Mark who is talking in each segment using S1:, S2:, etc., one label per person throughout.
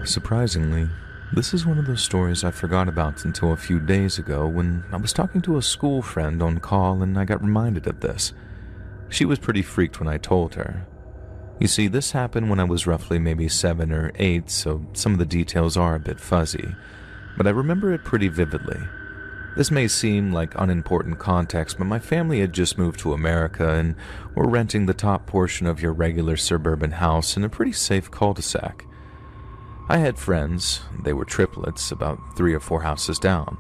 S1: Surprisingly, this is one of those stories I forgot about until a few days ago when I was talking to a school friend on call and I got reminded of this. She was pretty freaked when I told her. You see, this happened when I was roughly maybe 7 or 8, so some of the details are a bit fuzzy, but I remember it pretty vividly. This may seem like unimportant context, but my family had just moved to America and were renting the top portion of your regular suburban house in a pretty safe cul-de-sac. I had friends, they were triplets, about 3 or 4 houses down,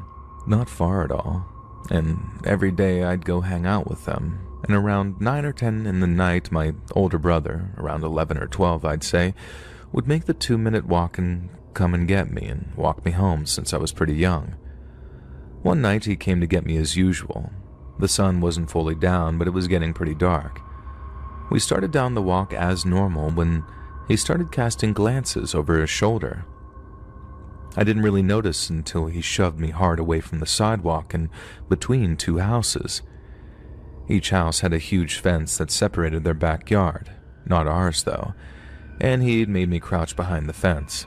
S1: not far at all, and every day I'd go hang out with them, and around 9 or 10 in the night, my older brother, around 11 or 12 I'd say, would make the 2-minute walk and come and get me and walk me home since I was pretty young. One night he came to get me as usual. The sun wasn't fully down, but it was getting pretty dark. We started down the walk as normal when he started casting glances over his shoulder. I didn't really notice until he shoved me hard away from the sidewalk and between 2 houses. Each house had a huge fence that separated their backyard, not ours though, and he'd made me crouch behind the fence.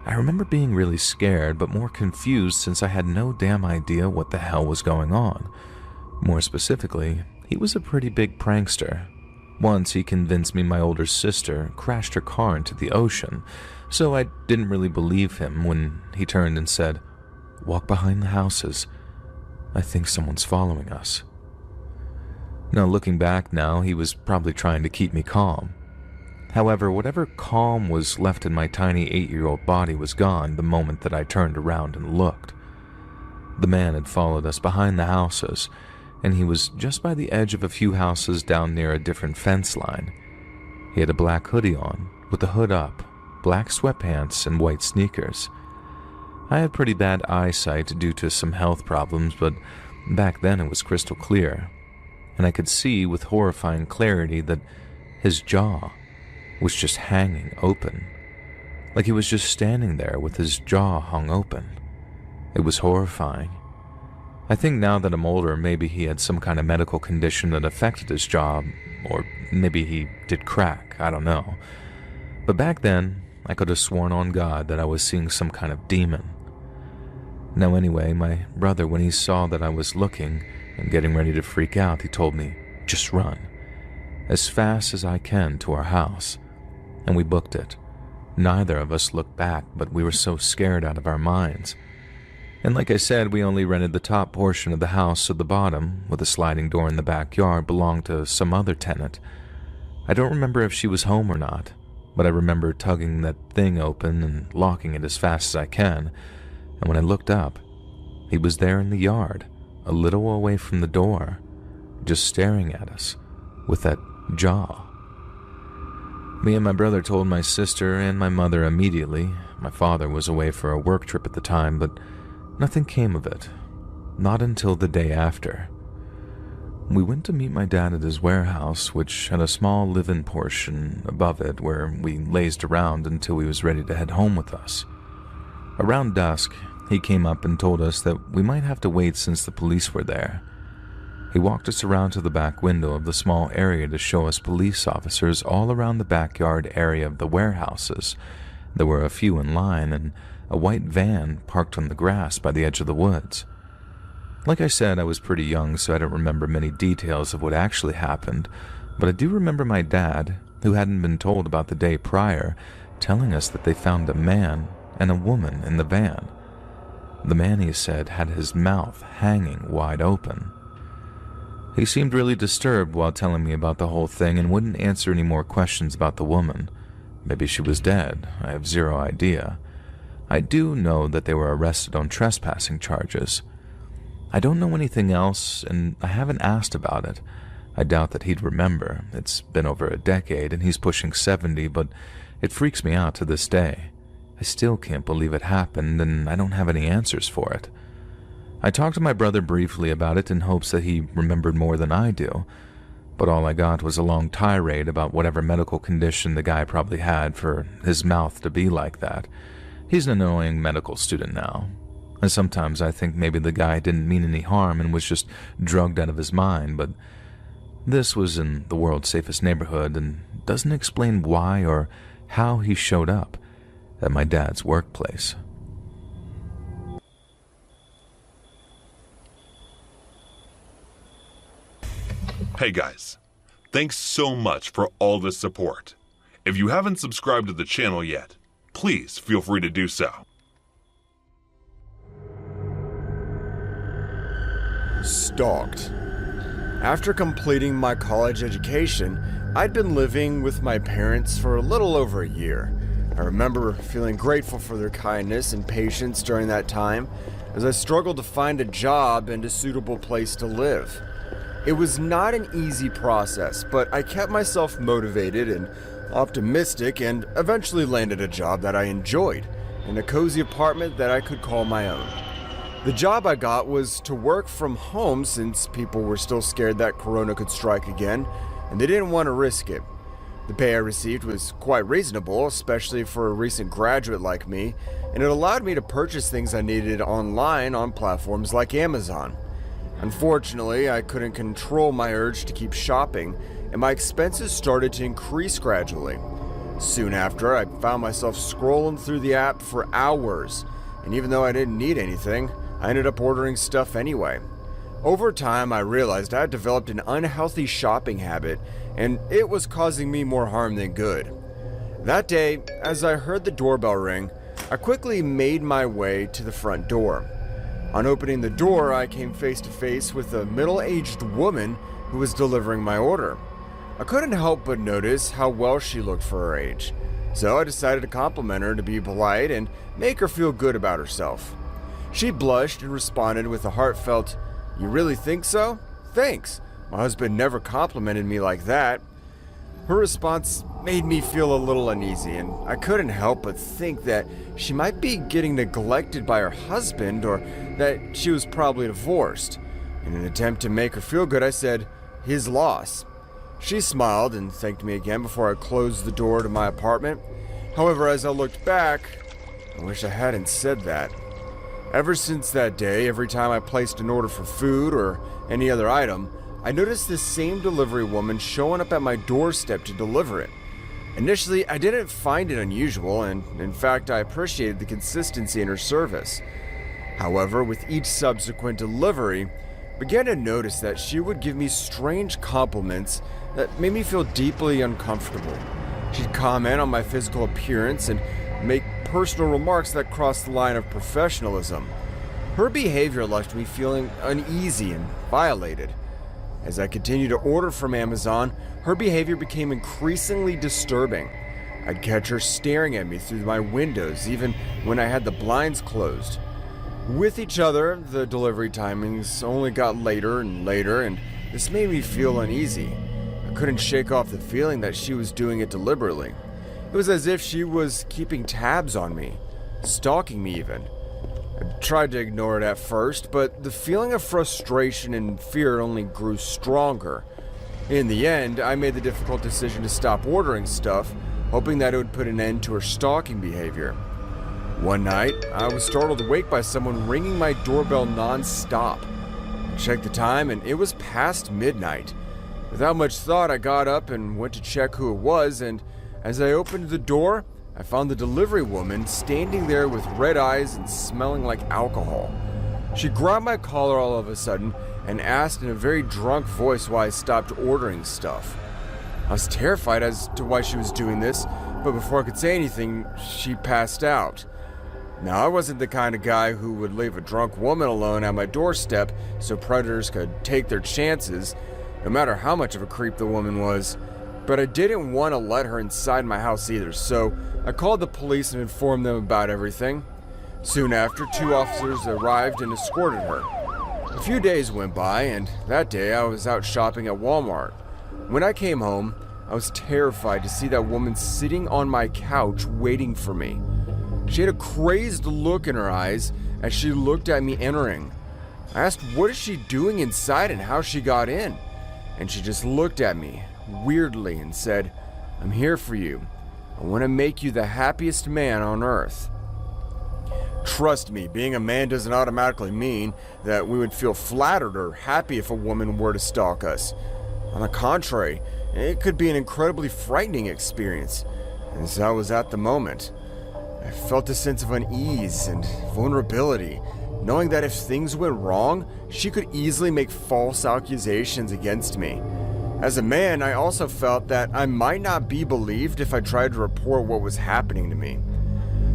S1: I remember being really scared but more confused since I had no damn idea what the hell was going on. More specifically, he was a pretty big prankster. Once he convinced me my older sister crashed her car into the ocean, so I didn't really believe him when he turned and said, "Walk behind the houses. I think someone's following us." Now looking back now, he was probably trying to keep me calm. However, whatever calm was left in my tiny 8-year-old body was gone the moment that I turned around and looked. The man had followed us behind the houses, and he was just by the edge of a few houses down near a different fence line. He had a black hoodie on, with the hood up, black sweatpants, and white sneakers. I had pretty bad eyesight due to some health problems, but back then it was crystal clear, and I could see with horrifying clarity that his jaw was just hanging open, like he was just standing there with his jaw hung open. It was horrifying. I think now that I'm older, maybe he had some kind of medical condition that affected his jaw, or maybe he did crack, I don't know. But back then, I could have sworn on God that I was seeing some kind of demon. Now anyway, my brother, when he saw that I was looking and getting ready to freak out, he told me, "Just run, as fast as I can to our house." And we booked it. Neither of us looked back, but we were so scared out of our minds. And like I said, we only rented the top portion of the house, so the bottom, with a sliding door in the backyard, belonged to some other tenant. I don't remember if she was home or not, but I remember tugging that thing open and locking it as fast as I can, and when I looked up, he was there in the yard, a little away from the door, just staring at us, with that jaw. Me and my brother told my sister and my mother immediately. My father was away for a work trip at the time, but nothing came of it. Not until the day after. We went to meet my dad at his warehouse, which had a small live-in portion above it where we lazed around until he was ready to head home with us. Around dusk, he came up and told us that we might have to wait since the police were there. He walked us around to the back window of the small area to show us police officers all around the backyard area of the warehouses. There were a few in line and a white van parked on the grass by the edge of the woods. Like I said, I was pretty young, so I don't remember many details of what actually happened, but I do remember my dad, who hadn't been told about the day prior, telling us that they found a man and a woman in the van. The man, he said, had his mouth hanging wide open. He seemed really disturbed while telling me about the whole thing and wouldn't answer any more questions about the woman. Maybe she was dead, I have zero idea. I do know that they were arrested on trespassing charges. I don't know anything else, and I haven't asked about it. I doubt that he'd remember. It's been over a decade, and he's pushing 70, but it freaks me out to this day. I still can't believe it happened, and I don't have any answers for it. I talked to my brother briefly about it in hopes that he remembered more than I do, but all I got was a long tirade about whatever medical condition the guy probably had for his mouth to be like that. He's an annoying medical student now, and sometimes I think maybe the guy didn't mean any harm and was just drugged out of his mind, but this was in the world's safest neighborhood and doesn't explain why or how he showed up. at my dad's workplace.
S2: Hey guys, thanks so much for all the support. If you haven't subscribed to the channel yet, please feel free to do so.
S3: Stalked. After completing my college education, I'd been living with my parents for a little over a year. I remember feeling grateful for their kindness and patience during that time, as I struggled to find a job and a suitable place to live. It was not an easy process, but I kept myself motivated and optimistic and eventually landed a job that I enjoyed, in a cozy apartment that I could call my own. The job I got was to work from home since people were still scared that Corona could strike again, and they didn't want to risk it. The pay I received was quite reasonable, especially for a recent graduate like me, and it allowed me to purchase things I needed online on platforms like Amazon. Unfortunately, I couldn't control my urge to keep shopping, and my expenses started to increase gradually. Soon after, I found myself scrolling through the app for hours, and even though I didn't need anything, I ended up ordering stuff anyway. Over time, I realized I had developed an unhealthy shopping habit, and it was causing me more harm than good. That day, as I heard the doorbell ring, I quickly made my way to the front door. On opening the door, I came face to face with a middle-aged woman who was delivering my order. I couldn't help but notice how well she looked for her age, so I decided to compliment her to be polite and make her feel good about herself. She blushed and responded with a heartfelt, "You really think so? Thanks. My husband never complimented me like that." Her response made me feel a little uneasy, and I couldn't help but think that she might be getting neglected by her husband or that she was probably divorced. In an attempt to make her feel good, I said, "His loss." She smiled and thanked me again before I closed the door to my apartment. However, as I looked back, I wish I hadn't said that. Ever since that day, every time I placed an order for food or any other item, I noticed this same delivery woman showing up at my doorstep to deliver it. Initially, I didn't find it unusual, and in fact, I appreciated the consistency in her service. However, with each subsequent delivery, I began to notice that she would give me strange compliments that made me feel deeply uncomfortable. She'd comment on my physical appearance and make personal remarks that crossed the line of professionalism. Her behavior left me feeling uneasy and violated. As I continued to order from Amazon, her behavior became increasingly disturbing. I'd catch her staring at me through my windows, even when I had the blinds closed. With each other, the delivery timings only got later and later, and this made me feel uneasy. I couldn't shake off the feeling that she was doing it deliberately. It was as if she was keeping tabs on me, stalking me even. I tried to ignore it at first, but the feeling of frustration and fear only grew stronger. In the end, I made the difficult decision to stop ordering stuff, hoping that it would put an end to her stalking behavior. One night, I was startled awake by someone ringing my doorbell non-stop. I checked the time, and it was past midnight. Without much thought, I got up and went to check who it was, and as I opened the door, I found the delivery woman standing there with red eyes and smelling like alcohol. She grabbed my collar all of a sudden and asked in a very drunk voice why I stopped ordering stuff. I was terrified as to why she was doing this, but before I could say anything, she passed out. Now, I wasn't the kind of guy who would leave a drunk woman alone at my doorstep so predators could take their chances, no matter how much of a creep the woman was. But I didn't want to let her inside my house either, so I called the police and informed them about everything. Soon after, 2 officers arrived and escorted her. A few days went by, and that day I was out shopping at Walmart. When I came home, I was terrified to see that woman sitting on my couch waiting for me. She had a crazed look in her eyes as she looked at me entering. I asked what is she doing inside and how she got in, and she just looked at me weirdly and said, "I'm here for you. I want to make you the happiest man on earth." Trust me, being a man doesn't automatically mean that we would feel flattered or happy if a woman were to stalk us. On the contrary, it could be an incredibly frightening experience, as I was at the moment. I felt a sense of unease and vulnerability, knowing that if things went wrong, she could easily make false accusations against me. As a man, I also felt that I might not be believed if I tried to report what was happening to me.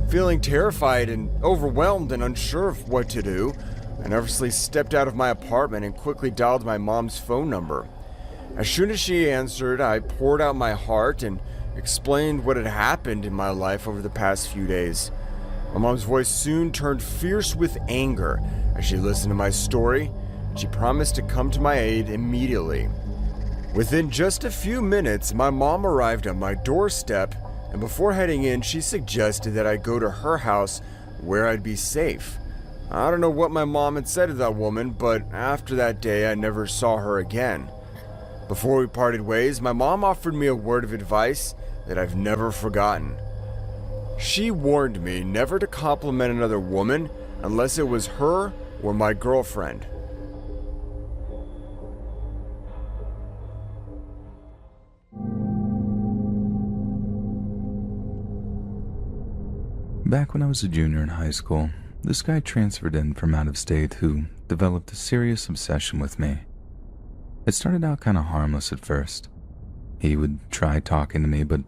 S3: Feeling terrified and overwhelmed and unsure of what to do, I nervously stepped out of my apartment and quickly dialed my mom's phone number. As soon as she answered, I poured out my heart and explained what had happened in my life over the past few days. My mom's voice soon turned fierce with anger as she listened to my story, and she promised to come to my aid immediately. Within just a few minutes, my mom arrived on my doorstep, and before heading in, she suggested that I go to her house where I'd be safe. I don't know what my mom had said to that woman, but after that day, I never saw her again. Before we parted ways, my mom offered me a word of advice that I've never forgotten. She warned me never to compliment another woman unless it was her or my girlfriend.
S1: Back when I was a junior in high school, this guy transferred in from out of state who developed a serious obsession with me. It started out kind of harmless at first. He would try talking to me, but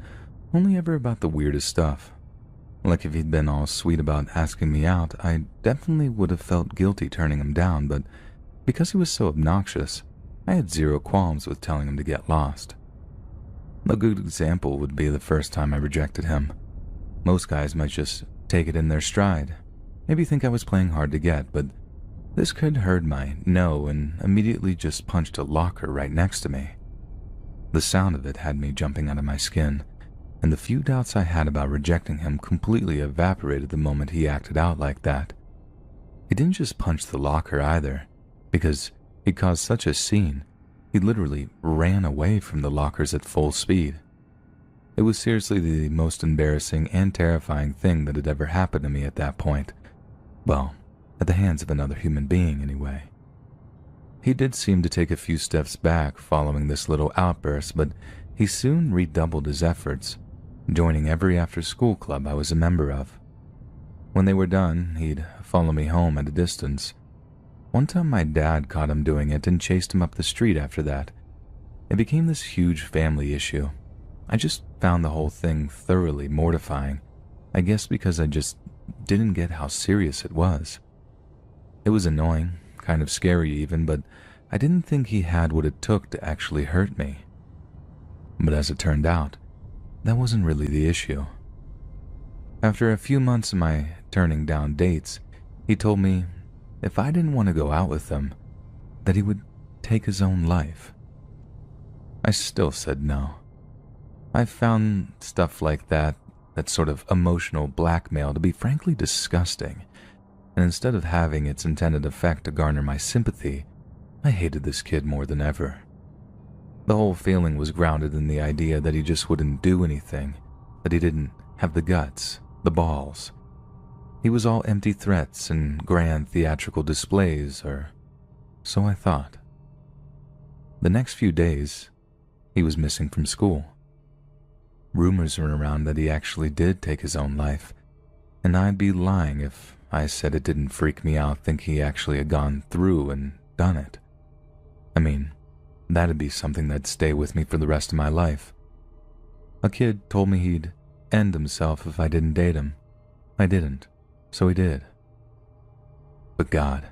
S1: only ever about the weirdest stuff. Like if he'd been all sweet about asking me out, I definitely would have felt guilty turning him down, but because he was so obnoxious, I had zero qualms with telling him to get lost. A good example would be the first time I rejected him. Most guys might just take it in their stride, maybe think I was playing hard to get, but this kid heard my no and immediately just punched a locker right next to me. The sound of it had me jumping out of my skin, and the few doubts I had about rejecting him completely evaporated the moment he acted out like that. He didn't just punch the locker either, because he caused such a scene, he literally ran away from the lockers at full speed. It was seriously the most embarrassing and terrifying thing that had ever happened to me at that point. Well, at the hands of another human being anyway. He did seem to take a few steps back following this little outburst, but he soon redoubled his efforts, joining every after-school club I was a member of. When they were done, he'd follow me home at a distance. One time my dad caught him doing it and chased him up the street after that. It became this huge family issue. I just found the whole thing thoroughly mortifying, I guess because I just didn't get how serious it was. It was annoying, kind of scary even, but I didn't think he had what it took to actually hurt me. But as it turned out, that wasn't really the issue. After a few months of my turning down dates, he told me if I didn't want to go out with him, that he would take his own life. I still said no. I've found stuff like that sort of emotional blackmail, to be frankly disgusting, and instead of having its intended effect to garner my sympathy, I hated this kid more than ever. The whole feeling was grounded in the idea that he just wouldn't do anything, that he didn't have the guts, the balls. He was all empty threats and grand theatrical displays, or so I thought. The next few days, he was missing from school. Rumors were around that he actually did take his own life, and I'd be lying if I said it didn't freak me out think he actually had gone through and done it. I mean, that'd be something that'd stay with me for the rest of my life. A kid told me he'd end himself if I didn't date him. I didn't, so he did. But God,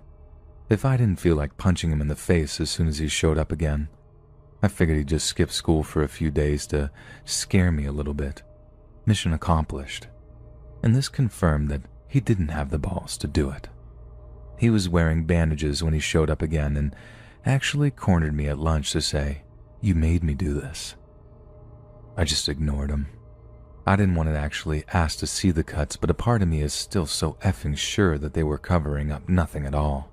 S1: if I didn't feel like punching him in the face as soon as he showed up again, I figured he'd just skip school for a few days to scare me a little bit. Mission accomplished. And this confirmed that he didn't have the balls to do it. He was wearing bandages when he showed up again and actually cornered me at lunch to say, "You made me do this." I just ignored him. I didn't want to actually ask to see the cuts, but a part of me is still so effing sure that they were covering up nothing at all.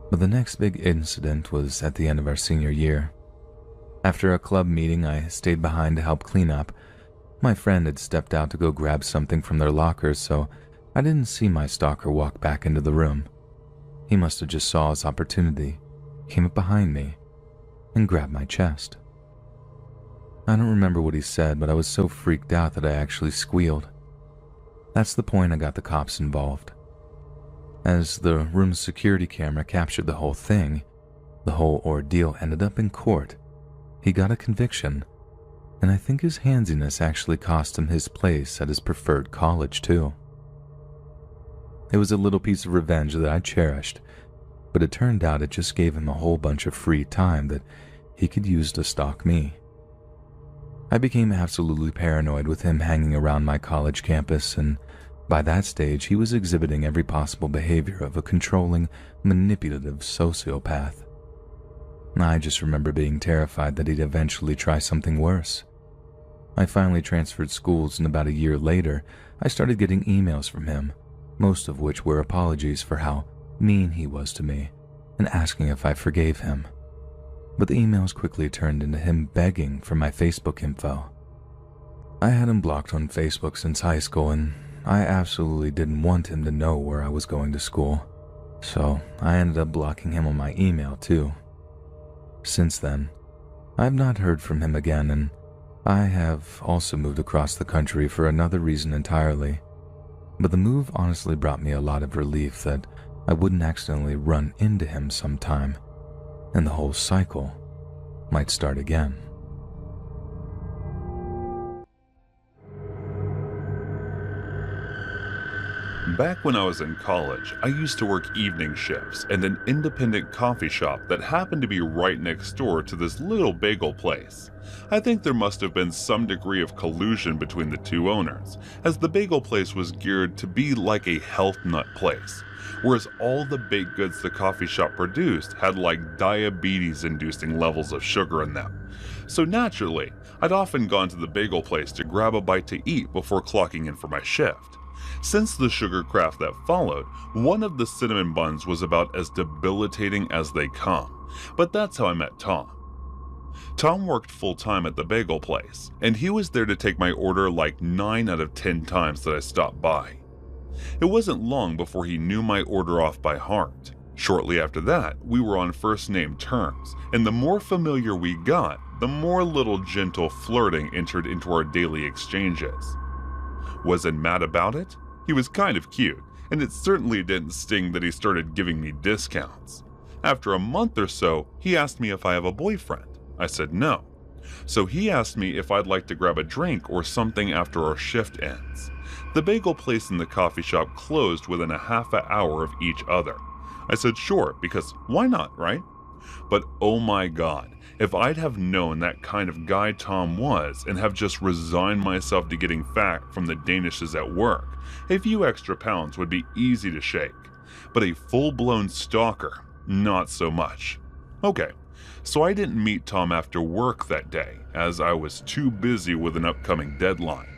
S1: But the next big incident was at the end of our senior year. After a club meeting, I stayed behind to help clean up. My friend had stepped out to go grab something from their lockers, so I didn't see my stalker walk back into the room. He must have just saw his opportunity, came up behind me, and grabbed my chest. I don't remember what he said, but I was so freaked out that I actually squealed. That's the point I got the cops involved. As the room's security camera captured the whole thing, the whole ordeal ended up in court. He got a conviction, and I think his handsiness actually cost him his place at his preferred college too. It was a little piece of revenge that I cherished, but it turned out it just gave him a whole bunch of free time that he could use to stalk me. I became absolutely paranoid with him hanging around my college campus, and by that stage he was exhibiting every possible behavior of a controlling, manipulative sociopath. I just remember being terrified that he'd eventually try something worse. I finally transferred schools, and about a year later, I started getting emails from him, most of which were apologies for how mean he was to me and asking if I forgave him. But the emails quickly turned into him begging for my Facebook info. I had him blocked on Facebook since high school, and I absolutely didn't want him to know where I was going to school, so I ended up blocking him on my email too. Since then, I've not heard from him again, and I have also moved across the country for another reason entirely. But the move honestly brought me a lot of relief that I wouldn't accidentally run into him sometime, and the whole cycle might start again.
S2: Back when I was in college, I used to work evening shifts at an independent coffee shop that happened to be right next door to this little bagel place. I think there must have been some degree of collusion between the two owners, as the bagel place was geared to be like a health nut place, whereas all the baked goods the coffee shop produced had like diabetes-inducing levels of sugar in them. So naturally, I'd often gone to the bagel place to grab a bite to eat before clocking in for my shift. Since the sugar craft that followed, one of the cinnamon buns was about as debilitating as they come, but that's how I met Tom. Tom worked full-time at the bagel place, and he was there to take my order like 9 out of 10 times that I stopped by. It wasn't long before he knew my order off by heart. Shortly after that, we were on first-name terms, and the more familiar we got, the more little gentle flirting entered into our daily exchanges. Wasn't mad about it? He was kind of cute, and it certainly didn't sting that he started giving me discounts. After a month or so, he asked me if I have a boyfriend. I said no. So he asked me if I'd like to grab a drink or something after our shift ends. The bagel place and the coffee shop closed within a half an hour of each other. I said sure, because why not, right? But oh my god, if I'd have known that kind of guy Tom was and have just resigned myself to getting fat from the Danishes at work, a few extra pounds would be easy to shake. But a full-blown stalker, not so much. Okay, so I didn't meet Tom after work that day, as I was too busy with an upcoming deadline.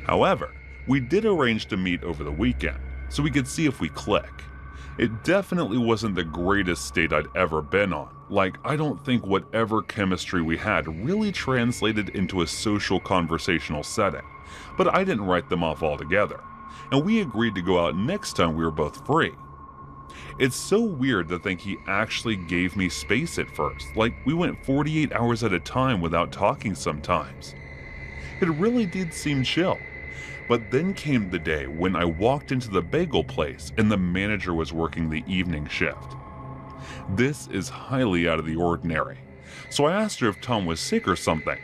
S2: However, we did arrange to meet over the weekend, so we could see if we click. It definitely wasn't the greatest date I'd ever been on. Like, I don't think whatever chemistry we had really translated into a social conversational setting, but I didn't write them off altogether, and we agreed to go out next time we were both free. It's so weird to think he actually gave me space at first, like we went 48 hours at a time without talking sometimes. It really did seem chill. But then came the day when I walked into the bagel place and the manager was working the evening shift. This is highly out of the ordinary, so I asked her if Tom was sick or something.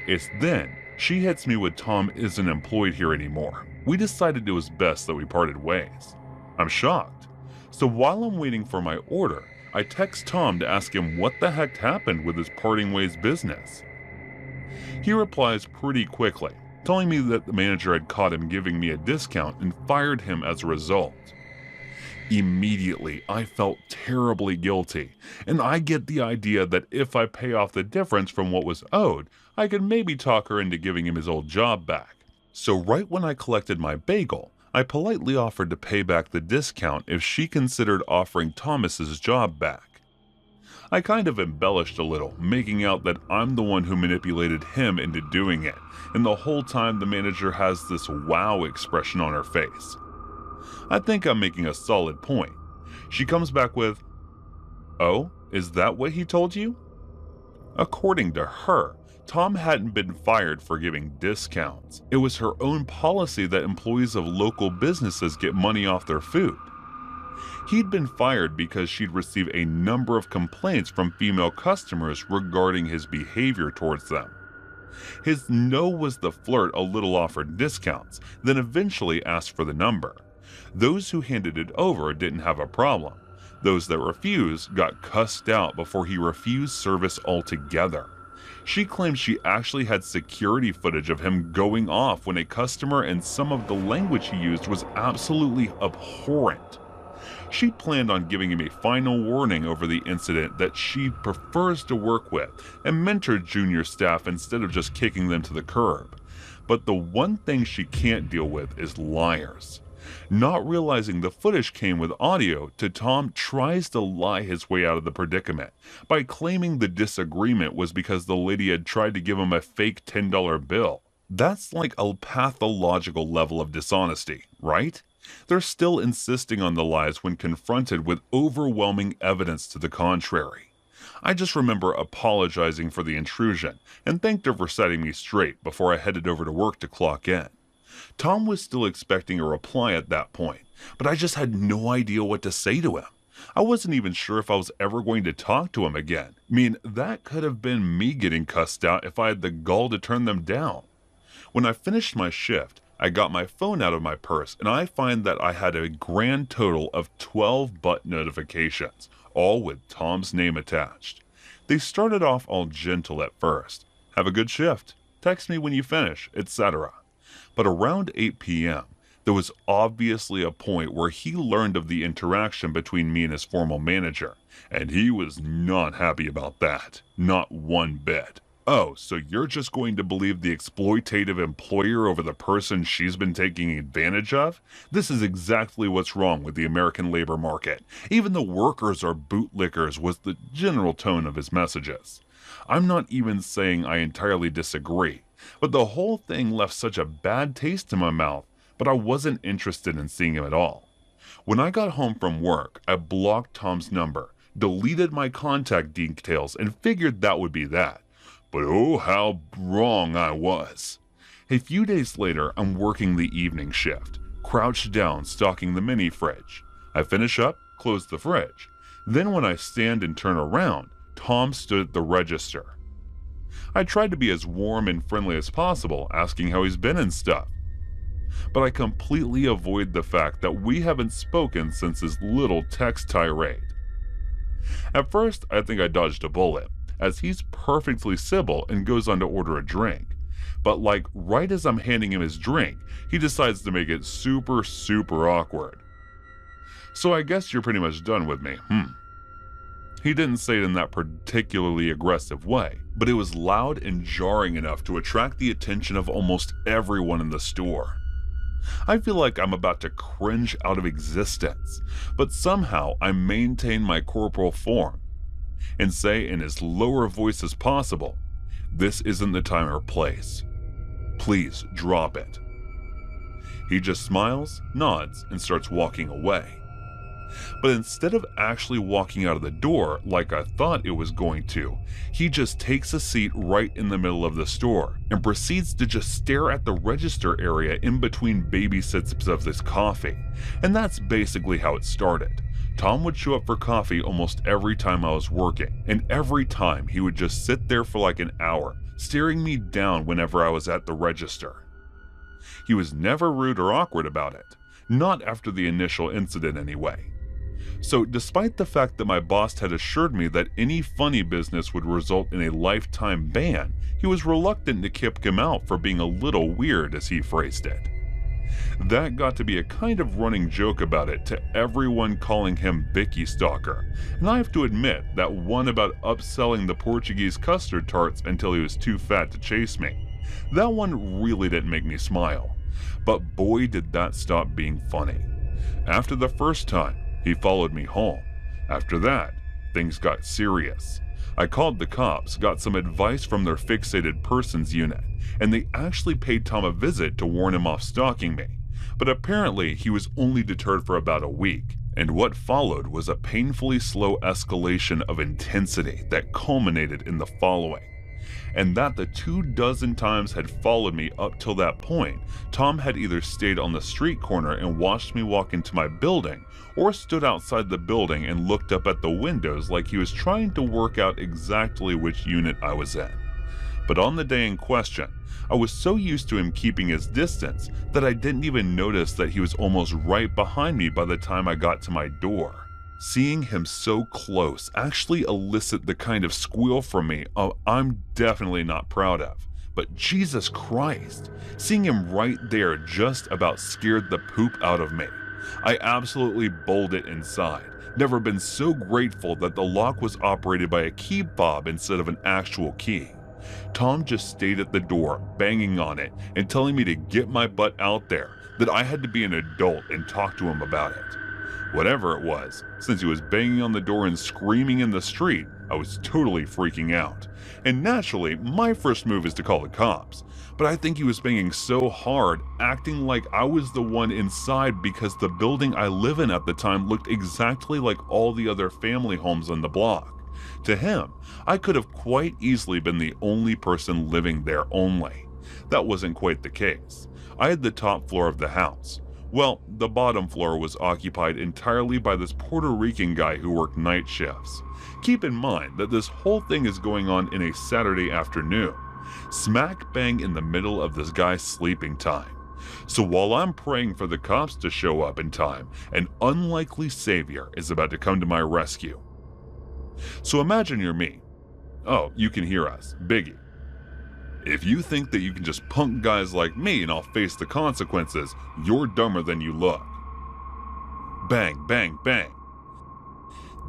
S2: It's then she hits me with Tom isn't employed here anymore. We decided it was best that we parted ways. I'm shocked. So while I'm waiting for my order, I text Tom to ask him what the heck happened with his parting ways business. He replies pretty quickly, telling me that the manager had caught him giving me a discount and fired him as a result. Immediately, I felt terribly guilty, and I get the idea that if I pay off the difference from what was owed, I could maybe talk her into giving him his old job back. So right when I collected my bagel, I politely offered to pay back the discount if she considered offering Thomas's job back. I kind of embellished a little, making out that I'm the one who manipulated him into doing it, and the whole time the manager has this wow expression on her face. I think I'm making a solid point. She comes back with, "Oh, is that what he told you?" According to her, Tom hadn't been fired for giving discounts. It was her own policy that employees of local businesses get money off their food. He'd been fired because she'd received a number of complaints from female customers regarding his behavior towards them. His no was the flirt a little offered discounts, then eventually asked for the number. Those who handed it over didn't have a problem. Those that refused got cussed out before he refused service altogether. She claimed she actually had security footage of him going off when a customer, and some of the language he used was absolutely abhorrent. She planned on giving him a final warning over the incident that she prefers to work with and mentor junior staff instead of just kicking them to the curb. But the one thing she can't deal with is liars. Not realizing the footage came with audio, Tom tries to lie his way out of the predicament by claiming the disagreement was because the lady had tried to give him a fake $10 bill. That's like a pathological level of dishonesty, right? They're still insisting on the lies when confronted with overwhelming evidence to the contrary. I just remember apologizing for the intrusion and thanked her for setting me straight before I headed over to work to clock in. Tom was still expecting a reply at that point, but I just had no idea what to say to him. I wasn't even sure if I was ever going to talk to him again. I mean, that could have been me getting cussed out if I had the gall to turn them down. When I finished my shift, I got my phone out of my purse and I find that I had a grand total of 12 butt notifications, all with Tom's name attached. They started off all gentle at first. Have a good shift. Text me when you finish, etc. But around 8 p.m., there was obviously a point where he learned of the interaction between me and his former manager, and he was not happy about that. Not one bit. Oh, so you're just going to believe the exploitative employer over the person she's been taking advantage of? This is exactly what's wrong with the American labor market. Even the workers are bootlickers was the general tone of his messages. I'm not even saying I entirely disagree, but the whole thing left such a bad taste in my mouth, but I wasn't interested in seeing him at all. When I got home from work, I blocked Tom's number, deleted my contact details, and figured that would be that. But oh, how wrong I was. A few days later, I'm working the evening shift, crouched down stocking the mini fridge. I finish up, close the fridge. Then when I stand and turn around, Tom stood at the register. I tried to be as warm and friendly as possible, asking how he's been and stuff. But I completely avoid the fact that we haven't spoken since his little text tirade. At first, I think I dodged a bullet, as he's perfectly civil and goes on to order a drink. But like right as I'm handing him his drink, he decides to make it super awkward. So I guess you're pretty much done with me, He didn't say it in that particularly aggressive way, but it was loud and jarring enough to attract the attention of almost everyone in the store. I feel like I'm about to cringe out of existence, but somehow I maintain my corporal form and say in as lower a voice as possible, "This isn't the time or place. Please drop it." He just smiles, nods, and starts walking away. But instead of actually walking out of the door like I thought it was going to, he just takes a seat right in the middle of the store and proceeds to just stare at the register area in between baby sips of this coffee. And that's basically how it started. Tom would show up for coffee almost every time I was working, and every time he would just sit there for like an hour, staring me down whenever I was at the register. He was never rude or awkward about it, not after the initial incident anyway. So despite the fact that my boss had assured me that any funny business would result in a lifetime ban, he was reluctant to kick him out for being a little weird, as he phrased it. That got to be a kind of running joke about it, to everyone calling him Bicky Stalker, and I have to admit that one about upselling the Portuguese custard tarts until he was too fat to chase me. That one really didn't make me smile, but boy did that stop being funny. After the first time, he followed me home. After that, things got serious. I called the cops, got some advice from their fixated persons unit, and they actually paid Tom a visit to warn him off stalking me. But apparently he was only deterred for about a week, and what followed was a painfully slow escalation of intensity that culminated in the following. and that the 24 times had followed me up till that point, Tom had either stayed on the street corner and watched me walk into my building, or stood outside the building and looked up at the windows like he was trying to work out exactly which unit I was in. But on the day in question, I was so used to him keeping his distance that I didn't even notice that he was almost right behind me by the time I got to my door. Seeing him so close actually elicit the kind of squeal from me I'm definitely not proud of. But Jesus Christ, seeing him right there just about scared the poop out of me. I absolutely bolted inside. Never been so grateful that the lock was operated by a key fob instead of an actual key. Tom just stayed at the door, banging on it and telling me to get my butt out there, that I had to be an adult and talk to him about it. Whatever it was, since he was banging on the door and screaming in the street, I was totally freaking out. And naturally, my first move is to call the cops. But I think he was banging so hard, acting like I was the one inside because the building I live in at the time looked exactly like all the other family homes on the block. To him, I could have quite easily been the only person living there only. That wasn't quite the case. I had the top floor of the house. Well, the bottom floor was occupied entirely by this Puerto Rican guy who worked night shifts. Keep in mind that this whole thing is going on in a Saturday afternoon, smack bang in the middle of this guy's sleeping time. So while I'm praying for the cops to show up in time, an unlikely savior is about to come to my rescue. So imagine you're me. Oh, you can hear us, Biggie. If you think that you can just punk guys like me and I'll face the consequences, you're dumber than you look. Bang, bang, bang.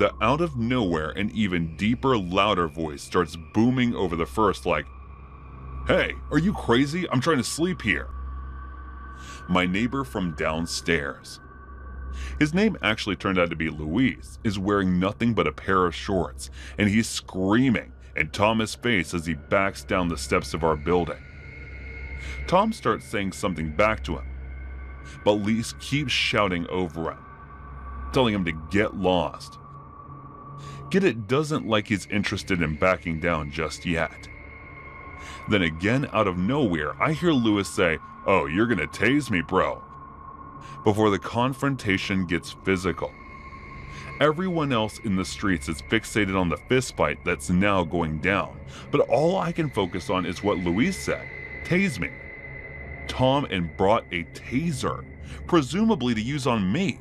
S2: The out of nowhere and even deeper, louder voice starts booming over the first like, "Hey, are you crazy? I'm trying to sleep here." My neighbor from downstairs. His name actually turned out to be Luis, is wearing nothing but a pair of shorts, and he's screaming in Tom's face as he backs down the steps of our building. Tom starts saying something back to him, but Luis keeps shouting over him, telling him to get lost. Get it doesn't like he's interested in backing down just yet. Then again, out of nowhere, I hear Luis say, "Oh, you're gonna tase me, bro," before the confrontation gets physical. Everyone else in the streets is fixated on the fistfight that's now going down, but all I can focus on is what Luis said, "Tase me." Tom and brought a taser, presumably to use on me.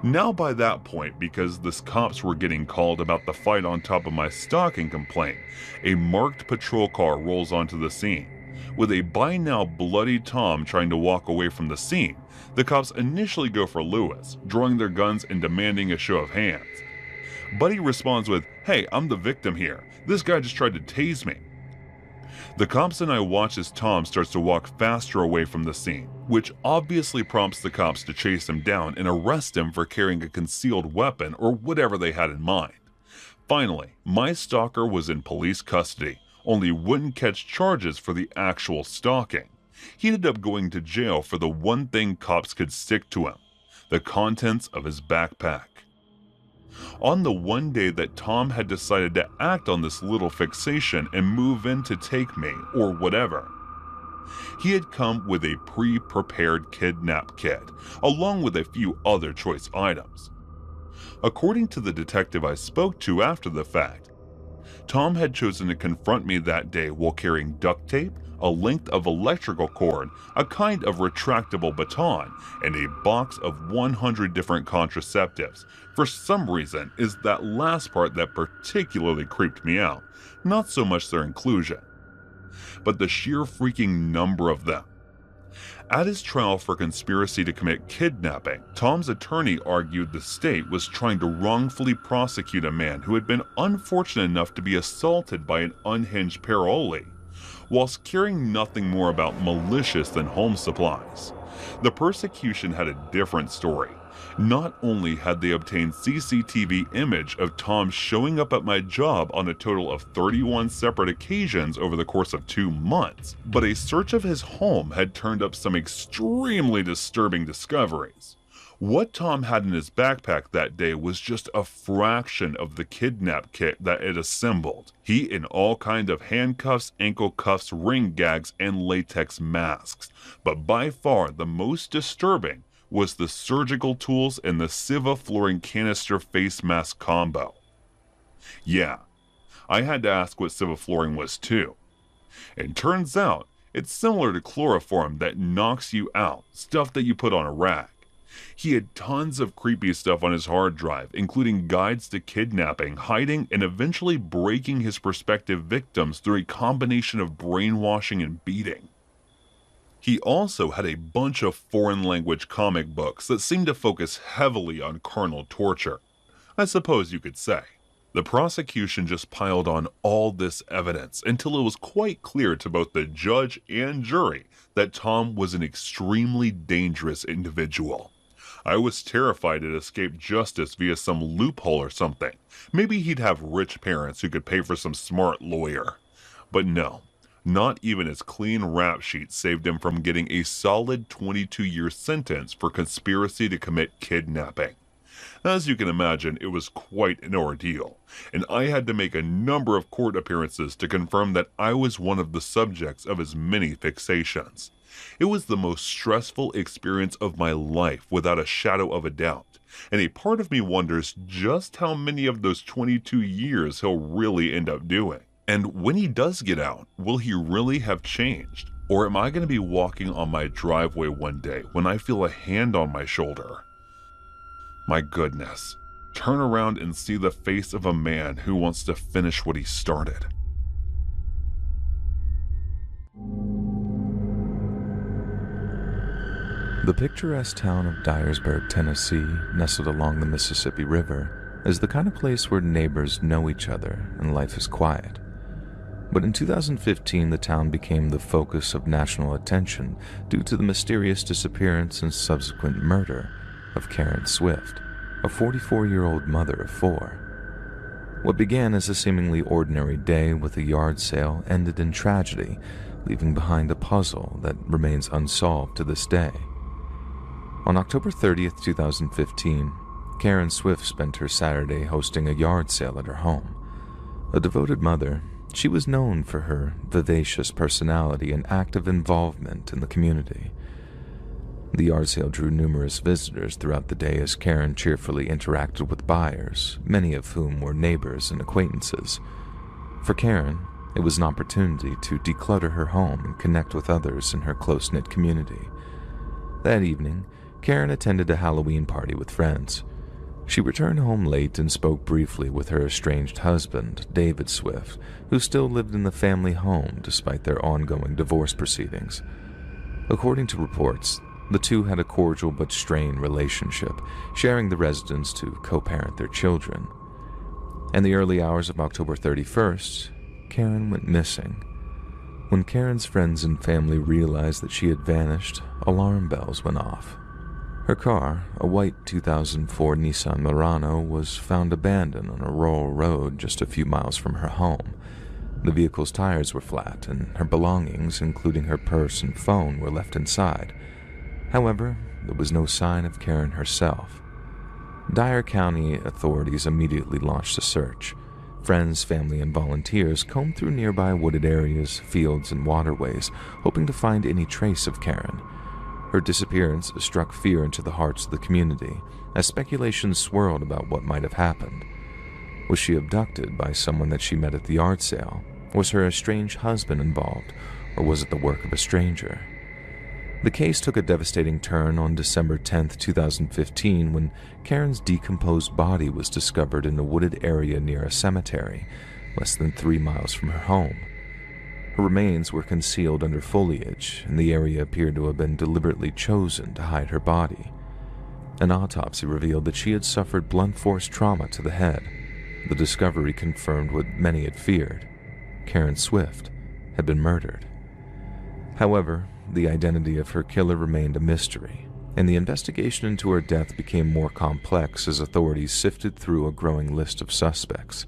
S2: Now by that point, because the cops were getting called about the fight on top of my stalking complaint, a marked patrol car rolls onto the scene. With a by now bloody Tom trying to walk away from the scene, the cops initially go for Luis, drawing their guns and demanding a show of hands. Buddy responds with, "Hey, I'm the victim here. This guy just tried to tase me." The cops and I watch as Tom starts to walk faster away from the scene, which obviously prompts the cops to chase him down and arrest him for carrying a concealed weapon or whatever they had in mind. Finally, my stalker was in police custody, only wouldn't catch charges for the actual stalking. He ended up going to jail for the one thing cops could stick to him, the contents of his backpack. On the one day that Tom had decided to act on this little fixation and move in to take me, or whatever, he had come with a pre-prepared kidnap kit, along with a few other choice items. According to the detective I spoke to after the fact, Tom had chosen to confront me that day while carrying duct tape, a length of electrical cord, a kind of retractable baton, and a box of 100 different contraceptives. For some reason, is that last part that particularly creeped me out, not so much their inclusion, but the sheer freaking number of them. At his trial for conspiracy to commit kidnapping, Tom's attorney argued the state was trying to wrongfully prosecute a man who had been unfortunate enough to be assaulted by an unhinged parolee, whilst caring nothing more about malicious than home supplies. The persecution had a different story. Not only had they obtained CCTV image of Tom showing up at my job on a total of 31 separate occasions over the course of 2 months, but a search of his home had turned up some extremely disturbing discoveries. What Tom had in his backpack that day was just a fraction of the kidnap kit that it assembled. He in all kinds of handcuffs, ankle cuffs, ring gags, and latex masks. But by far the most disturbing was the surgical tools and the Civaflorin canister face mask combo. Yeah, I had to ask what Civaflorin was too. And turns out, it's similar to chloroform that knocks you out, stuff that you put on a rag. He had tons of creepy stuff on his hard drive, including guides to kidnapping, hiding, and eventually breaking his prospective victims through a combination of brainwashing and beating. He also had a bunch of foreign language comic books that seemed to focus heavily on carnal torture, I suppose you could say. The prosecution just piled on all this evidence until it was quite clear to both the judge and jury that Tom was an extremely dangerous individual. I was terrified he'd escape justice via some loophole or something. Maybe he'd have rich parents who could pay for some smart lawyer. But no, not even his clean rap sheet saved him from getting a solid 22-year sentence for conspiracy to commit kidnapping. As you can imagine, it was quite an ordeal, and I had to make a number of court appearances to confirm that I was one of the subjects of his many fixations. It was the most stressful experience of my life without a shadow of a doubt, and a part of me wonders just how many of those 22 years he'll really end up doing. And when he does get out, will he really have changed? Or am I going to be walking on my driveway one day when I feel a hand on my shoulder? My goodness, turn around and see the face of a man who wants to finish what he started.
S1: The picturesque town of Dyersburg, Tennessee, nestled along the Mississippi River, is the kind of place where neighbors know each other and life is quiet. But in 2015, the town became the focus of national attention due to the mysterious disappearance and subsequent murder of Karen Swift, a 44-year-old mother of 4. What began as a seemingly ordinary day with a yard sale ended in tragedy, leaving behind a puzzle that remains unsolved to this day. On October 30th, 2015, Karen Swift spent her Saturday hosting a yard sale at her home. A devoted mother, she was known for her vivacious personality and active involvement in the community. The yard sale drew numerous visitors throughout the day as Karen cheerfully interacted with buyers, many of whom were neighbors and acquaintances. For Karen, it was an opportunity to declutter her home and connect with others in her close-knit community. That evening, Karen attended a Halloween party with friends. She returned home late and spoke briefly with her estranged husband, David Swift, who still lived in the family home despite their ongoing divorce proceedings. According to reports, the two had a cordial but strained relationship, sharing the residence to co-parent their children. In the early hours of October 31st, Karen went missing. When Karen's friends and family realized that she had vanished, alarm bells went off. Her car, a white 2004 Nissan Murano, was found abandoned on a rural road just a few miles from her home. The vehicle's tires were flat, and her belongings, including her purse and phone, were left inside. However, there was no sign of Karen herself. Dyer County authorities immediately launched a search. Friends, family, and volunteers combed through nearby wooded areas, fields, and waterways, hoping to find any trace of Karen. Her disappearance struck fear into the hearts of the community, as speculations swirled about what might have happened. Was she abducted by someone that she met at the yard sale? Was her estranged husband involved, or was it the work of a stranger? The case took a devastating turn on December 10, 2015, when Karen's decomposed body was discovered in a wooded area near a cemetery, less than 3 miles from her home. Her remains were concealed under foliage, and the area appeared to have been deliberately chosen to hide her body. An autopsy revealed that she had suffered blunt force trauma to the head. The discovery confirmed what many had feared. Karen Swift had been murdered. However, the identity of her killer remained a mystery, and the investigation into her death became more complex as authorities sifted through a growing list of suspects.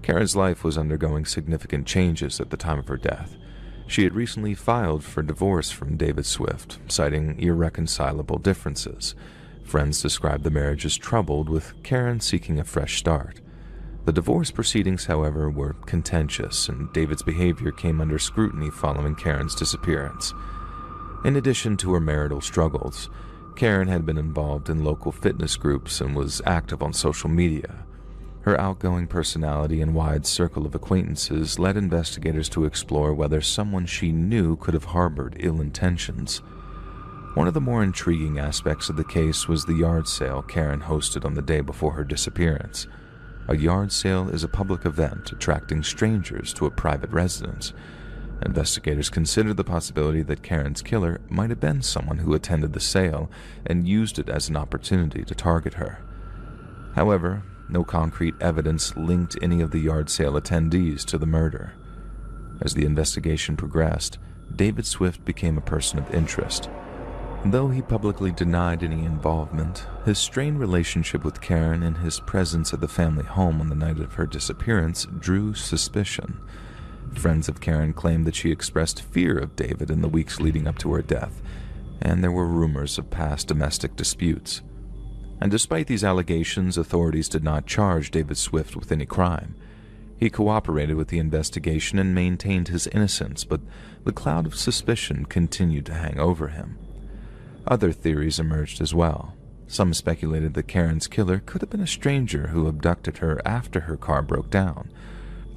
S1: Karen's life was undergoing significant changes at the time of her death. She had recently filed for divorce from David Swift, citing irreconcilable differences. Friends described the marriage as troubled, with Karen seeking a fresh start. The divorce proceedings, however, were contentious, and David's behavior came under scrutiny following Karen's disappearance. In addition to her marital struggles, Karen had been involved in local fitness groups and was active on social media. Her outgoing personality and wide circle of acquaintances led investigators to explore whether someone she knew could have harbored ill intentions. One of the more intriguing aspects of the case was the yard sale Karen hosted on the day before her disappearance. A yard sale is a public event attracting strangers to a private residence. Investigators considered the possibility that Karen's killer might have been someone who attended the sale and used it as an opportunity to target her. However, no concrete evidence linked any of the yard sale attendees to the murder. As the investigation progressed, David Swift became a person of interest. Though he publicly denied any involvement, his strained relationship with Karen and his presence at the family home on the night of her disappearance drew suspicion. Friends of Karen claimed that she expressed fear of David in the weeks leading up to her death, and there were rumors of past domestic disputes. And despite these allegations, authorities did not charge David Swift with any crime. He cooperated with the investigation and maintained his innocence, but the cloud of suspicion continued to hang over him. Other theories emerged as well. Some speculated that Karen's killer could have been a stranger who abducted her after her car broke down.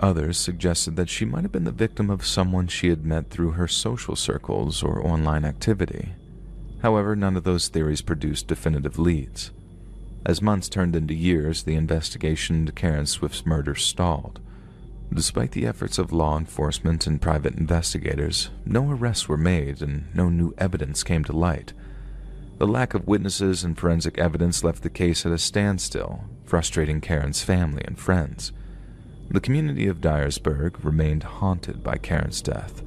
S1: Others suggested that she might have been the victim of someone she had met through her social circles or online activity. However, none of those theories produced definitive leads. As months turned into years, the investigation into Karen Swift's murder stalled. Despite the efforts of law enforcement and private investigators, no arrests were made and no new evidence came to light. The lack of witnesses and forensic evidence left the case at a standstill, frustrating Karen's family and friends. The community of Dyersburg remained haunted by Karen's death.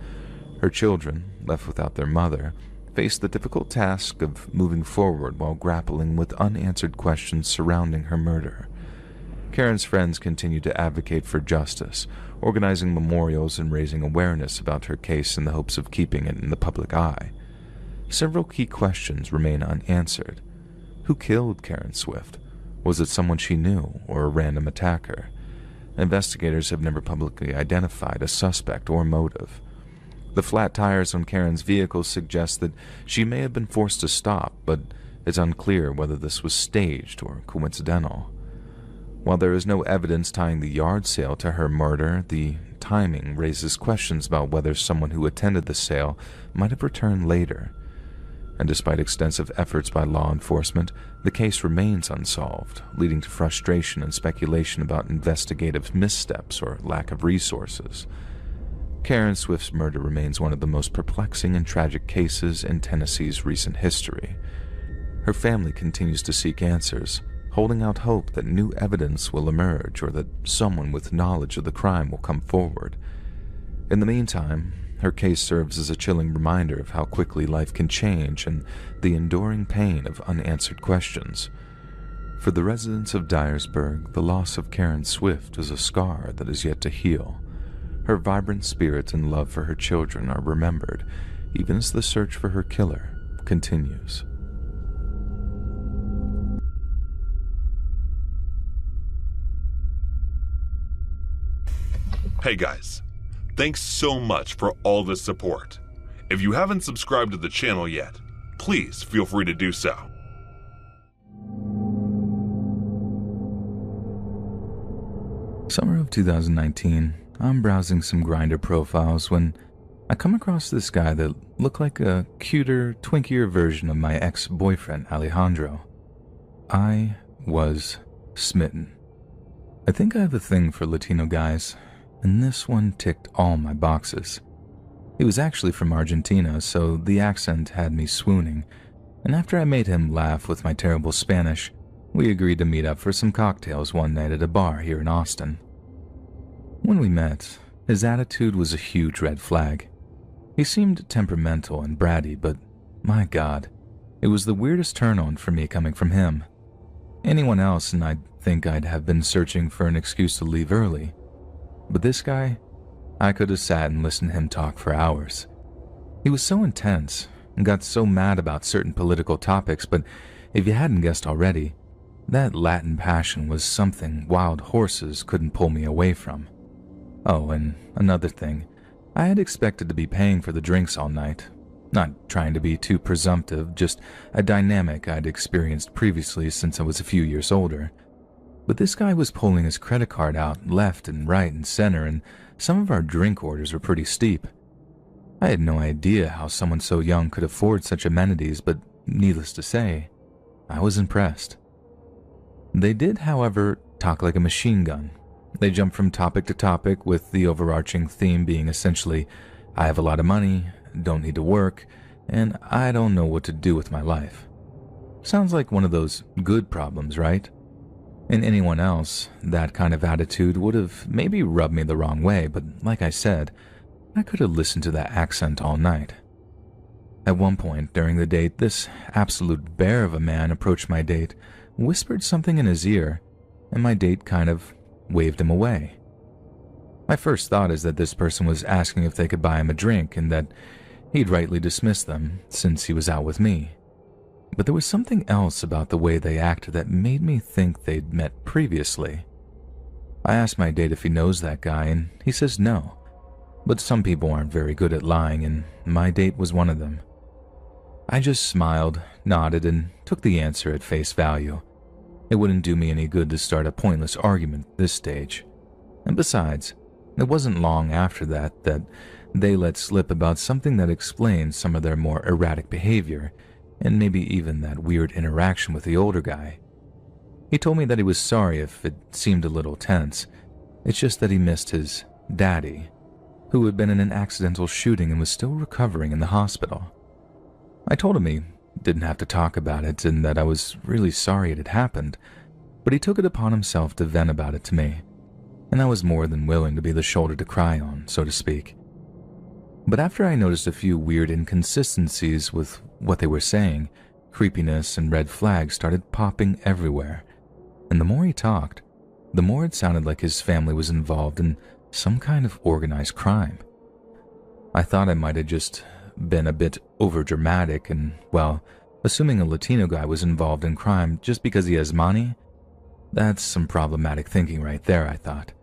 S1: Her children, left without their mother, faced the difficult task of moving forward while grappling with unanswered questions surrounding her murder. Karen's friends continued to advocate for justice, organizing memorials and raising awareness about her case in the hopes of keeping it in the public eye. Several key questions remain unanswered. Who killed Karen Swift? Was it someone she knew or a random attacker? Investigators have never publicly identified a suspect or motive. The flat tires on Karen's vehicle suggest that she may have been forced to stop, but it's unclear whether this was staged or coincidental. While there is no evidence tying the yard sale to her murder, the timing raises questions about whether someone who attended the sale might have returned later. And despite extensive efforts by law enforcement, the case remains unsolved, leading to frustration and speculation about investigative missteps or lack of resources. Karen Swift's murder remains one of the most perplexing and tragic cases in Tennessee's recent history. Her family continues to seek answers, holding out hope that new evidence will emerge or that someone with knowledge of the crime will come forward. In the meantime, her case serves as a chilling reminder of how quickly life can change and the enduring pain of unanswered questions. For the residents of Dyersburg, the loss of Karen Swift is a scar that is yet to heal. Her vibrant spirit and love for her children are remembered, even as the search for her killer continues.
S2: Hey guys, thanks so much for all the support. If you haven't subscribed to the channel yet, please feel free to do so.
S1: Summer of 2019, I'm browsing some Grindr profiles when I come across this guy that looked like a cuter, twinkier version of my ex-boyfriend, Alejandro. I was smitten. I think I have a thing for Latino guys, and this one ticked all my boxes. He was actually from Argentina, so the accent had me swooning, and after I made him laugh with my terrible Spanish, we agreed to meet up for some cocktails one night at a bar here in Austin. When we met, his attitude was a huge red flag. He seemed temperamental and bratty, but my God, it was the weirdest turn-on for me coming from him. Anyone else and I'd think I'd have been searching for an excuse to leave early. But this guy, I could have sat and listened to him talk for hours. He was so intense and got so mad about certain political topics, but if you hadn't guessed already, that Latin passion was something wild horses couldn't pull me away from. Oh, and another thing, I had expected to be paying for the drinks all night. Not trying to be too presumptive, just a dynamic I'd experienced previously since I was a few years older. But this guy was pulling his credit card out left and right and center, and some of our drink orders were pretty steep. I had no idea how someone so young could afford such amenities, but needless to say, I was impressed. They did, however, talk like a machine gun. They jumped from topic to topic, with the overarching theme being essentially, I have a lot of money, don't need to work, and I don't know what to do with my life. Sounds like one of those good problems, right? In anyone else, that kind of attitude would have maybe rubbed me the wrong way, but like I said, I could have listened to that accent all night. At one point during the date, this absolute bear of a man approached my date, whispered something in his ear, and my date kind of waved him away. My first thought is that this person was asking if they could buy him a drink and that he'd rightly dismissed them since he was out with me. But there was something else about the way they acted that made me think they'd met previously. I asked my date if he knows that guy, and he says no. But some people aren't very good at lying, and my date was one of them. I just smiled, nodded, and took the answer at face value. It wouldn't do me any good to start a pointless argument at this stage. And besides, it wasn't long after that they let slip about something that explained some of their more erratic behavior, and maybe even that weird interaction with the older guy. He told me that he was sorry if it seemed a little tense. It's just that he missed his daddy, who had been in an accidental shooting and was still recovering in the hospital. I told him he didn't have to talk about it and that I was really sorry it had happened, but he took it upon himself to vent about it to me, and I was more than willing to be the shoulder to cry on, so to speak. But after I noticed a few weird inconsistencies with what they were saying, creepiness and red flags started popping everywhere, and the more he talked, the more it sounded like his family was involved in some kind of organized crime. I thought I might have just been a bit overdramatic and, well, assuming a Latino guy was involved in crime just because he has money? That's some problematic thinking right there, I thought.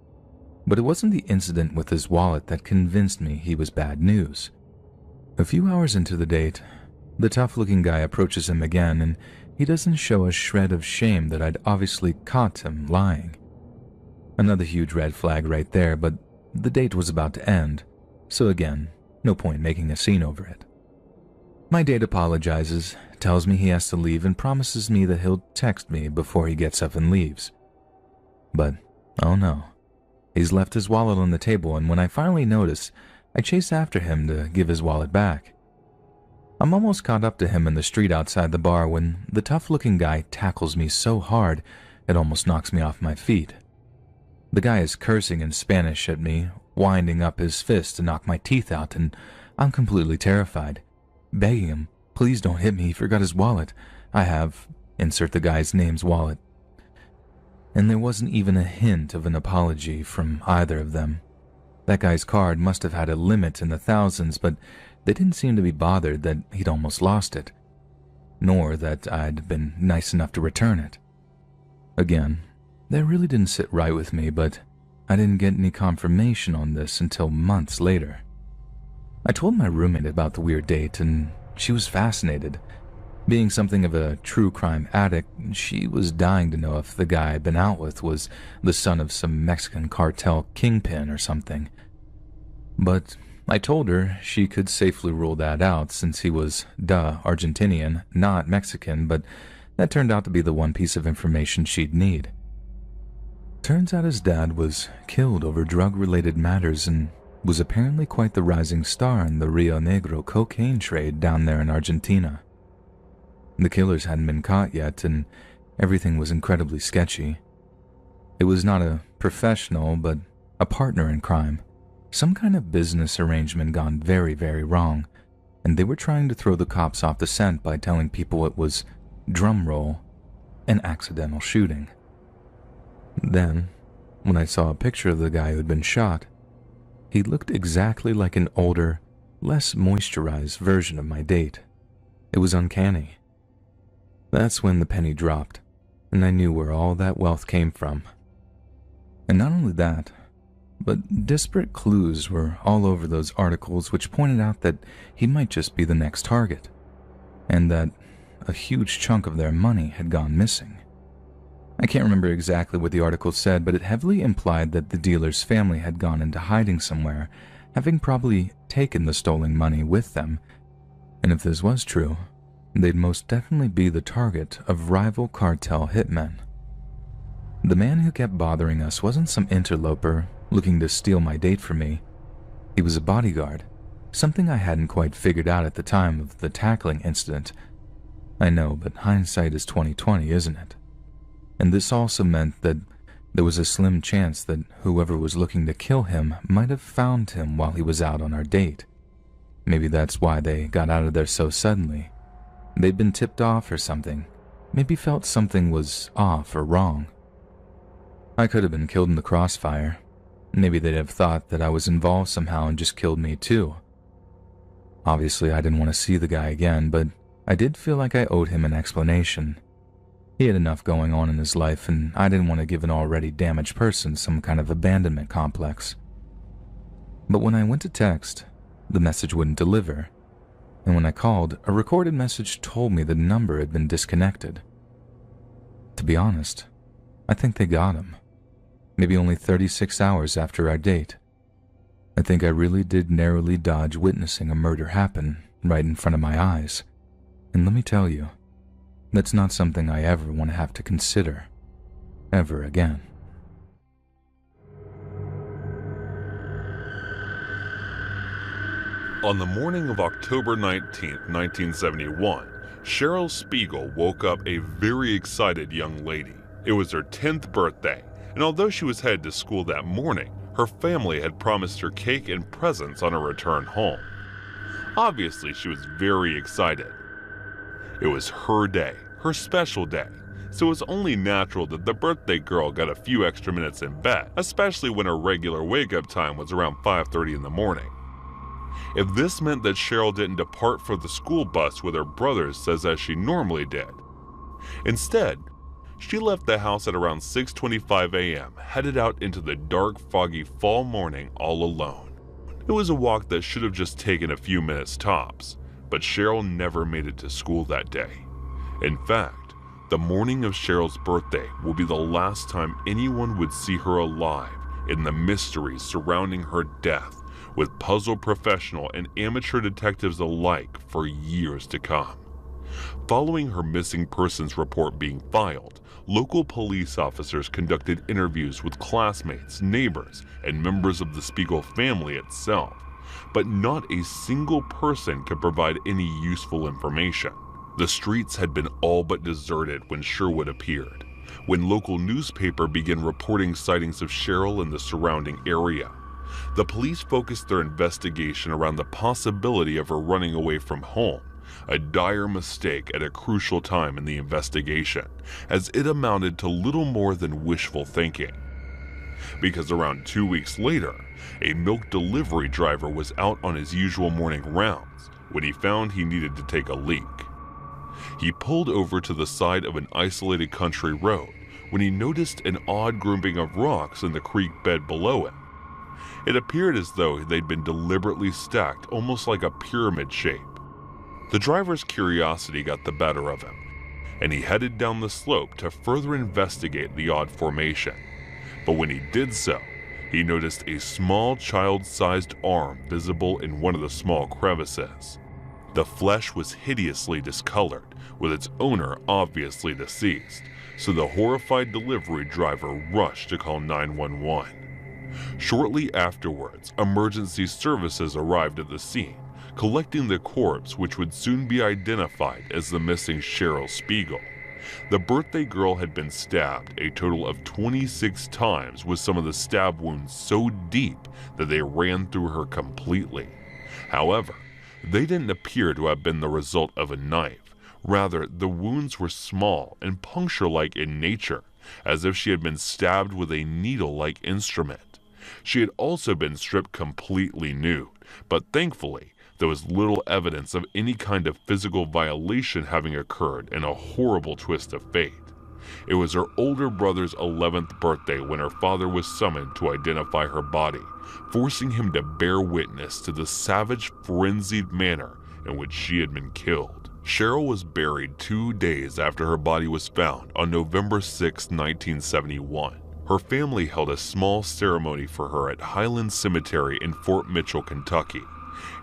S1: But it wasn't the incident with his wallet that convinced me he was bad news. A few hours into the date, the tough-looking guy approaches him again, and he doesn't show a shred of shame that I'd obviously caught him lying. Another huge red flag right there, but the date was about to end, so again, no point making a scene over it. My date apologizes, tells me he has to leave, and promises me that he'll text me before he gets up and leaves. But, oh no. He's left his wallet on the table, and when I finally notice, I chase after him to give his wallet back. I'm almost caught up to him in the street outside the bar when the tough-looking guy tackles me so hard it almost knocks me off my feet. The guy is cursing in Spanish at me, winding up his fist to knock my teeth out, and I'm completely terrified, begging him, please don't hit me, he forgot his wallet. I have, insert the guy's name's wallet. And there wasn't even a hint of an apology from either of them. That guy's card must have had a limit in the thousands, but they didn't seem to be bothered that he'd almost lost it, nor that I'd been nice enough to return it. Again, that really didn't sit right with me, but I didn't get any confirmation on this until months later. I told my roommate about the weird date, and she was fascinated. Being something of a true crime addict, she was dying to know if the guy I'd been out with was the son of some Mexican cartel kingpin or something. But I told her she could safely rule that out since he was, Argentinian, not Mexican, but that turned out to be the one piece of information she'd need. Turns out his dad was killed over drug-related matters and was apparently quite the rising star in the Rio Negro cocaine trade down there in Argentina. The killers hadn't been caught yet, and everything was incredibly sketchy. It was not a professional, but a partner in crime. Some kind of business arrangement gone very, very wrong, and they were trying to throw the cops off the scent by telling people it was, drumroll, an accidental shooting. Then, when I saw a picture of the guy who had been shot, he looked exactly like an older, less moisturized version of my date. It was uncanny. That's when the penny dropped, and I knew where all that wealth came from. And not only that, but disparate clues were all over those articles which pointed out that he might just be the next target, and that a huge chunk of their money had gone missing. I can't remember exactly what the article said, but it heavily implied that the dealer's family had gone into hiding somewhere, having probably taken the stolen money with them, and if this was true, they'd most definitely be the target of rival cartel hitmen. The man who kept bothering us wasn't some interloper looking to steal my date from me. He was a bodyguard, something I hadn't quite figured out at the time of the tackling incident. I know, but hindsight is 20/20, isn't it? And this also meant that there was a slim chance that whoever was looking to kill him might have found him while he was out on our date. Maybe that's why they got out of there so suddenly. They'd been tipped off or something. Maybe felt something was off or wrong. I could have been killed in the crossfire. Maybe they'd have thought that I was involved somehow and just killed me too. Obviously, I didn't want to see the guy again, but I did feel like I owed him an explanation. He had enough going on in his life, and I didn't want to give an already damaged person some kind of abandonment complex. But when I went to text, the message wouldn't deliver, and when I called, a recorded message told me the number had been disconnected. To be honest, I think they got him. Maybe only 36 hours after our date. I think I really did narrowly dodge witnessing a murder happen right in front of my eyes. And let me tell you, that's not something I ever want to have to consider, ever again.
S2: On the morning of October 19, 1971, Cheryl Spiegel woke up a very excited young lady. It was her 10th birthday, and although she was headed to school that morning, her family had promised her cake and presents on her return home. Obviously, she was very excited. It was her day, her special day, so it was only natural that the birthday girl got a few extra minutes in bed, especially when her regular wake-up time was around 5:30 in the morning. If this meant that Cheryl didn't depart for the school bus with her brothers as she normally did. Instead, she left the house at around 6:25 a.m., headed out into the dark, foggy fall morning all alone. It was a walk that should have just taken a few minutes tops, but Cheryl never made it to school that day. In fact, the morning of Cheryl's birthday will be the last time anyone would see her alive in the mysteries surrounding her death, with puzzle professional and amateur detectives alike for years to come. Following her missing persons report being filed, local police officers conducted interviews with classmates, neighbors, and members of the Spiegel family itself, but not a single person could provide any useful information. The streets had been all but deserted when Sherwood appeared, when local newspaper began reporting sightings of Cheryl in the surrounding area. The police focused their investigation around the possibility of her running away from home, a dire mistake at a crucial time in the investigation, as it amounted to little more than wishful thinking. Because around 2 weeks later, a milk delivery driver was out on his usual morning rounds when he found he needed to take a leak. He pulled over to the side of an isolated country road when he noticed an odd grouping of rocks in the creek bed below him. It appeared as though they'd been deliberately stacked almost like a pyramid shape. The driver's curiosity got the better of him, and he headed down the slope to further investigate the odd formation. But when he did so, he noticed a small child-sized arm visible in one of the small crevices. The flesh was hideously discolored, with its owner obviously deceased, so the horrified delivery driver rushed to call 911. Shortly afterwards, emergency services arrived at the scene, collecting the corpse, which would soon be identified as the missing Cheryl Spiegel. The birthday girl had been stabbed a total of 26 times, with some of the stab wounds so deep that they ran through her completely. However, they didn't appear to have been the result of a knife. Rather, the wounds were small and puncture-like in nature, as if she had been stabbed with a needle-like instrument. She had also been stripped completely nude, but thankfully, There was little evidence of any kind of physical violation having occurred, in a horrible twist of fate. It was her older brother's 11th birthday when her father was summoned to identify her body, forcing him to bear witness to the savage, frenzied manner in which she had been killed. Cheryl was buried 2 days after her body was found on November 6, 1971. Her family held a small ceremony for her at Highland Cemetery in Fort Mitchell, Kentucky,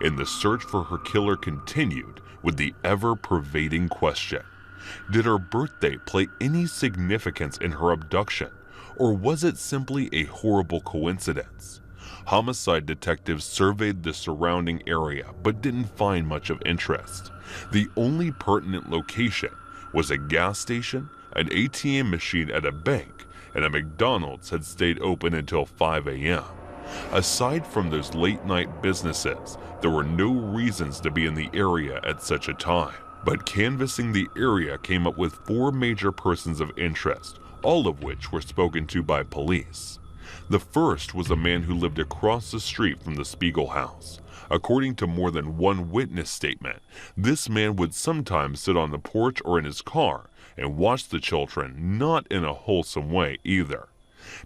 S2: and the search for her killer continued with the ever-pervading question: did her birthday play any significance in her abduction, or was it simply a horrible coincidence? Homicide detectives surveyed the surrounding area but didn't find much of interest. The only pertinent location was a gas station, an ATM machine at a bank, and a McDonald's had stayed open until 5 a.m. Aside from those late-night businesses, there were no reasons to be in the area at such a time. But canvassing the area came up with 4 major persons of interest, all of which were spoken to by police. The first was a man who lived across the street from the Spiegel house. According to more than one witness statement, this man would sometimes sit on the porch or in his car and watch the children, not in a wholesome way either.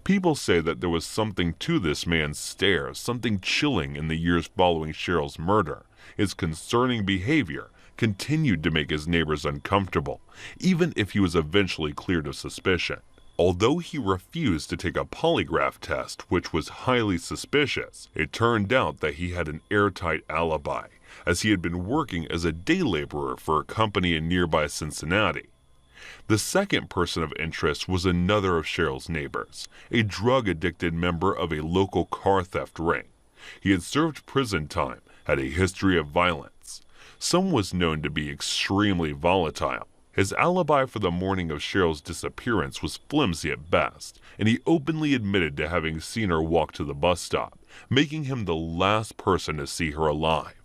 S2: People say that there was something to this man's stare, something chilling in the years following Cheryl's murder. His concerning behavior continued to make his neighbors uncomfortable, even if he was eventually cleared of suspicion. Although he refused to take a polygraph test, which was highly suspicious, it turned out that he had an airtight alibi, as he had been working as a day laborer for a company in nearby Cincinnati. The second person of interest was another of Cheryl's neighbors, a drug-addicted member of a local car theft ring. He had served prison time, had a history of violence. Some was known to be extremely volatile. His alibi for the morning of Cheryl's disappearance was flimsy at best, and he openly admitted to having seen her walk to the bus stop, making him the last person to see her alive.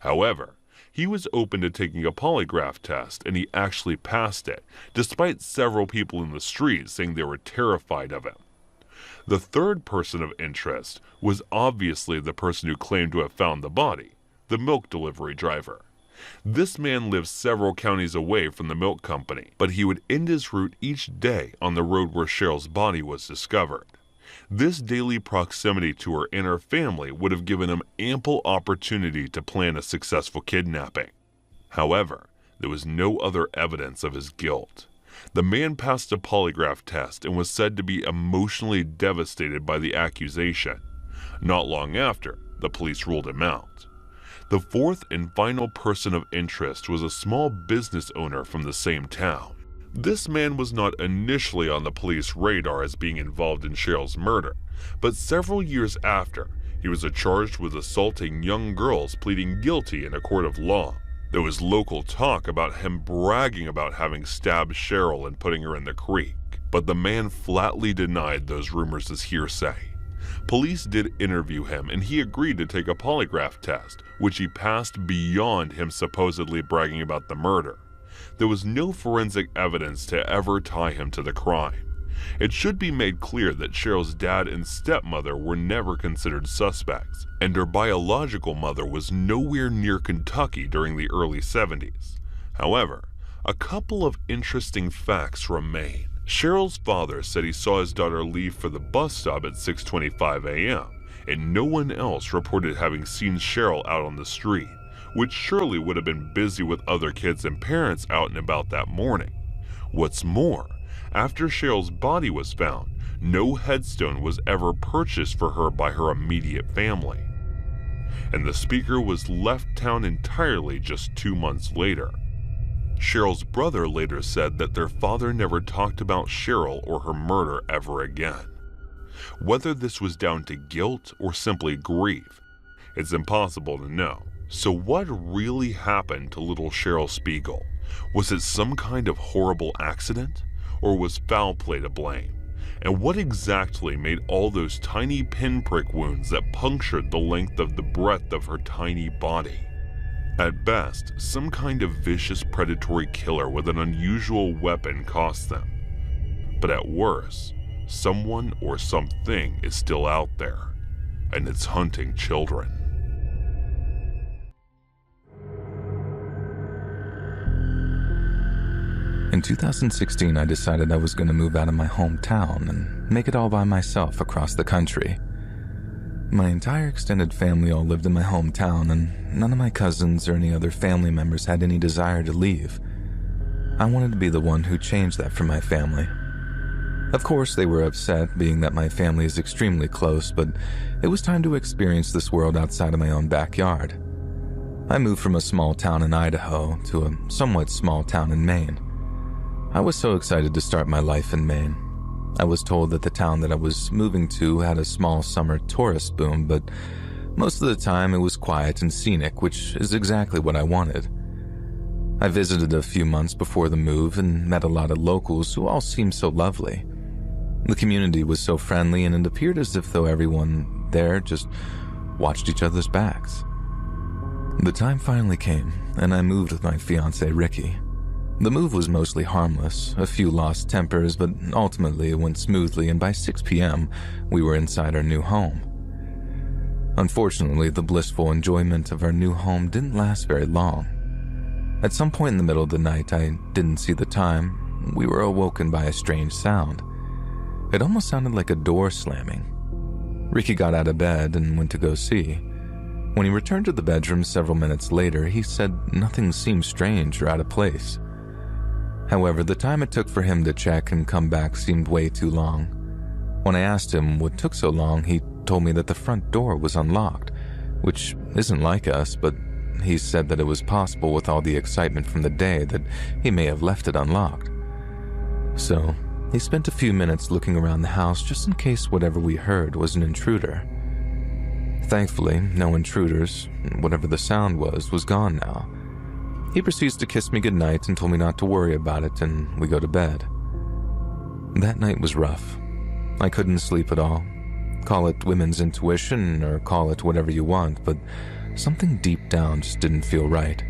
S2: However, he was open to taking a polygraph test, and he actually passed it, despite several people in the street saying they were terrified of him. The third person of interest was obviously the person who claimed to have found the body, the milk delivery driver. This man lived several counties away from the milk company, but he would end his route each day on the road where Cheryl's body was discovered. This daily proximity to her and her family would have given him ample opportunity to plan a successful kidnapping. However, there was no other evidence of his guilt. The man passed a polygraph test and was said to be emotionally devastated by the accusation. Not long after, the police ruled him out. The fourth and final person of interest was a small business owner from the same town. This man was not initially on the police radar as being involved in Cheryl's murder, but several years after, he was charged with assaulting young girls, pleading guilty in a court of law. There was local talk about him bragging about having stabbed Cheryl and putting her in the creek, but the man flatly denied those rumors as hearsay. Police did interview him, and he agreed to take a polygraph test, which he passed beyond him supposedly bragging about the murder. There was no forensic evidence to ever tie him to the crime. It should be made clear that Cheryl's dad and stepmother were never considered suspects, and her biological mother was nowhere near Kentucky during the early 70s. However, a couple of interesting facts remain. Cheryl's father said he saw his daughter leave for the bus stop at 6:25 a.m., and no one else reported having seen Cheryl out on the street, which surely would have been busy with other kids and parents out and about that morning. What's more, after Cheryl's body was found, no headstone was ever purchased for her by her immediate family. And the speaker was left town entirely just 2 months later. Cheryl's brother later said that their father never talked about Cheryl or her murder ever again. Whether this was down to guilt or simply grief, it's impossible to know. So what really happened to little Cheryl Spiegel? Was it some kind of horrible accident, or was foul play to blame? And what exactly made all those tiny pinprick wounds that punctured the length of the breadth of her tiny body? At best, some kind of vicious predatory killer with an unusual weapon cost them. But at worst, someone or something is still out there, and it's hunting children.
S1: In 2016, I decided I was going to move out of my hometown and make it all by myself across the country. My entire extended family all lived in my hometown, and none of my cousins or any other family members had any desire to leave. I wanted to be the one who changed that for my family. Of course, they were upset, being that my family is extremely close, but it was time to experience this world outside of my own backyard. I moved from a small town in Idaho to a somewhat small town in Maine. I was so excited to start my life in Maine. I was told that the town that I was moving to had a small summer tourist boom, but most of the time it was quiet and scenic, which is exactly what I wanted. I visited a few months before the move and met a lot of locals who all seemed so lovely. The community was so friendly, and it appeared as if though everyone there just watched each other's backs. The time finally came, and I moved with my fiancée, Ricky. The move was mostly harmless, a few lost tempers, but ultimately it went smoothly, and by 6 p.m., we were inside our new home. Unfortunately, the blissful enjoyment of our new home didn't last very long. At some point in the middle of the night, I didn't see the time, we were awoken by a strange sound. It almost sounded like a door slamming. Ricky got out of bed and went to go see. When he returned to the bedroom several minutes later, he said nothing seemed strange or out of place. However, the time it took for him to check and come back seemed way too long. When I asked him what took so long, he told me that the front door was unlocked, which isn't like us, but he said that it was possible with all the excitement from the day that he may have left it unlocked. So, he spent a few minutes looking around the house just in case whatever we heard was an intruder. Thankfully, no intruders. Whatever the sound was gone now. He proceeds to kiss me goodnight and told me not to worry about it, and we go to bed. That night was rough. I couldn't sleep at all. Call it women's intuition or call it whatever you want, but something deep down just didn't feel right.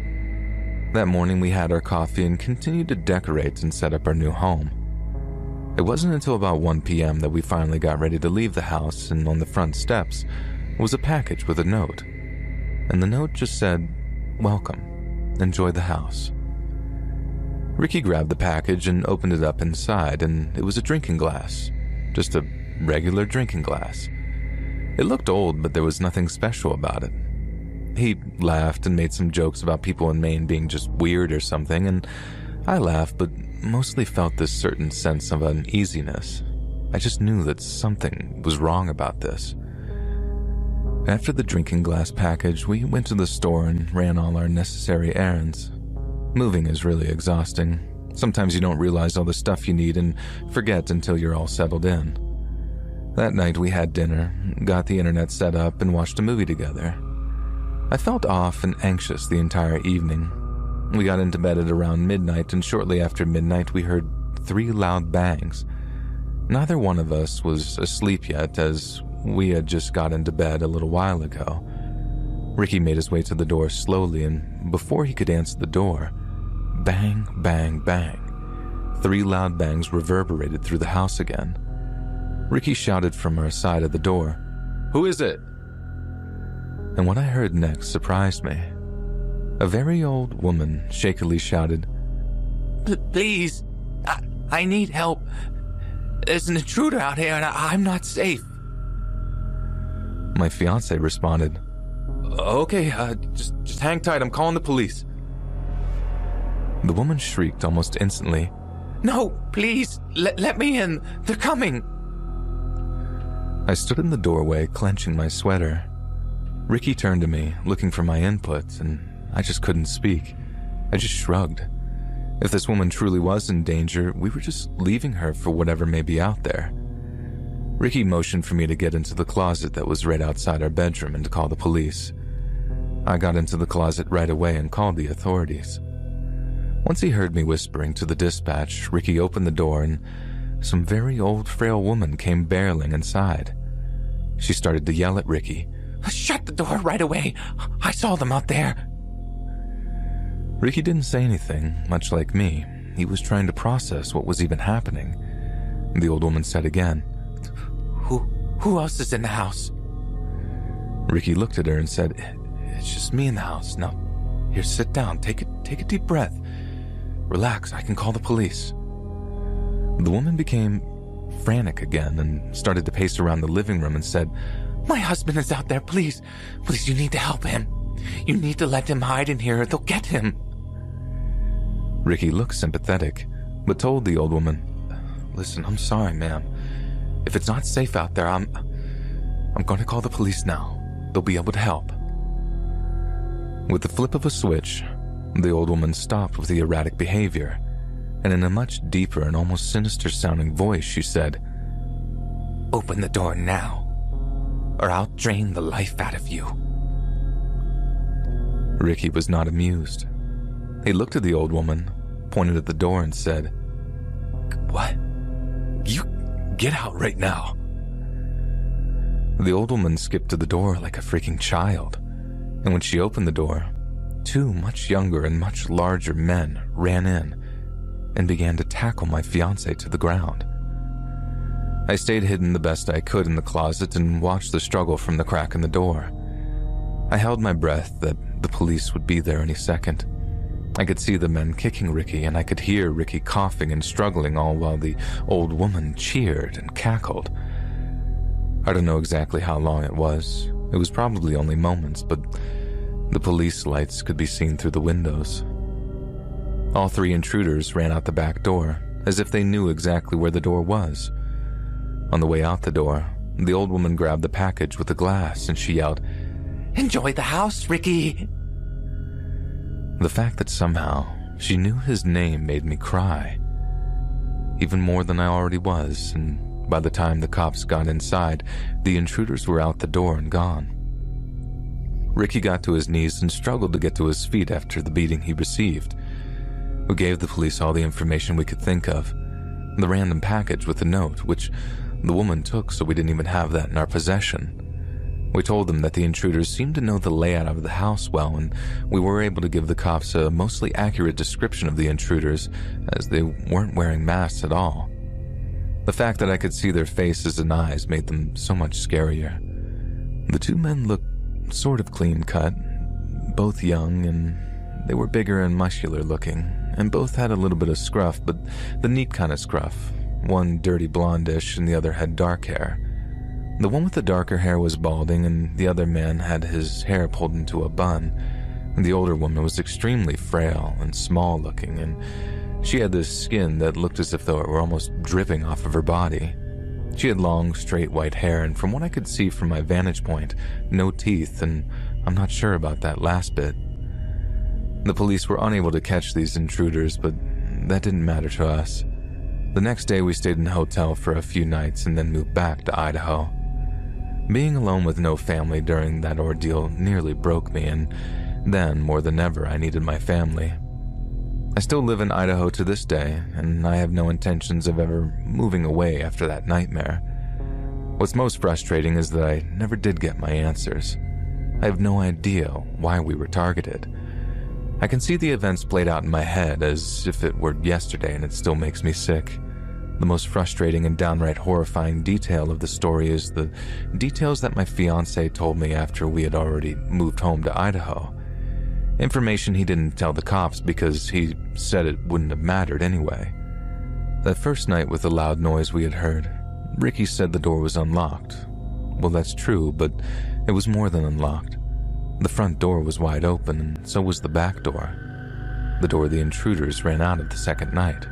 S1: That morning we had our coffee and continued to decorate and set up our new home. It wasn't until about 1 p.m. that we finally got ready to leave the house, and on the front steps was a package with a note. And the note just said, "Welcome. Enjoy the house." Ricky grabbed the package and opened it up inside, and it was a drinking glass. Just a regular drinking glass. It looked old, but there was nothing special about it. He laughed and made some jokes about people in Maine being just weird or something, and I laughed, but mostly felt this certain sense of uneasiness. I just knew that something was wrong about this. After the drinking glass package, we went to the store and ran all our necessary errands. Moving is really exhausting. Sometimes you don't realize all the stuff you need and forget until you're all settled in. That night we had dinner, got the internet set up, and watched a movie together. I felt off and anxious the entire evening. We got into bed at around midnight, and shortly after midnight we heard 3 loud bangs. Neither one of us was asleep yet, as we had just got into bed a little while ago. Ricky made his way to the door slowly, and before he could answer the door, bang, bang, bang. 3 loud bangs reverberated through the house again. Ricky shouted from our side of the door, "Who is it?" And what I heard next surprised me. A very old woman shakily shouted, "Please, I need help. There's an intruder out here and I'm not safe." My fiancé responded, "Okay, just hang tight, I'm calling the police." The woman shrieked almost instantly, "No, please, let me in, they're coming." I stood in the doorway, clenching my sweater. Ricky turned to me, looking for my input, and I just couldn't speak. I just shrugged. If this woman truly was in danger, we were just leaving her for whatever may be out there. Ricky motioned for me to get into the closet that was right outside our bedroom and to call the police. I got into the closet right away and called the authorities. Once he heard me whispering to the dispatch, Ricky opened the door and some very old, frail woman came barreling inside. She started to yell at Ricky, "Shut the door right away! I saw them out there!" Ricky didn't say anything, much like me. He was trying to process what was even happening. The old woman said again, Who else is in the house?" Ricky looked at her and said, "It's just me in the house. Now, here, sit down. Take a deep breath. Relax, I can call the police." The woman became frantic again and started to pace around the living room and said, "My husband is out there, please. Please, you need to help him. You need to let him hide in here or they'll get him." Ricky looked sympathetic, but told the old woman, "Listen, I'm sorry, ma'am. If it's not safe out there, I'm going to call the police now. They'll be able to help." With the flip of a switch, the old woman stopped with the erratic behavior, and in a much deeper and almost sinister-sounding voice, she said, "Open the door now, or I'll drain the life out of you." Ricky was not amused. He looked at the old woman, pointed at the door, and said, "What? You get out right now." The old woman skipped to the door like a freaking child, and when she opened the door, two much younger and much larger men ran in and began to tackle my fiancé to the ground. I stayed hidden the best I could in the closet and watched the struggle from the crack in the door. I held my breath that the police would be there any second. I could see the men kicking Ricky, and I could hear Ricky coughing and struggling, all while the old woman cheered and cackled. I don't know exactly how long it was. It was probably only moments, but the police lights could be seen through the windows. All three intruders ran out the back door, as if they knew exactly where the door was. On the way out the door, the old woman grabbed the package with the glass and she yelled, "Enjoy the house, Ricky!" The fact that somehow she knew his name made me cry, even more than I already was, and by the time the cops got inside, the intruders were out the door and gone. Ricky got to his knees and struggled to get to his feet after the beating he received. We gave the police all the information we could think of, the random package with the note, which the woman took, so we didn't even have that in our possession. We told them that the intruders seemed to know the layout of the house well, and we were able to give the cops a mostly accurate description of the intruders, as they weren't wearing masks at all. The fact that I could see their faces and eyes made them so much scarier. The two men looked sort of clean-cut, both young, and they were bigger and muscular looking, and both had a little bit of scruff, but the neat kind of scruff. One dirty blondish and the other had dark hair. The one with the darker hair was balding, and the other man had his hair pulled into a bun. The older woman was extremely frail and small-looking, and she had this skin that looked as if though it were almost dripping off of her body. She had long, straight white hair, and from what I could see from my vantage point, no teeth, and I'm not sure about that last bit. The police were unable to catch these intruders, but that didn't matter to us. The next day we stayed in a hotel for a few nights and then moved back to Idaho. Being alone with no family during that ordeal nearly broke me, and then, more than ever, I needed my family. I still live in Idaho to this day, and I have no intentions of ever moving away after that nightmare. What's most frustrating is that I never did get my answers. I have no idea why we were targeted. I can see the events played out in my head as if it were yesterday, and it still makes me sick. The most frustrating and downright horrifying detail of the story is the details that my fiancé told me after we had already moved home to Idaho. Information he didn't tell the cops because he said it wouldn't have mattered anyway. That first night with the loud noise we had heard, Ricky said the door was unlocked. Well, that's true, but it was more than unlocked. The front door was wide open, and so was the back door. The door the intruders ran out of the second night.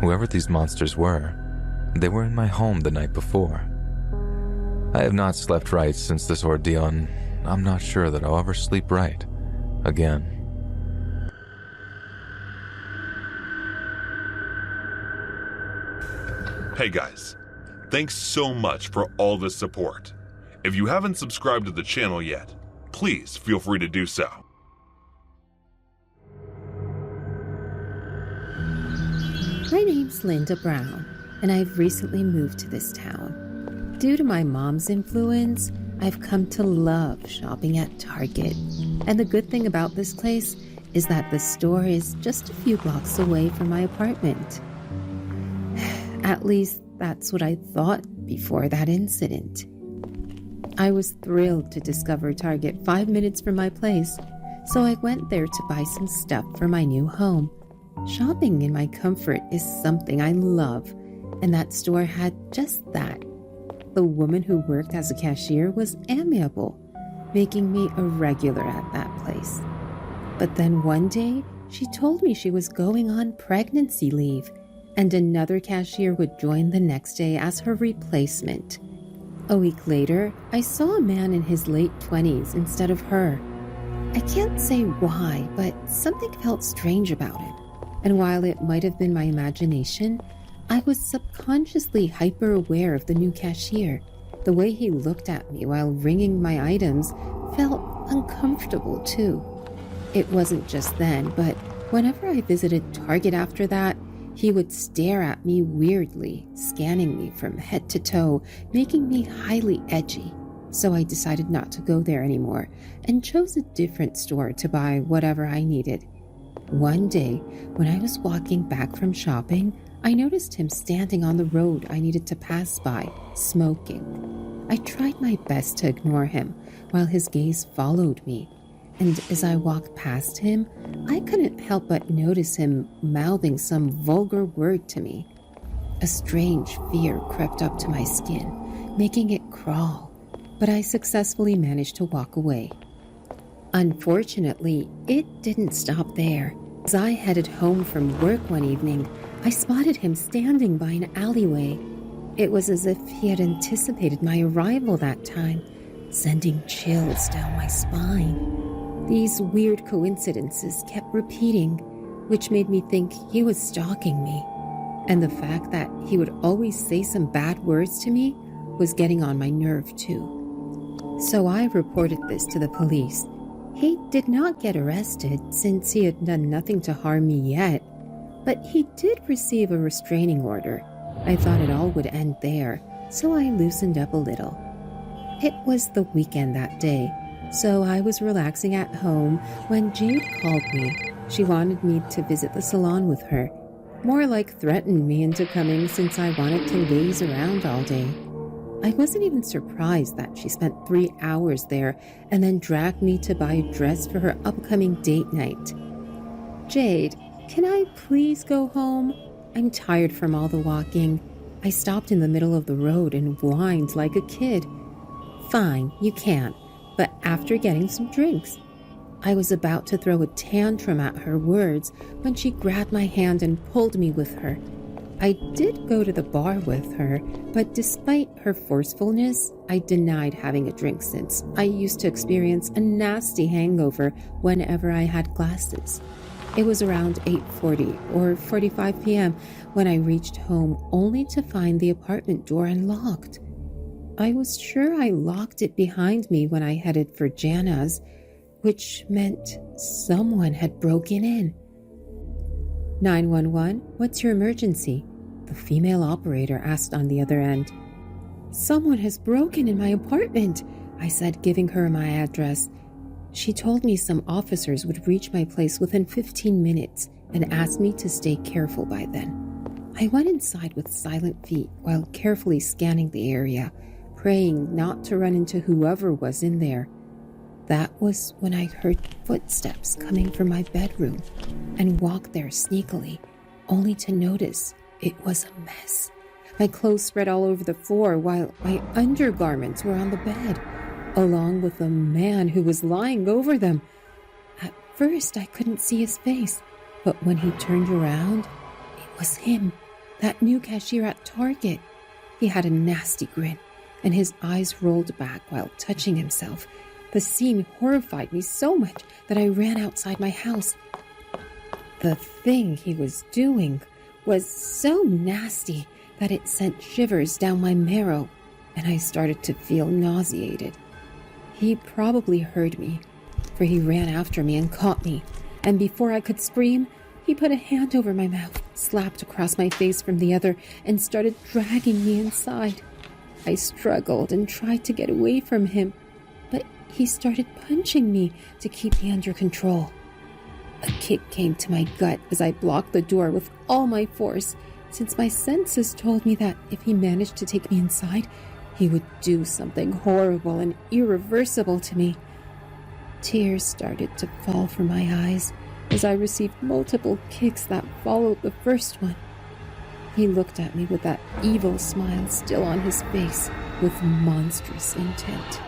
S1: Whoever these monsters were, they were in my home the night before. I have not slept right since this ordeal, and I'm not sure that I'll ever sleep right again.
S2: Hey guys, thanks so much for all the support. If you haven't subscribed to the channel yet, please feel free to do so.
S4: My name's Linda Brown, and I've recently moved to this town. Due to my mom's influence, I've come to love shopping at Target. And the good thing about this place is that the store is just a few blocks away from my apartment. At least that's what I thought before that incident. I was thrilled to discover Target 5 minutes from my place, so I went there to buy some stuff for my new home. Shopping in my comfort is something I love, and that store had just that. The woman who worked as a cashier was amiable, making me a regular at that place. But then one day, she told me she was going on pregnancy leave, and another cashier would join the next day as her replacement. A week later, I saw a man in his late 20s instead of her. I can't say why, but something felt strange about it. And while it might have been my imagination, I was subconsciously hyper-aware of the new cashier. The way he looked at me while ringing my items felt uncomfortable too. It wasn't just then, but whenever I visited Target after that, he would stare at me weirdly, scanning me from head to toe, making me highly edgy. So I decided not to go there anymore and chose a different store to buy whatever I needed. One day, when I was walking back from shopping, I noticed him standing on the road I needed to pass by, smoking. I tried my best to ignore him while his gaze followed me, and as I walked past him, I couldn't help but notice him mouthing some vulgar word to me. A strange fear crept up to my skin, making it crawl, but I successfully managed to walk away. Unfortunately, it didn't stop there. As I headed home from work one evening, I spotted him standing by an alleyway. It was as if he had anticipated my arrival that time, sending chills down my spine. These weird coincidences kept repeating, which made me think he was stalking me. And the fact that he would always say some bad words to me was getting on my nerve too. So I reported this to the police. He did not get arrested since he had done nothing to harm me yet, but he did receive a restraining order. I thought it all would end there, so I loosened up a little. It was the weekend that day, so I was relaxing at home when Jade called me. She wanted me to visit the salon with her, more like threatened me into coming since I wanted to laze around all day. I wasn't even surprised that she spent 3 hours there and then dragged me to buy a dress for her upcoming date night. Jade, can I please go home? I'm tired from all the walking. I stopped in the middle of the road and whined like a kid. Fine, you can, but after getting some drinks. I was about to throw a tantrum at her words when she grabbed my hand and pulled me with her. I did go to the bar with her, but despite her forcefulness, I denied having a drink since I used to experience a nasty hangover whenever I had glasses. It was around 8:40 or 45 p.m. when I reached home only to find the apartment door unlocked. I was sure I locked it behind me when I headed for Jana's, which meant someone had broken in. 911, what's your emergency? The female operator asked on the other end. Someone has broken in my apartment, I said, giving her my address. She told me some officers would reach my place within 15 minutes and asked me to stay careful by then. I went inside with silent feet while carefully scanning the area, praying not to run into whoever was in there. That was when I heard footsteps coming from my bedroom and walked there sneakily, only to notice it was a mess. My clothes spread all over the floor while my undergarments were on the bed, along with a man who was lying over them. At first, I couldn't see his face, but when he turned around, it was him, that new cashier at Target. He had a nasty grin, and his eyes rolled back while touching himself. The scene horrified me so much that I ran outside my house. The thing he was doing was so nasty that it sent shivers down my marrow, and I started to feel nauseated. He probably heard me, for he ran after me and caught me, and before I could scream, he put a hand over my mouth, slapped across my face from the other, and started dragging me inside. I struggled and tried to get away from him, but he started punching me to keep me under control. A kick came to my gut as I blocked the door with all my force, since my senses told me that if he managed to take me inside, he would do something horrible and irreversible to me. Tears started to fall from my eyes, as I received multiple kicks that followed the first one. He looked at me with that evil smile still on his face, with monstrous intent.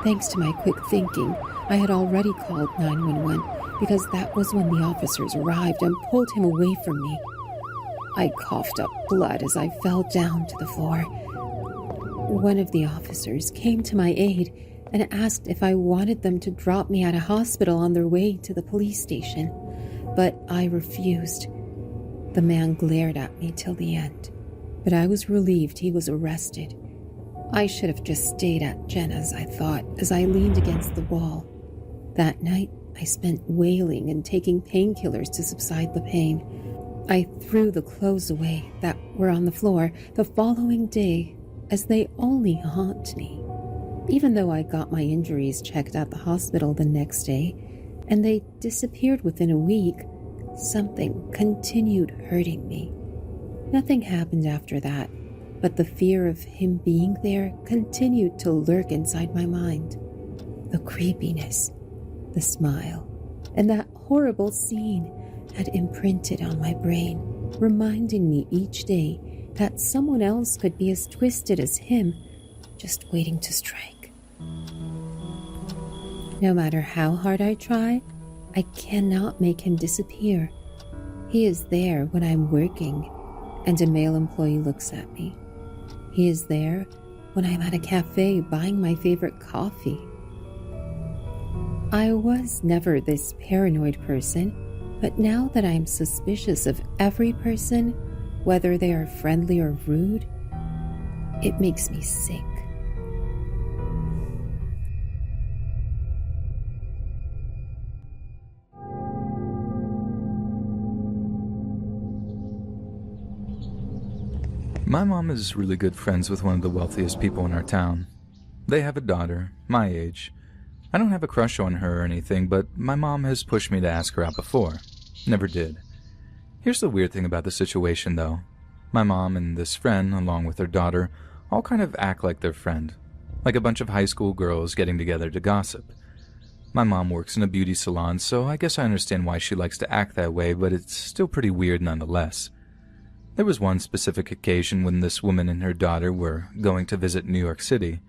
S4: Thanks to my quick thinking, I had already called 911 because that was when the officers arrived and pulled him away from me. I coughed up blood as I fell down to the floor. One of the officers came to my aid and asked if I wanted them to drop me at a hospital on their way to the police station, but I refused. The man glared at me till the end, but I was relieved he was arrested. I should have just stayed at Jenna's, I thought, as I leaned against the wall. That night, I spent wailing and taking painkillers to subside the pain. I threw the clothes away that were on the floor the following day, as they only haunt me. Even though I got my injuries checked at the hospital the next day, and they disappeared within a week, something continued hurting me. Nothing happened after that, but the fear of him being there continued to lurk inside my mind. The creepiness, the smile, and that horrible scene had imprinted on my brain, reminding me each day that someone else could be as twisted as him, just waiting to strike. No matter how hard I try, I cannot make him disappear. He is there when I'm working, and a male employee looks at me. He is there when I'm at a cafe buying my favorite coffee. I was never this paranoid person, but now that I'm suspicious of every person, whether they are friendly or rude, it makes me sick.
S1: My mom is really good friends with one of the wealthiest people in our town. They have a daughter, my age. I don't have a crush on her or anything, but my mom has pushed me to ask her out before. Never did. Here's the weird thing about the situation, though. My mom and this friend, along with her daughter, all kind of act like their friend. Like a bunch of high school girls getting together to gossip. My mom works in a beauty salon, so I guess I understand why she likes to act that way, but it's still pretty weird nonetheless. There was one specific occasion when this woman and her daughter were going to visit New York City.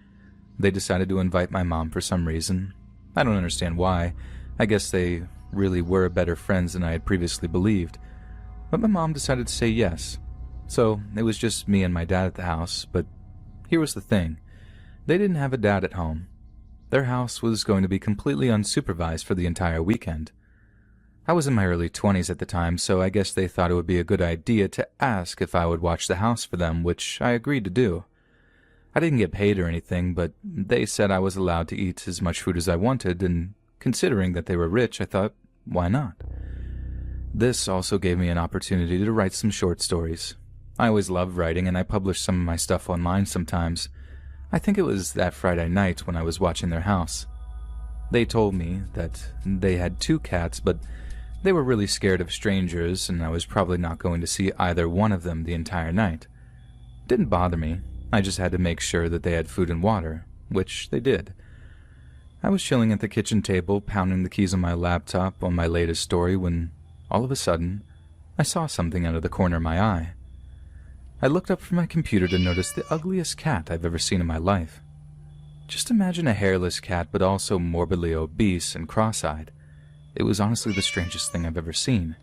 S1: They decided to invite my mom for some reason. I don't understand why. I guess they really were better friends than I had previously believed. But my mom decided to say yes. So it was just me and my dad at the house, but here was the thing. They didn't have a dad at home. Their house was going to be completely unsupervised for the entire weekend. I was in my early 20s at the time, so I guess they thought it would be a good idea to ask if I would watch the house for them, which I agreed to do. I didn't get paid or anything, but they said I was allowed to eat as much food as I wanted, and considering that they were rich, I thought, why not? This also gave me an opportunity to write some short stories. I always loved writing, and I published some of my stuff online sometimes. I think it was that Friday night when I was watching their house. They told me that they had 2 cats, but they were really scared of strangers, and I was probably not going to see either one of them the entire night. It didn't bother me. I just had to make sure that they had food and water, which they did. I was chilling at the kitchen table, pounding the keys on my laptop on my latest story, when, all of a sudden, I saw something out of the corner of my eye. I looked up from my computer to notice the ugliest cat I've ever seen in my life. Just imagine a hairless cat, but also morbidly obese and cross-eyed. It was honestly the strangest thing I've ever seen.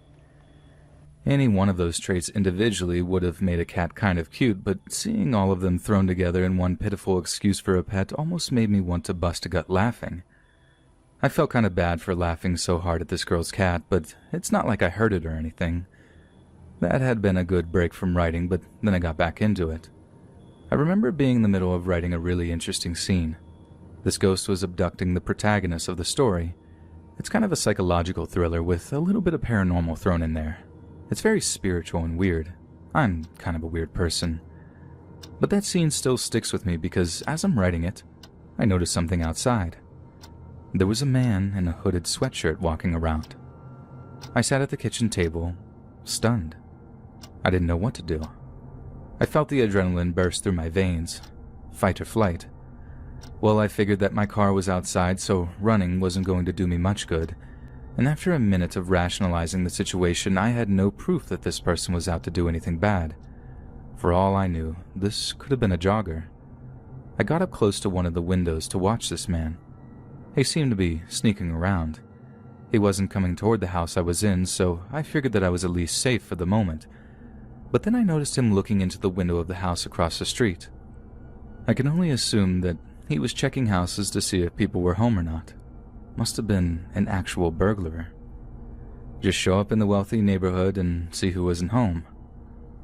S1: Any one of those traits individually would have made a cat kind of cute, but seeing all of them thrown together in one pitiful excuse for a pet almost made me want to bust a gut laughing. I felt kind of bad for laughing so hard at this girl's cat, but it's not like I hurt it or anything. That had been a good break from writing, but then I got back into it. I remember being in the middle of writing a really interesting scene. This ghost was abducting the protagonist of the story. It's kind of a psychological thriller with a little bit of paranormal thrown in there. It's very spiritual and weird. I'm kind of a weird person. But that scene still sticks with me because as I'm writing it, I noticed something outside. There was a man in a hooded sweatshirt walking around. I sat at the kitchen table, stunned. I didn't know what to do. I felt the adrenaline burst through my veins. Fight or flight. Well, I figured that my car was outside, so running wasn't going to do me much good. and after a minute of rationalizing the situation, I had no proof that this person was out to do anything bad. For all I knew, this could have been a jogger. I got up close to one of the windows to watch this man. He seemed to be sneaking around. He wasn't coming toward the house I was in, so I figured that I was at least safe for the moment. But then I noticed him looking into the window of the house across the street. I can only assume that he was checking houses to see if people were home or not. Must have been an actual burglar. Just show up in the wealthy neighborhood and see who wasn't home.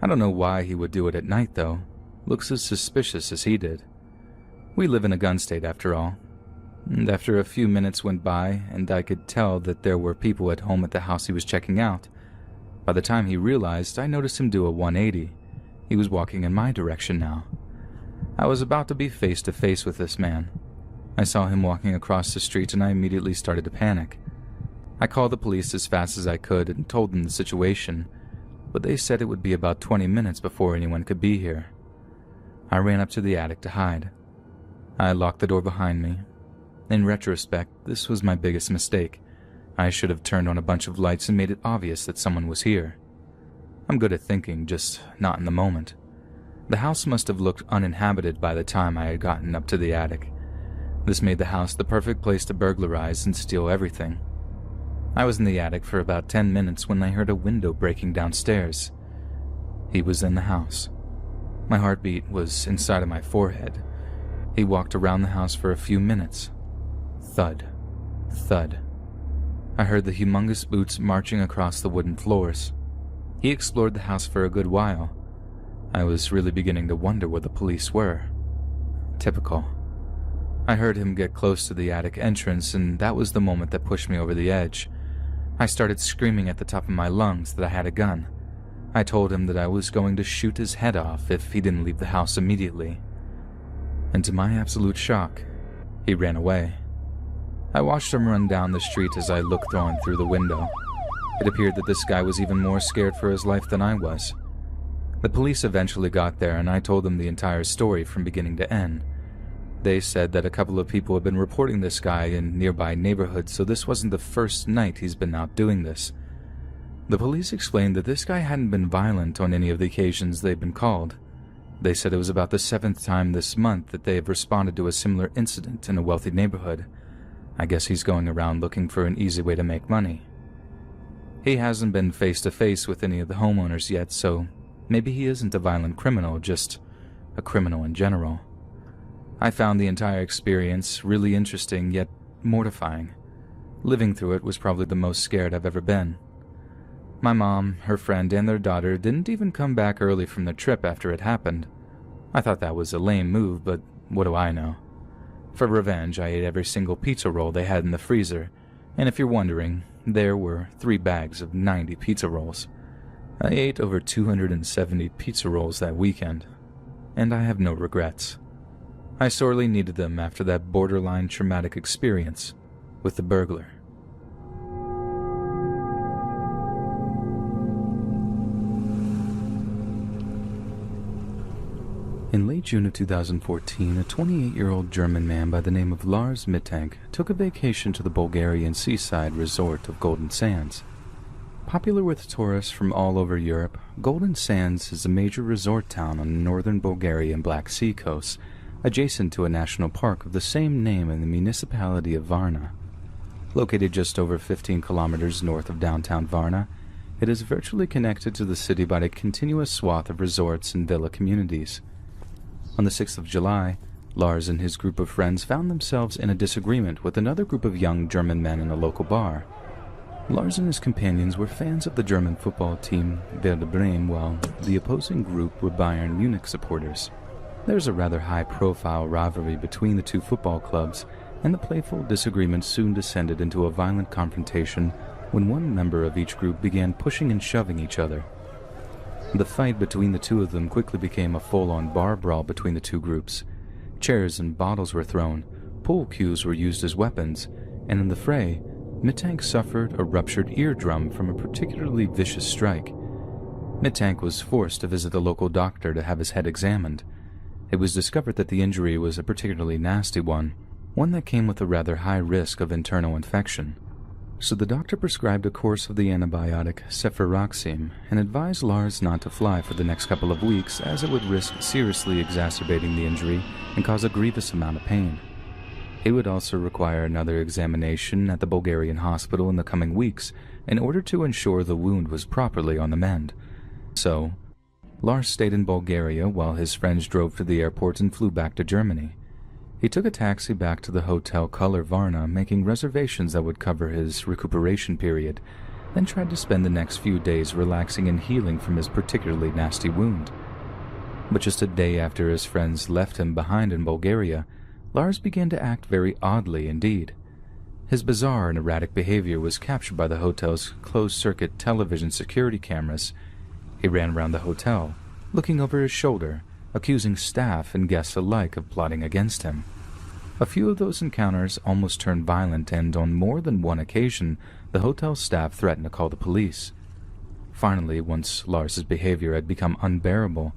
S1: I don't know why he would do it at night, though. Looks as suspicious as he did. We live in a gun state, after all. And after a few minutes went by, and I could tell that there were people at home at the house he was checking out. By the time he realized, I noticed him do a 180. He was walking in my direction now. I was about to be face to face with this man. I saw him walking across the street and I immediately started to panic. I called the police as fast as I could and told them the situation, but they said it would be about 20 minutes before anyone could be here. I ran up to the attic to hide. I locked the door behind me. In retrospect, this was my biggest mistake. I should have turned on a bunch of lights and made it obvious that someone was here. I'm good at thinking, just not in the moment. The house must have looked uninhabited by the time I had gotten up to the attic. This made the house the perfect place to burglarize and steal everything. I was in the attic for about 10 minutes when I heard a window breaking downstairs. He was in the house. My heartbeat was inside of my forehead. He walked around the house for a few minutes. Thud. Thud. I heard the humongous boots marching across the wooden floors. He explored the house for a good while. I was really beginning to wonder where the police were. Typical. I heard him get close to the attic entrance, and that was the moment that pushed me over the edge. I started screaming at the top of my lungs that I had a gun. I told him that I was going to shoot his head off if he didn't leave the house immediately. And to my absolute shock, he ran away. I watched him run down the street as I looked on through the window. It appeared that this guy was even more scared for his life than I was. The police eventually got there, and I told them the entire story from beginning to end. They said that a couple of people had been reporting this guy in nearby neighborhoods, so this wasn't the first night he's been out doing this. The police explained that this guy hadn't been violent on any of the occasions they'd been called. They said it was about the 7th time this month that they have responded to a similar incident in a wealthy neighborhood. I guess he's going around looking for an easy way to make money. He hasn't been face to face with any of the homeowners yet, so maybe he isn't a violent criminal, just a criminal in general. I found the entire experience really interesting yet mortifying. Living through it was probably the most scared I've ever been. My mom, her friend, and their daughter didn't even come back early from their trip after it happened. I thought that was a lame move, but what do I know? For revenge, I ate every single pizza roll they had in the freezer, and if you're wondering, there were 3 bags of 90 pizza rolls. I ate over 270 pizza rolls that weekend, and I have no regrets. I sorely needed them after that borderline traumatic experience with the burglar. In late June of 2014, a 28-year-old German man by the name of Lars Mittank took a vacation to the Bulgarian seaside resort of Golden Sands. Popular with tourists from all over Europe, Golden Sands is a major resort town on the northern Bulgarian Black Sea coast, adjacent to a national park of the same name in the municipality of Varna. Located just over 15 kilometers north of downtown Varna, it is virtually connected to the city by a continuous swath of resorts and villa communities. On the 6th of July, Lars and his group of friends found themselves in a disagreement with another group of young German men in a local bar. Lars and his companions were fans of the German football team Werder Bremen, while the opposing group were Bayern Munich supporters. There was a rather high-profile rivalry between the two football clubs, and the playful disagreement soon descended into a violent confrontation when one member of each group began pushing and shoving each other. The fight between the two of them quickly became a full-on bar brawl between the two groups. Chairs and bottles were thrown, pool cues were used as weapons, and in the fray, Mittank suffered a ruptured eardrum from a particularly vicious strike. Mittank was forced to visit the local doctor to have his head examined. It was discovered that the injury was a particularly nasty one that came with a rather high risk of internal infection.
S5: So the doctor prescribed a course of the antibiotic cefuroxime and advised Lars not to fly for the next couple of weeks, as it would risk seriously exacerbating the injury and cause a grievous amount of pain. He would also require another examination at the Bulgarian hospital in the coming weeks in order to ensure the wound was properly on the mend. So, Lars stayed in Bulgaria while his friends drove to the airport and flew back to Germany. He took a taxi back to the Hotel Color Varna, making reservations that would cover his recuperation period, then tried to spend the next few days relaxing and healing from his particularly nasty wound. But just a day after his friends left him behind in Bulgaria, Lars began to act very oddly indeed. His bizarre and erratic behavior was captured by the hotel's closed-circuit television security cameras. He ran around the hotel, looking over his shoulder, accusing staff and guests alike of plotting against him. A few of those encounters almost turned violent, and on more than one occasion, the hotel staff threatened to call the police. Finally, once Lars's behavior had become unbearable,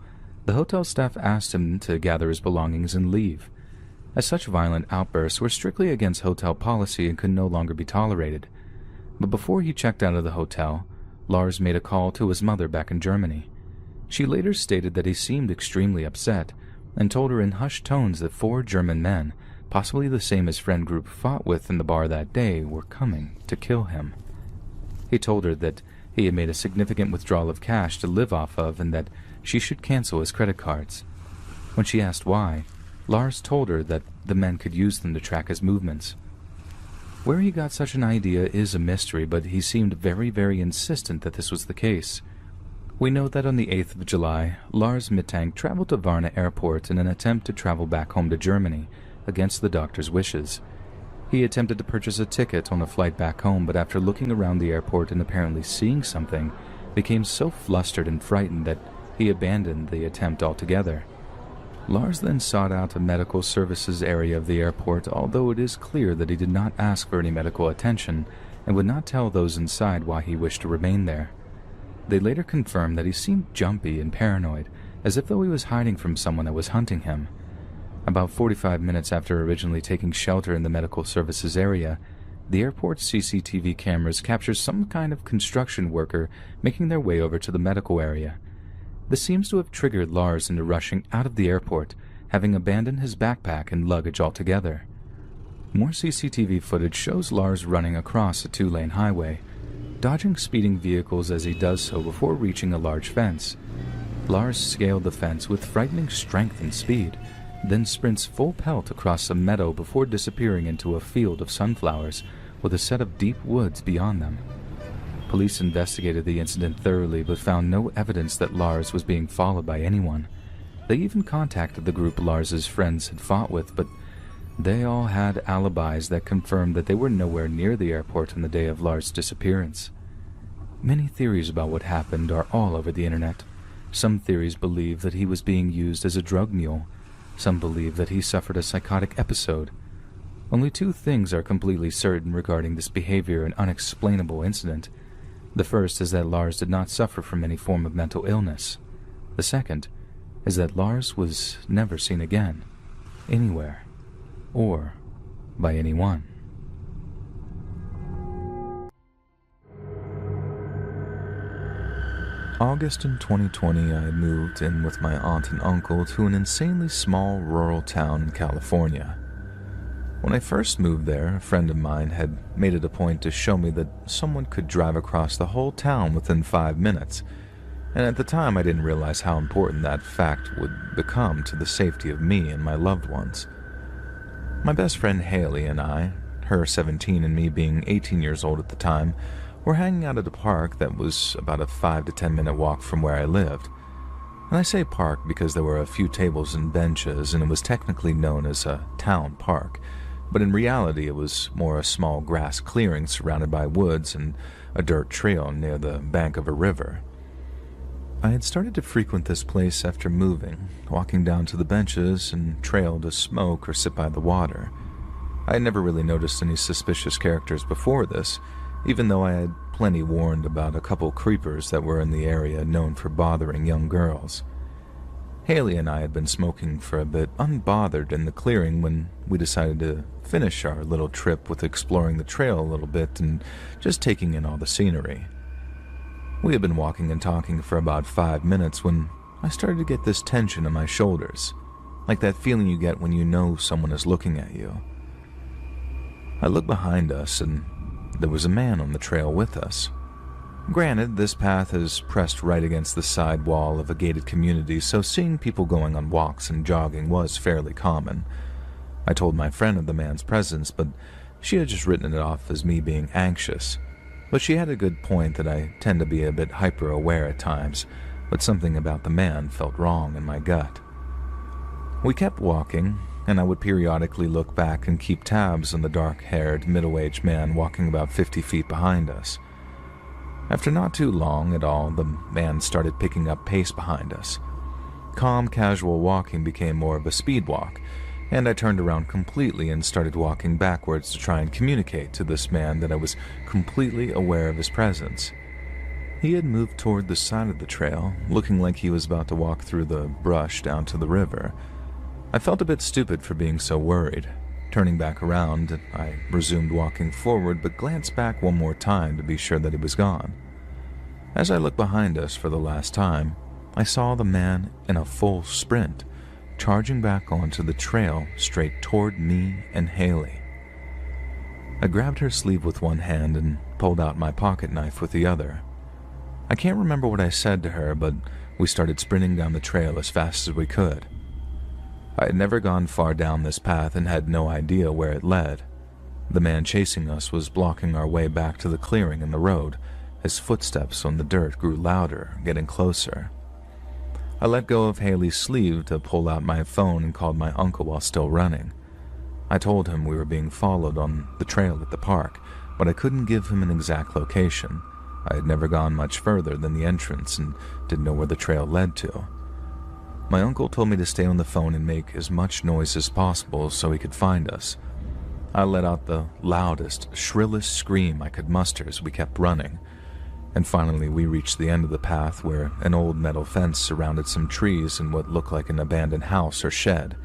S5: the hotel staff asked him to gather his belongings and leave, as such violent outbursts were strictly against hotel policy and could no longer be tolerated. But before he checked out of the hotel, Lars made a call to his mother back in Germany. She later stated that he seemed extremely upset and told her in hushed tones that 4 German men, possibly the same his friend group fought with in the bar that day, were coming to kill him. He told her that he had made a significant withdrawal of cash to live off of and that she should cancel his credit cards. When she asked why, Lars told her that the men could use them to track his movements. Where he got such an idea is a mystery, but he seemed very, very insistent that this was the case. We know that on the 8th of July, Lars Mittang traveled to Varna Airport in an attempt to travel back home to Germany, against the doctor's wishes. He attempted to purchase a ticket on the flight back home, but after looking around the airport and apparently seeing something, became so flustered and frightened that he abandoned the attempt altogether. Lars then sought out a medical services area of the airport, although it is clear that he did not ask for any medical attention and would not tell those inside why he wished to remain there. They later confirmed that he seemed jumpy and paranoid, as if though he was hiding from someone that was hunting him. About 45 minutes after originally taking shelter in the medical services area, the airport's CCTV cameras capture some kind of construction worker making their way over to the medical area. This seems to have triggered Lars into rushing out of the airport, having abandoned his backpack and luggage altogether. More CCTV footage shows Lars running across a 2-lane highway, dodging speeding vehicles as he does so before reaching a large fence. Lars scaled the fence with frightening strength and speed, then sprints full pelt across a meadow before disappearing into a field of sunflowers with a set of deep woods beyond them. Police investigated the incident thoroughly but found no evidence that Lars was being followed by anyone. They even contacted the group Lars's friends had fought with, but they all had alibis that confirmed that they were nowhere near the airport on the day of Lars' disappearance. Many theories about what happened are all over the internet. Some theories believe that he was being used as a drug mule. Some believe that he suffered a psychotic episode. Only 2 things are completely certain regarding this behavior and unexplainable incident. The first is that Lars did not suffer from any form of mental illness. The second is that Lars was never seen again, anywhere, or by anyone.
S1: August in 2020, I moved in with my aunt and uncle to an insanely small rural town in California. When I first moved there, a friend of mine had made it a point to show me that someone could drive across the whole town within 5 minutes, and at the time I didn't realize how important that fact would become to the safety of me and my loved ones. My best friend Haley and I, her 17 and me being 18 years old at the time, were hanging out at a park that was about a 5 to 10 minute walk from where I lived. And I say park because there were a few tables and benches, and it was technically known as a town park, but in reality it was more a small grass clearing surrounded by woods and a dirt trail near the bank of a river. I had started to frequent this place after moving, walking down to the benches and trail to smoke or sit by the water. I had never really noticed any suspicious characters before this, even though I had plenty warned about a couple creepers that were in the area known for bothering young girls. Haley and I had been smoking for a bit, unbothered in the clearing, when we decided to finish our little trip with exploring the trail a little bit and just taking in all the scenery. We had been walking and talking for about 5 minutes when I started to get this tension in my shoulders, like that feeling you get when you know someone is looking at you. I looked behind us and there was a man on the trail with us. Granted, this path is pressed right against the side wall of a gated community, so seeing people going on walks and jogging was fairly common. I told my friend of the man's presence, but she had just written it off as me being anxious. But she had a good point that I tend to be a bit hyper-aware at times, but something about the man felt wrong in my gut. We kept walking, and I would periodically look back and keep tabs on the dark-haired, middle-aged man walking about 50 feet behind us. After not too long at all, the man started picking up pace behind us. Calm, casual walking became more of a speed walk, and I turned around completely and started walking backwards to try and communicate to this man that I was completely aware of his presence. He had moved toward the side of the trail, looking like he was about to walk through the brush down to the river. I felt a bit stupid for being so worried. Turning back around, I resumed walking forward, but glanced back one more time to be sure that he was gone. As I looked behind us for the last time, I saw the man in a full sprint, charging back onto the trail straight toward me and Haley. I grabbed her sleeve with one hand and pulled out my pocket knife with the other. I can't remember what I said to her, but we started sprinting down the trail as fast as we could. I had never gone far down this path and had no idea where it led. The man chasing us was blocking our way back to the clearing in the road. His footsteps on the dirt grew louder, getting closer. I let go of Haley's sleeve to pull out my phone and called my uncle while still running. I told him we were being followed on the trail at the park, but I couldn't give him an exact location. I had never gone much further than the entrance and didn't know where the trail led to. My uncle told me to stay on the phone and make as much noise as possible so he could find us. I let out the loudest, shrillest scream I could muster as we kept running, and finally we reached the end of the path where an old metal fence surrounded some trees and what looked like an abandoned house or shed.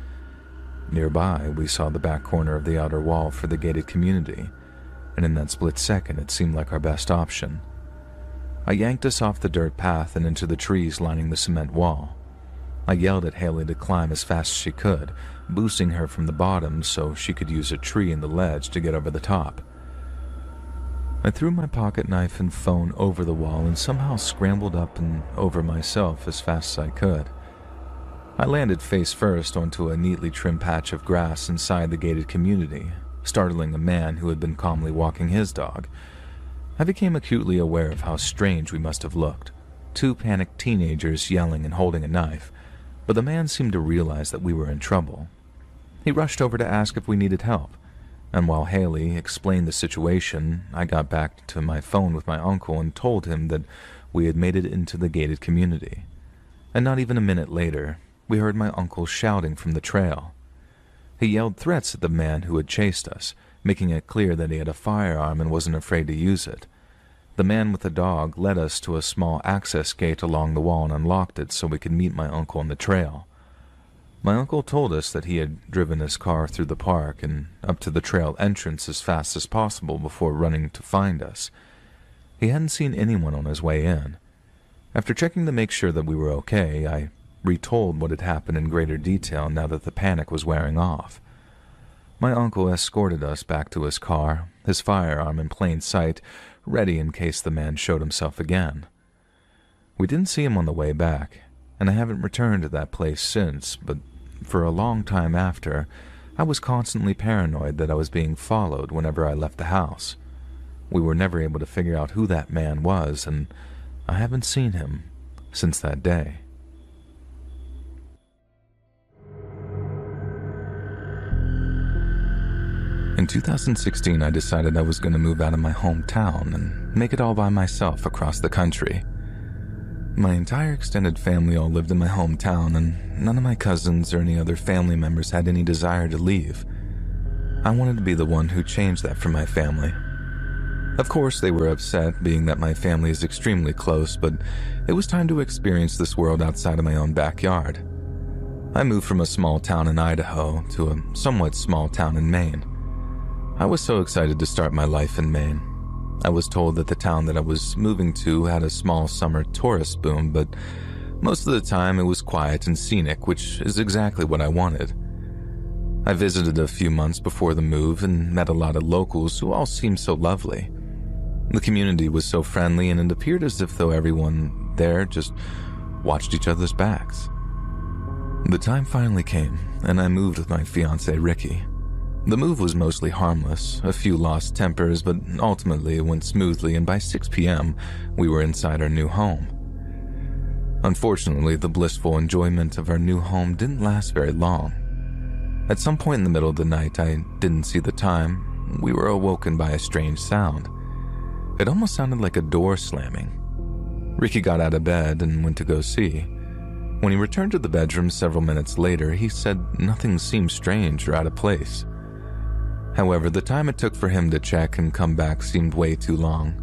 S1: Nearby, we saw the back corner of the outer wall for the gated community, and in that split second it seemed like our best option. I yanked us off the dirt path and into the trees lining the cement wall. I yelled at Haley to climb as fast as she could, boosting her from the bottom so she could use a tree and the ledge to get over the top. I threw my pocket knife and phone over the wall and somehow scrambled up and over myself as fast as I could. I landed face first onto a neatly trimmed patch of grass inside the gated community, startling a man who had been calmly walking his dog. I became acutely aware of how strange we must have looked. 2 panicked teenagers yelling and holding a knife. But the man seemed to realize that we were in trouble. He rushed over to ask if we needed help, and while Haley explained the situation, I got back to my phone with my uncle and told him that we had made it into the gated community. And not even a minute later, we heard my uncle shouting from the trail. He yelled threats at the man who had chased us, making it clear that he had a firearm and wasn't afraid to use it. The man with the dog led us to a small access gate along the wall and unlocked it so we could meet my uncle on the trail. My uncle told us that he had driven his car through the park and up to the trail entrance as fast as possible before running to find us. He hadn't seen anyone on his way in. After checking to make sure that we were okay, I retold what had happened in greater detail now that the panic was wearing off. My uncle escorted us back to his car, his firearm in plain sight, ready in case the man showed himself again. We didn't see him on the way back, and I haven't returned to that place since, but for a long time after, I was constantly paranoid that I was being followed whenever I left the house. We were never able to figure out who that man was, and I haven't seen him since that day. In 2016, I decided I was going to move out of my hometown and make it all by myself across the country. My entire extended family all lived in my hometown, and none of my cousins or any other family members had any desire to leave. I wanted to be the one who changed that for my family. Of course, they were upset, being that my family is extremely close, but it was time to experience this world outside of my own backyard. I moved from a small town in Idaho to a somewhat small town in Maine. I was so excited to start my life in Maine. I was told that the town that I was moving to had a small summer tourist boom, but most of the time it was quiet and scenic, which is exactly what I wanted. I visited a few months before the move and met a lot of locals who all seemed so lovely. The community was so friendly, and it appeared as if though everyone there just watched each other's backs. The time finally came, and I moved with my fiancée, Ricky. The move was mostly harmless, a few lost tempers, but ultimately it went smoothly, and by 6 p.m., we were inside our new home. Unfortunately, the blissful enjoyment of our new home didn't last very long. At some point in the middle of the night, I didn't see the time, we were awoken by a strange sound. It almost sounded like a door slamming. Ricky got out of bed and went to go see. When he returned to the bedroom several minutes later, he said nothing seemed strange or out of place. However, the time it took for him to check and come back seemed way too long.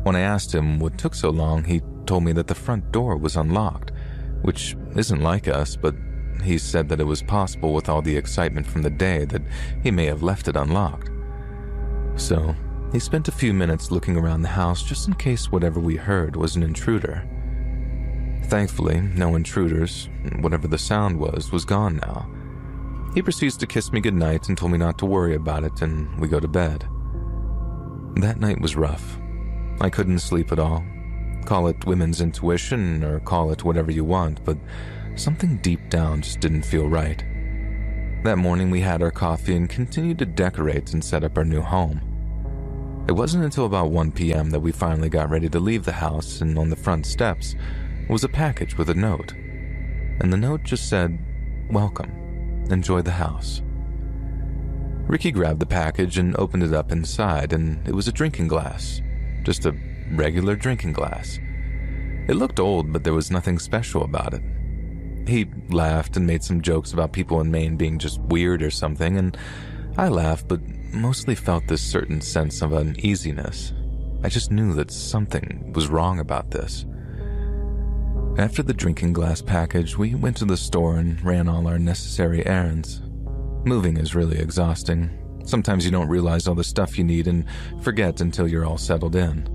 S1: When I asked him what took so long, he told me that the front door was unlocked, which isn't like us, but he said that it was possible with all the excitement from the day that he may have left it unlocked. So, he spent a few minutes looking around the house just in case whatever we heard was an intruder. Thankfully, no intruders, whatever the sound was gone now. He proceeds to kiss me goodnight and told me not to worry about it, and we go to bed. That night was rough. I couldn't sleep at all. Call it women's intuition or call it whatever you want, but something deep down just didn't feel right. That morning we had our coffee and continued to decorate and set up our new home. It wasn't until about 1 p.m. that we finally got ready to leave the house, and on the front steps was a package with a note. And the note just said, "Welcome. Enjoy the house." Ricky grabbed the package and opened it up inside, and it was a drinking glass. Just a regular drinking glass. It looked old, but there was nothing special about it. He laughed and made some jokes about people in Maine being just weird or something, and I laughed, but mostly felt this certain sense of uneasiness. I just knew that something was wrong about this. After the drinking glass package, we went to the store and ran all our necessary errands. Moving is really exhausting. Sometimes you don't realize all the stuff you need and forget until you're all settled in.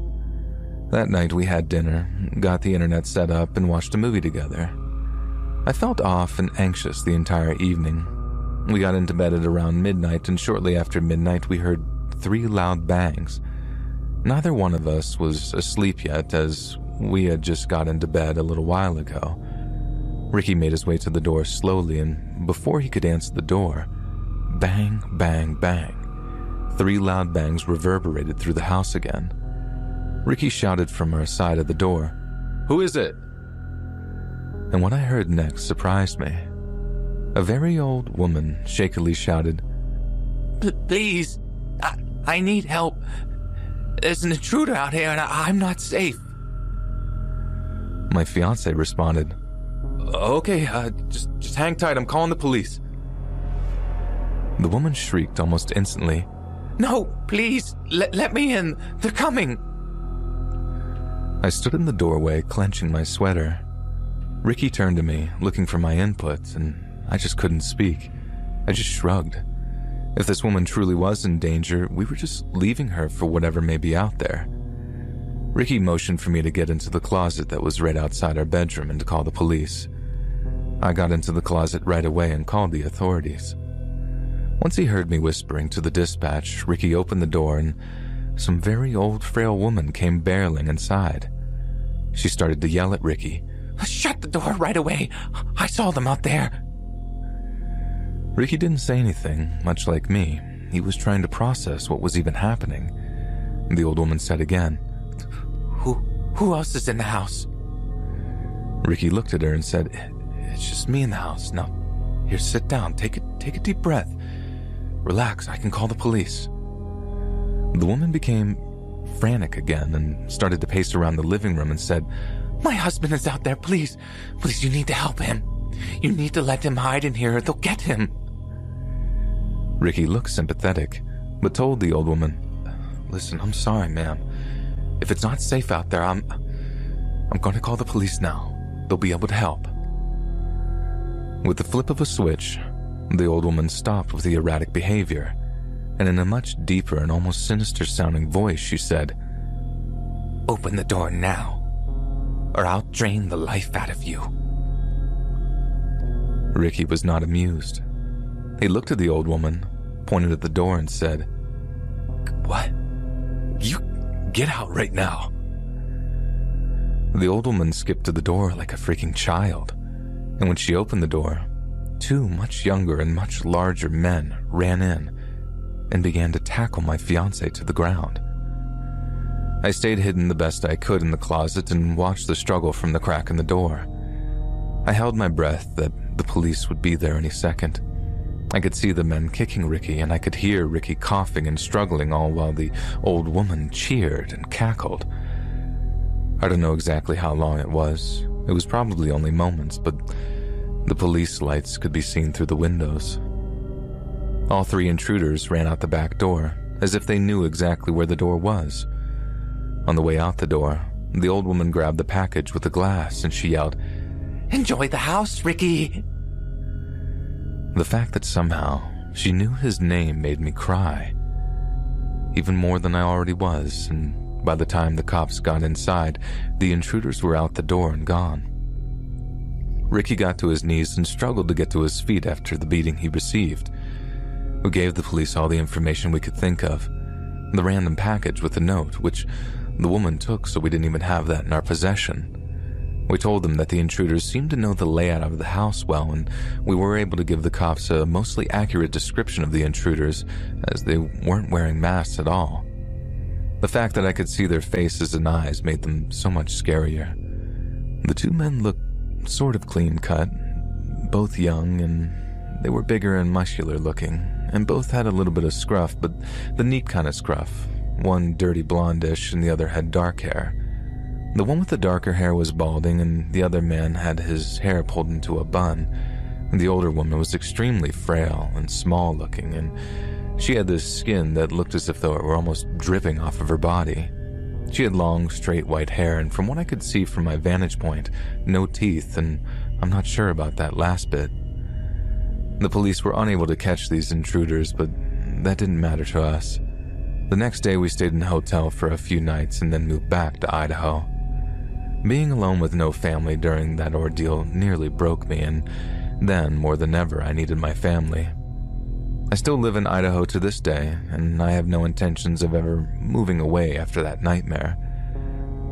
S1: That night we had dinner, got the internet set up, and watched a movie together. I felt off and anxious the entire evening. We got into bed at around midnight, and shortly after midnight we heard 3 loud bangs. Neither one of us was asleep yet, as we had just got into bed a little while ago. Ricky made his way to the door slowly, and before he could answer the door, bang, bang, bang. 3 loud bangs reverberated through the house again. Ricky shouted from our side of the door, "Who is it?" And what I heard next surprised me. A very old woman shakily shouted,
S6: Please, I need help. There's an intruder out here and I'm not safe."
S1: My fiancé responded, "Okay, just hang tight, I'm calling the police." The woman shrieked almost instantly,
S6: "No, please, let me in. They're coming."
S1: I stood in the doorway, clenching my sweater. Ricky turned to me, looking for my input, and I just couldn't speak. I just shrugged. If this woman truly was in danger, we were just leaving her for whatever may be out there. Ricky motioned for me to get into the closet that was right outside our bedroom and to call the police. I got into the closet right away and called the authorities. Once he heard me whispering to the dispatch, Ricky opened the door and some very old, frail woman came barreling inside. She started to yell at Ricky,
S6: "Shut the door right away. I saw them out there."
S1: Ricky didn't say anything, much like me. He was trying to process what was even happening. The old woman said again,
S6: Who else is in the house?"
S1: Ricky looked at her and said, "It's just me in the house. Now, here, sit down. Take a deep breath. Relax, I can call the police." The woman became frantic again and started to pace around the living room and said,
S6: "My husband is out there. Please, you need to help him. You need to let him hide in here or they'll get him."
S1: Ricky looked sympathetic, but told the old woman, "Listen, I'm sorry, ma'am. If it's not safe out there, I'm going to call the police now. They'll be able to help." With the flip of a switch, the old woman stopped with the erratic behavior, and in a much deeper and almost sinister-sounding voice, she said,
S6: "Open the door now, or I'll drain the life out of you."
S1: Ricky was not amused. He looked at the old woman, pointed at the door, and said,
S6: "What? You get out right now."
S1: The old woman skipped to the door like a freaking child, and when she opened the door, two much younger and much larger men ran in and began to tackle my fiancé to the ground. I stayed hidden the best I could in the closet and watched the struggle from the crack in the door. I held my breath that the police would be there any second. I could see the men kicking Ricky, and I could hear Ricky coughing and struggling, all while the old woman cheered and cackled. I don't know exactly how long it was. It was probably only moments, but the police lights could be seen through the windows. All three intruders ran out the back door, as if they knew exactly where the door was. On the way out the door, the old woman grabbed the package with the glass and she yelled,
S6: "Enjoy the house, Ricky!"
S1: The fact that somehow she knew his name made me cry, even more than I already was, and by the time the cops got inside, the intruders were out the door and gone. Ricky got to his knees and struggled to get to his feet after the beating he received. We gave the police all the information we could think of, the random package with the note, which the woman took, so we didn't even have that in our possession. We told them that the intruders seemed to know the layout of the house well, and we were able to give the cops a mostly accurate description of the intruders, as they weren't wearing masks at all. The fact that I could see their faces and eyes made them so much scarier. The two men looked sort of clean-cut, both young, and they were bigger and muscular looking, and both had a little bit of scruff, but the neat kind of scruff. One dirty blondish and the other had dark hair. The one with the darker hair was balding, and the other man had his hair pulled into a bun. The older woman was extremely frail and small looking, and she had this skin that looked as if though it were almost dripping off of her body. She had long, straight white hair, and from what I could see from my vantage point, no teeth, and I'm not sure about that last bit. The police were unable to catch these intruders, but that didn't matter to us. The next day we stayed in a hotel for a few nights and then moved back to Idaho. Being alone with no family during that ordeal nearly broke me, and then, more than ever, I needed my family. I still live in Idaho to this day, and I have no intentions of ever moving away after that nightmare.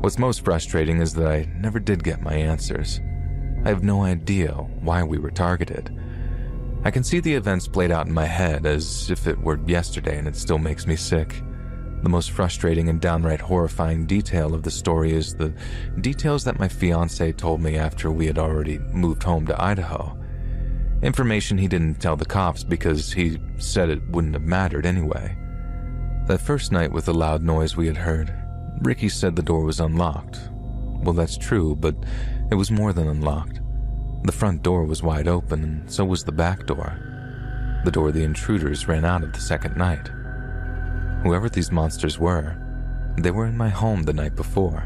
S1: What's most frustrating is that I never did get my answers. I have no idea why we were targeted. I can see the events played out in my head as if it were yesterday, and it still makes me sick. The most frustrating and downright horrifying detail of the story is the details that my fiancé told me after we had already moved home to Idaho. Information he didn't tell the cops because he said it wouldn't have mattered anyway. That first night with the loud noise we had heard, Ricky said the door was unlocked. Well, that's true, but it was more than unlocked. The front door was wide open, and so was the back door. The door the intruders ran out of the second night. Whoever these monsters were, they were in my home the night before.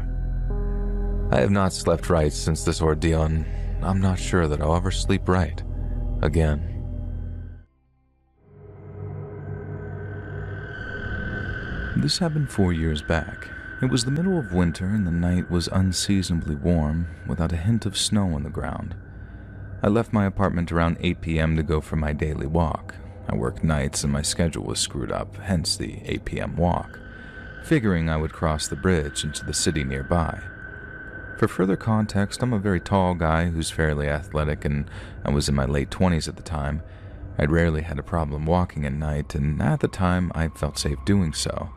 S1: I have not slept right since this ordeal, and I'm not sure that I'll ever sleep right again. This happened 4 years back. It was the middle of winter, and the night was unseasonably warm, without a hint of snow on the ground. I left my apartment around 8 p.m. to go for my daily walk. I worked nights and my schedule was screwed up, hence the 8 p.m. walk, figuring I would cross the bridge into the city nearby. For further context, I'm a very tall guy who's fairly athletic, and I was in my late 20s at the time. I'd rarely had a problem walking at night, and at the time I felt safe doing so.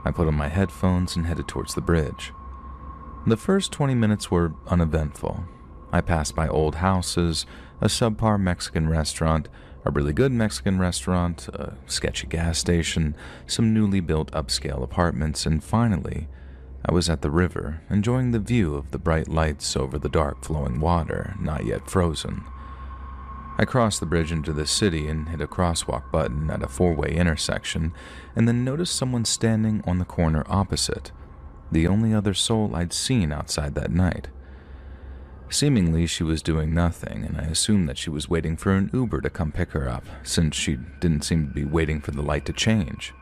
S1: I put on my headphones and headed towards the bridge. The first 20 minutes were uneventful. I passed by old houses, a subpar Mexican restaurant, a really good Mexican restaurant, a sketchy gas station, some newly built upscale apartments, and finally, I was at the river, enjoying the view of the bright lights over the dark flowing water, not yet frozen. I crossed the bridge into the city and hit a crosswalk button at a four-way intersection, and then noticed someone standing on the corner opposite, the only other soul I'd seen outside that night. Seemingly, she was doing nothing, and I assumed that she was waiting for an Uber to come pick her up, since she didn't seem to be waiting for the light to change.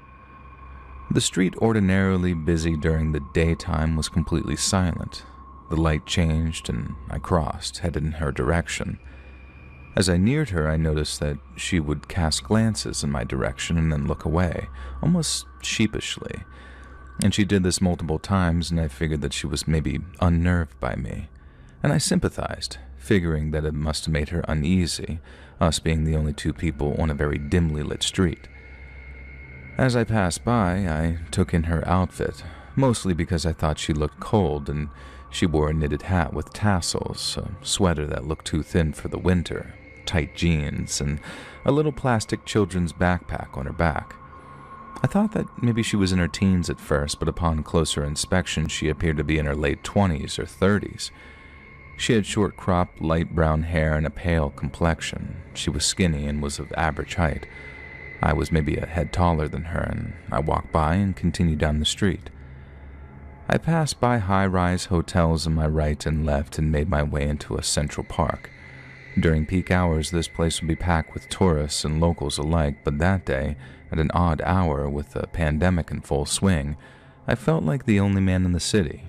S1: The street, ordinarily busy during the daytime, was completely silent. The light changed, and I crossed, headed in her direction. As I neared her, I noticed that she would cast glances in my direction and then look away, almost sheepishly. And she did this multiple times, and I figured that she was maybe unnerved by me. And I sympathized, figuring that it must have made her uneasy, us being the only two people on a very dimly lit street. As I passed by, I took in her outfit, mostly because I thought she looked cold, and she wore a knitted hat with tassels, a sweater that looked too thin for the winter, tight jeans, and a little plastic children's backpack on her back. I thought that maybe she was in her teens at first, but upon closer inspection, she appeared to be in her late 20s or 30s. She had short cropped, light brown hair and a pale complexion. She was skinny and was of average height. I was maybe a head taller than her, and I walked by and continued down the street. I passed by high-rise hotels on my right and left and made my way into a central park. During peak hours, this place would be packed with tourists and locals alike, but that day, at an odd hour with the pandemic in full swing, I felt like the only man in the city.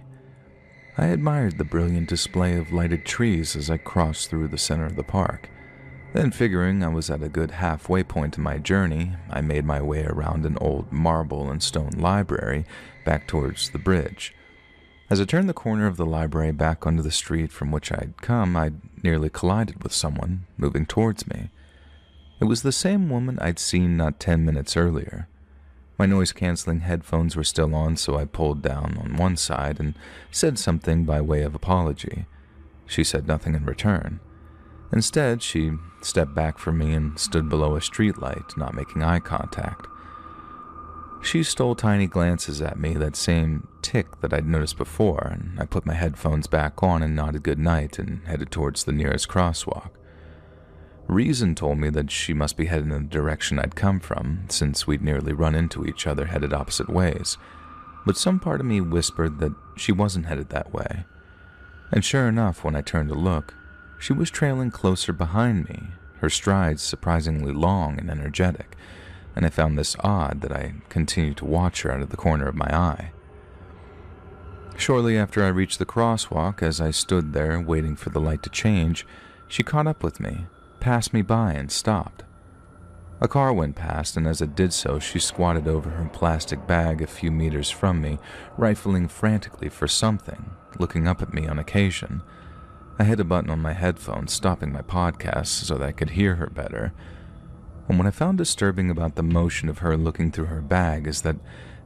S1: I admired the brilliant display of lighted trees as I crossed through the center of the park. Then, figuring I was at a good halfway point in my journey, I made my way around an old marble and stone library back towards the bridge. As I turned the corner of the library back onto the street from which I'd come, I nearly collided with someone moving towards me. It was the same woman I'd seen not 10 minutes earlier. My noise-canceling headphones were still on, so I pulled down on one side and said something by way of apology. She said nothing in return. Instead, she stepped back from me and stood below a streetlight, not making eye contact. She stole tiny glances at me, that same tick that I'd noticed before, and I put my headphones back on and nodded goodnight and headed towards the nearest crosswalk. Reason told me that she must be headed in the direction I'd come from, since we'd nearly run into each other headed opposite ways, but some part of me whispered that she wasn't headed that way. And sure enough, when I turned to look, she was trailing closer behind me, her strides surprisingly long and energetic, and I found this odd that I continued to watch her out of the corner of my eye. Shortly after I reached the crosswalk, as I stood there waiting for the light to change, she caught up with me, passed me by, and stopped. A car went past, and as it did so, she squatted over her plastic bag a few meters from me, rifling frantically for something, looking up at me on occasion. I hit a button on my headphones, stopping my podcast so that I could hear her better. And what I found disturbing about the motion of her looking through her bag is that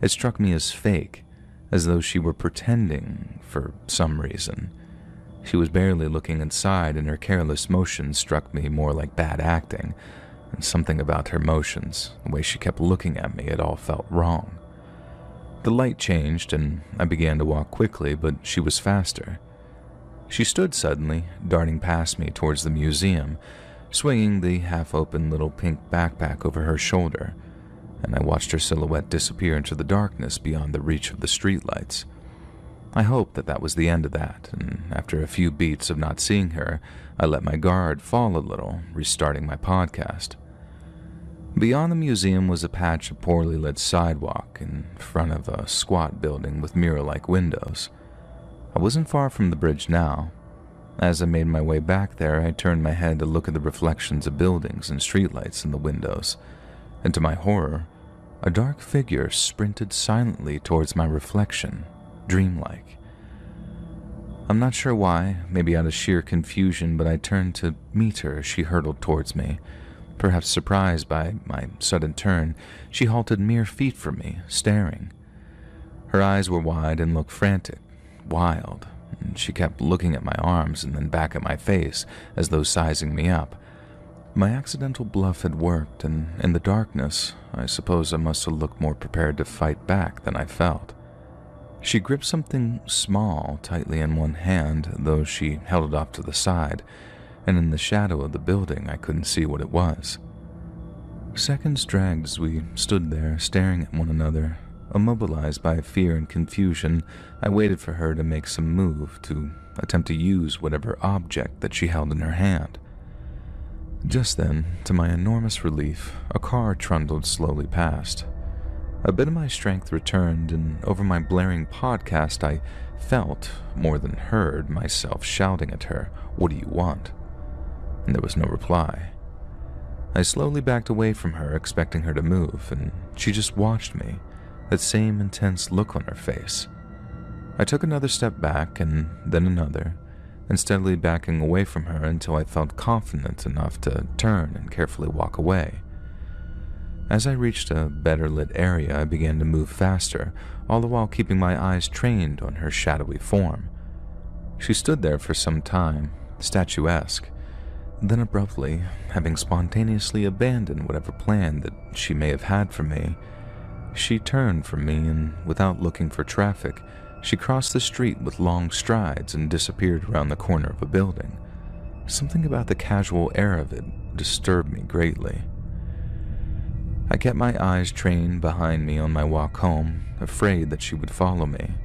S1: it struck me as fake, as though she were pretending for some reason. She was barely looking inside, and her careless motions struck me more like bad acting, and something about her motions, the way she kept looking at me, it all felt wrong. The light changed, and I began to walk quickly, but she was faster. She stood suddenly, darting past me towards the museum, swinging the half-open little pink backpack over her shoulder, and I watched her silhouette disappear into the darkness beyond the reach of the streetlights. I hoped that that was the end of that, and after a few beats of not seeing her, I let my guard fall a little, restarting my podcast. Beyond the museum was a patch of poorly lit sidewalk in front of a squat building with mirror-like windows. I wasn't far from the bridge now. As I made my way back there, I turned my head to look at the reflections of buildings and streetlights in the windows, and to my horror, a dark figure sprinted silently towards my reflection, dreamlike. I'm not sure why, maybe out of sheer confusion, but I turned to meet her as she hurtled towards me. Perhaps surprised by my sudden turn, she halted mere feet from me, staring. Her eyes were wide and looked frantic, wild, and she kept looking at my arms and then back at my face as though sizing me up. My accidental bluff had worked, and in the darkness, I suppose I must have looked more prepared to fight back than I felt. She gripped something small tightly in one hand, though she held it off to the side, and in the shadow of the building I couldn't see what it was. Seconds dragged as we stood there staring at one another, Immobilized by fear and confusion, I waited for her to make some move to attempt to use whatever object that she held in her hand. Just then, to my enormous relief, a car trundled slowly past. A bit of my strength returned, and over my blaring podcast, I felt, more than heard, myself shouting at her, "What do you want?" And there was no reply. I slowly backed away from her, expecting her to move, and she just watched me, that same intense look on her face. I took another step back, and then another, and steadily backing away from her until I felt confident enough to turn and carefully walk away. As I reached a better lit area, I began to move faster, all the while keeping my eyes trained on her shadowy form. She stood there for some time, statuesque. Then abruptly, having spontaneously abandoned whatever plan that she may have had for me, she turned from me and, without looking for traffic, she crossed the street with long strides and disappeared around the corner of a building. Something about the casual air of it disturbed me greatly. I kept my eyes trained behind me on my walk home, afraid that she would follow me.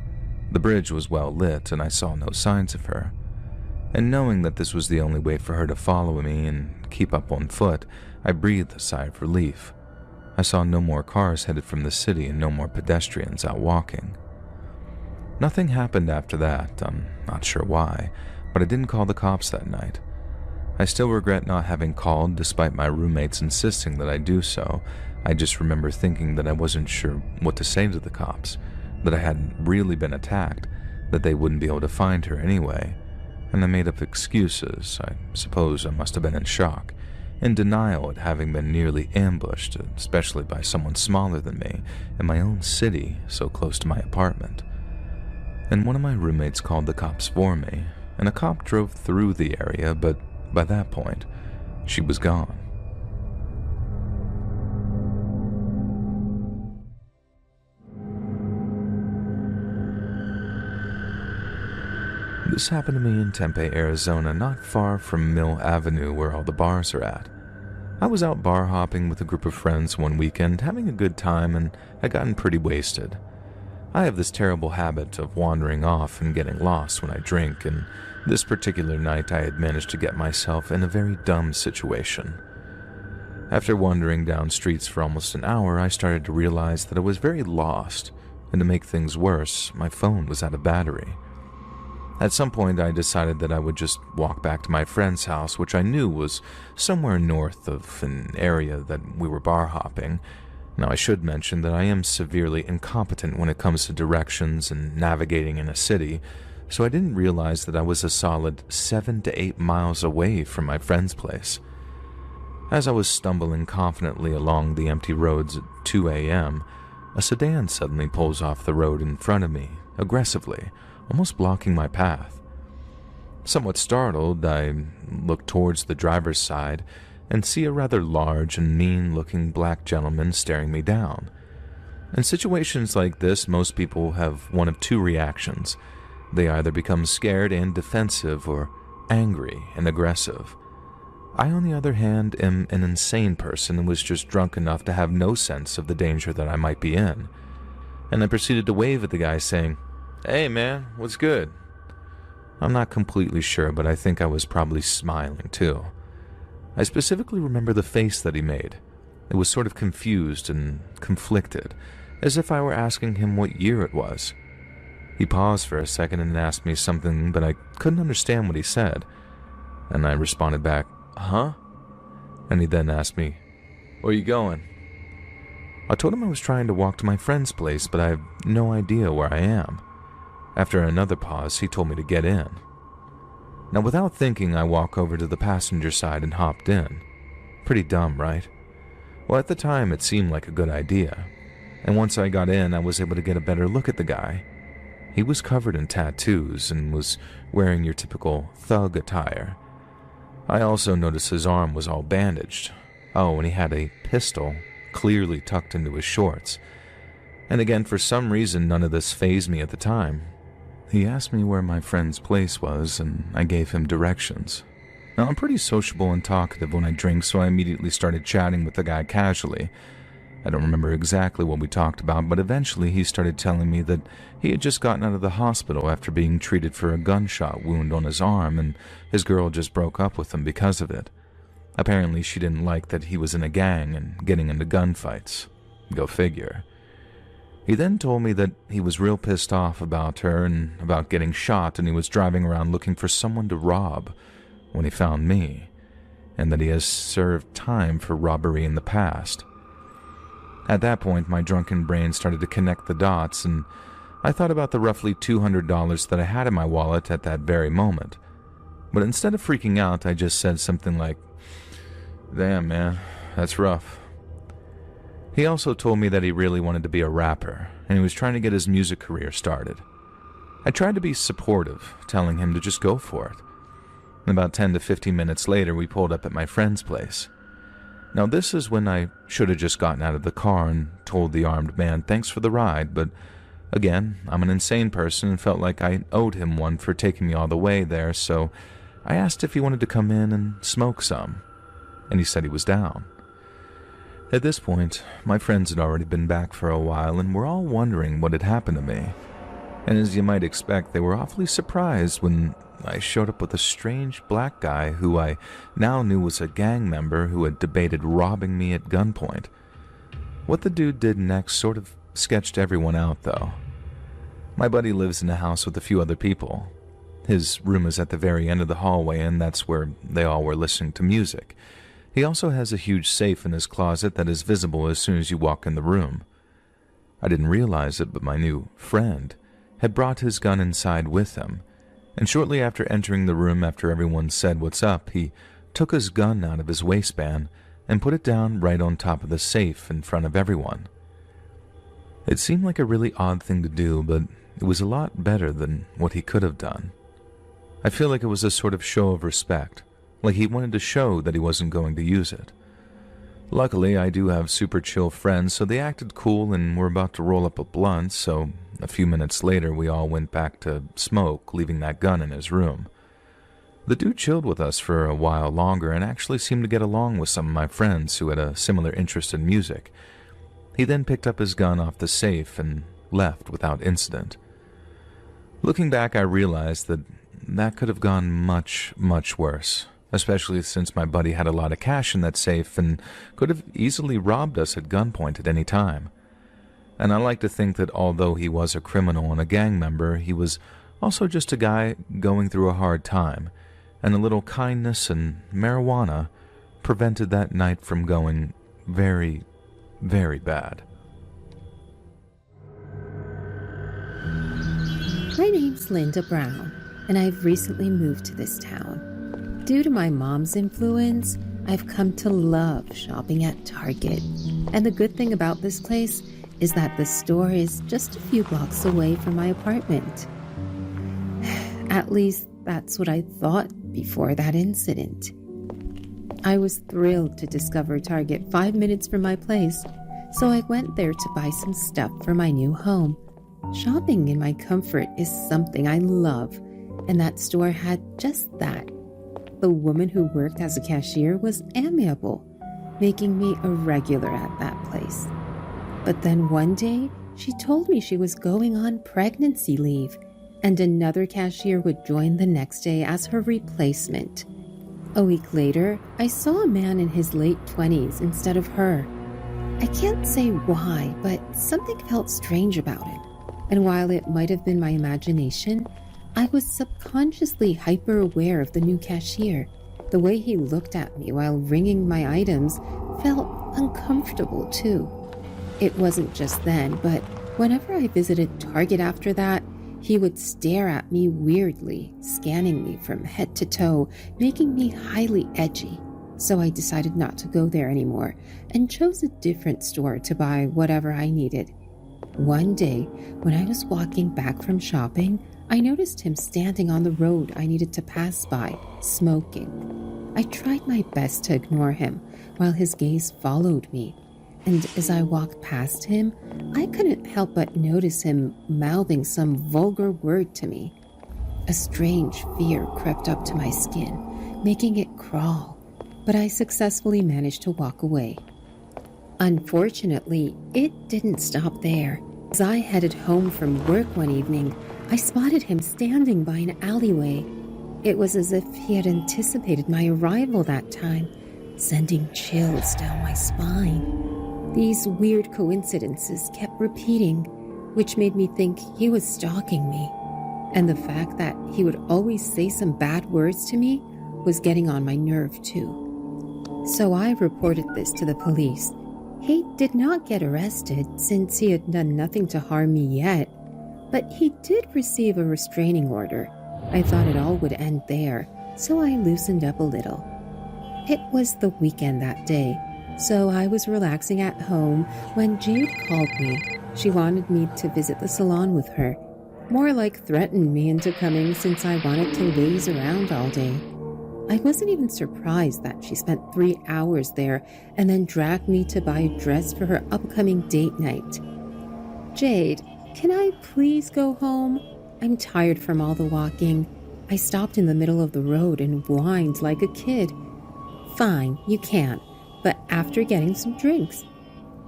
S1: The bridge was well lit and I saw no signs of her. And knowing that this was the only way for her to follow me and keep up on foot, I breathed a sigh of relief. I saw no more cars headed from the city and no more pedestrians out walking. Nothing happened after that, I'm not sure why, but I didn't call the cops that night. I still regret not having called despite my roommates insisting that I do so. I just remember thinking that I wasn't sure what to say to the cops, that I hadn't really been attacked, that they wouldn't be able to find her anyway, and I made up excuses. I suppose I must have been in shock, in denial at having been nearly ambushed, especially by someone smaller than me, in my own city so close to my apartment. And one of my roommates called the cops for me, and a cop drove through the area, but by that point, she was gone. This happened to me in Tempe, Arizona, not far from Mill Avenue where all the bars are at. I was out bar hopping with a group of friends one weekend, having a good time, and had gotten pretty wasted. I have this terrible habit of wandering off and getting lost when I drink, and this particular night I had managed to get myself in a very dumb situation. After wandering down streets for almost an hour, I started to realize that I was very lost, and to make things worse, my phone was out of battery. At some point, I decided that I would just walk back to my friend's house, which I knew was somewhere north of an area that we were bar hopping. Now, I should mention that I am severely incompetent when it comes to directions and navigating in a city, so I didn't realize that I was a solid 7 to 8 miles away from my friend's place. As I was stumbling confidently along the empty roads at 2 a.m., a sedan suddenly pulls off the road in front of me, aggressively, almost blocking my path. Somewhat startled, I look towards the driver's side and see a rather large and mean-looking black gentleman staring me down. In situations like this, most people have one of two reactions. They either become scared and defensive or angry and aggressive. I, on the other hand, am an insane person and was just drunk enough to have no sense of the danger that I might be in. And I proceeded to wave at the guy saying, "Hey man, what's good?" I'm not completely sure, but I think I was probably smiling too. I specifically remember the face that he made. It was sort of confused and conflicted, as if I were asking him what year it was. He paused for a second and asked me something, but I couldn't understand what he said. And I responded back, "Huh?" And he then asked me, "Where you going?" I told him I was trying to walk to my friend's place, but I have no idea where I am. After another pause, he told me to get in. Now, without thinking, I walked over to the passenger side and hopped in. Pretty dumb, right? Well, at the time, it seemed like a good idea. And once I got in, I was able to get a better look at the guy. He was covered in tattoos and was wearing your typical thug attire. I also noticed his arm was all bandaged. Oh, and he had a pistol clearly tucked into his shorts. And again, for some reason, none of this fazed me at the time. He asked me where my friend's place was, and I gave him directions. Now, I'm pretty sociable and talkative when I drink, so I immediately started chatting with the guy casually. I don't remember exactly what we talked about, but eventually he started telling me that he had just gotten out of the hospital after being treated for a gunshot wound on his arm, and his girl just broke up with him because of it. Apparently she didn't like that he was in a gang and getting into gunfights. Go figure. He then told me that he was real pissed off about her and about getting shot, and he was driving around looking for someone to rob when he found me, and that he has served time for robbery in the past. At that point, my drunken brain started to connect the dots, and I thought about the roughly $200 that I had in my wallet at that very moment. But instead of freaking out, I just said something like, "Damn, man, that's rough." He also told me that he really wanted to be a rapper, and he was trying to get his music career started. I tried to be supportive, telling him to just go for it. About 10 to 15 minutes later, we pulled up at my friend's place. Now, this is when I should have just gotten out of the car and told the armed man thanks for the ride, but again, I'm an insane person and felt like I owed him one for taking me all the way there, so I asked if he wanted to come in and smoke some, and he said he was down. At this point, my friends had already been back for a while and were all wondering what had happened to me. And as you might expect, they were awfully surprised when I showed up with a strange black guy who I now knew was a gang member who had debated robbing me at gunpoint. What the dude did next sort of sketched everyone out, though. My buddy lives in a house with a few other people. His room is at the very end of the hallway, and that's where they all were listening to music. He also has a huge safe in his closet that is visible as soon as you walk in the room. I didn't realize it, but my new friend had brought his gun inside with him, and shortly after entering the room, after everyone said what's up, he took his gun out of his waistband and put it down right on top of the safe in front of everyone. It seemed like a really odd thing to do, but it was a lot better than what he could have done. I feel like it was a sort of show of respect, like he wanted to show that he wasn't going to use it. Luckily, I do have super chill friends, so they acted cool and were about to roll up a blunt, so a few minutes later we all went back to smoke, leaving that gun in his room. The dude chilled with us for a while longer and actually seemed to get along with some of my friends who had a similar interest in music. He then picked up his gun off the safe and left without incident. Looking back, I realized that could have gone much, much worse, especially since my buddy had a lot of cash in that safe and could have easily robbed us at gunpoint at any time. And I like to think that although he was a criminal and a gang member, he was also just a guy going through a hard time, and a little kindness and marijuana prevented that night from going very, very bad.
S4: My name's Linda Brown, and I've recently moved to this town. Due to my mom's influence, I've come to love shopping at Target. And the good thing about this place is that the store is just a few blocks away from my apartment. At least that's what I thought before that incident. I was thrilled to discover Target 5 minutes from my place, so I went there to buy some stuff for my new home. Shopping in my comfort is something I love, and that store had just that. The woman who worked as a cashier was amiable, making me a regular at that place. But then one day, she told me she was going on pregnancy leave, and another cashier would join the next day as her replacement. A week later, I saw a man in his late 20s instead of her. I can't say why, but something felt strange about it. And while it might have been my imagination, I was subconsciously hyper-aware of the new cashier. The way he looked at me while ringing my items felt uncomfortable too. It wasn't just then, but whenever I visited Target after that, he would stare at me weirdly, scanning me from head to toe, making me highly edgy. So I decided not to go there anymore and chose a different store to buy whatever I needed. One day, when I was walking back from shopping, I noticed him standing on the road I needed to pass by, smoking. I tried my best to ignore him while his gaze followed me, and as I walked past him, I couldn't help but notice him mouthing some vulgar word to me. A strange fear crept up to my skin, making it crawl, but I successfully managed to walk away. Unfortunately, it didn't stop there. As I headed home from work one evening, I spotted him standing by an alleyway. It was as if he had anticipated my arrival that time, sending chills down my spine. These weird coincidences kept repeating, which made me think he was stalking me. And the fact that he would always say some bad words to me was getting on my nerve too. So I reported this to the police. He did not get arrested since he had done nothing to harm me yet, but he did receive a restraining order. I thought it all would end there, so I loosened up a little. It was the weekend that day, so I was relaxing at home when Jade called me. She wanted me to visit the salon with her. More like threatened me into coming since I wanted to laze around all day. I wasn't even surprised that she spent 3 hours there and then dragged me to buy a dress for her upcoming date night. Jade, can I please go home? I'm tired from all the walking. I stopped in the middle of the road and whined like a kid. Fine, you can, but after getting some drinks.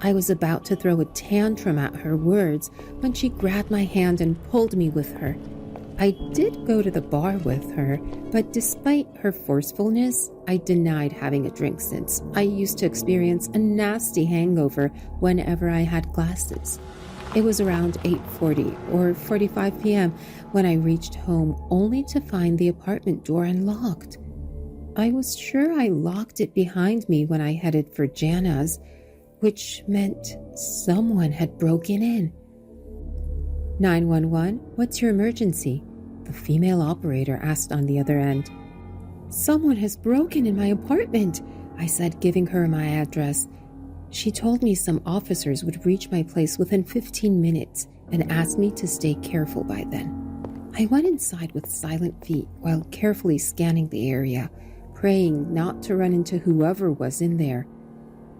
S4: I was about to throw a tantrum at her words when she grabbed my hand and pulled me with her. I did go to the bar with her, but despite her forcefulness, I denied having a drink since I used to experience a nasty hangover whenever I had glasses. It was around 8:40 or 45 p.m. when I reached home only to find the apartment door unlocked. I was sure I locked it behind me when I headed for Jana's, which meant someone had broken in. 911, what's your emergency? The female operator asked on the other end. Someone has broken in my apartment, I said, giving her my address. She told me some officers would reach my place within 15 minutes and asked me to stay careful by then. I went inside with silent feet while carefully scanning the area, praying not to run into whoever was in there.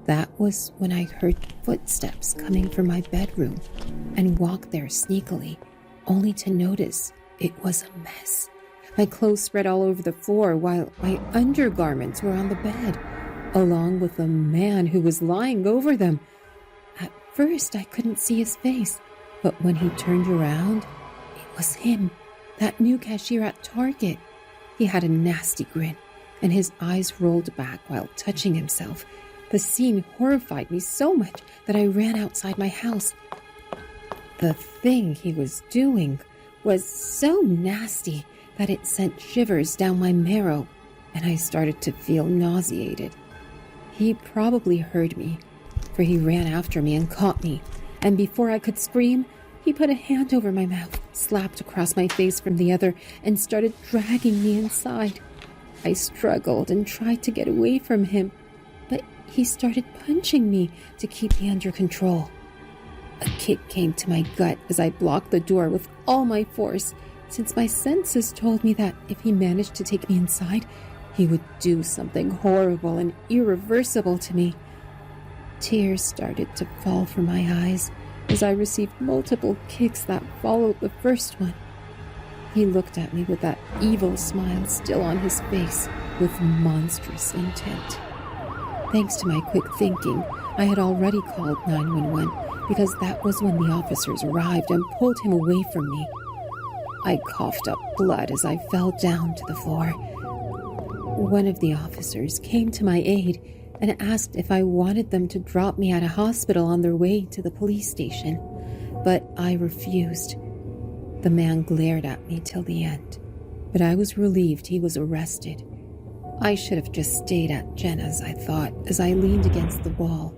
S4: That was when I heard footsteps coming from my bedroom and walked there sneakily, only to notice it was a mess. My clothes spread all over the floor while my undergarments were on the bed, along with a man who was lying over them. At first, I couldn't see his face, but when he turned around, it was him, that new cashier at Target. He had a nasty grin, and his eyes rolled back while touching himself. The scene horrified me so much that I ran outside my house. The thing he was doing was so nasty that it sent shivers down my marrow, and I started to feel nauseated. He probably heard me, for he ran after me and caught me, and before I could scream, he put a hand over my mouth, slapped across my face from the other, and started dragging me inside. I struggled and tried to get away from him, but he started punching me to keep me under control. A kick came to my gut as I blocked the door with all my force, since my senses told me that if he managed to take me inside, he would do something horrible and irreversible to me. Tears started to fall from my eyes as I received multiple kicks that followed the first one. He looked at me with that evil smile still on his face, with monstrous intent. Thanks to my quick thinking, I had already called 911 because that was when the officers arrived and pulled him away from me. I coughed up blood as I fell down to the floor. One of the officers came to my aid and asked if I wanted them to drop me at a hospital on their way to the police station, but I refused. The man glared at me till the end, but I was relieved he was arrested. I should have just stayed at Jenna's, I thought, as I leaned against the wall.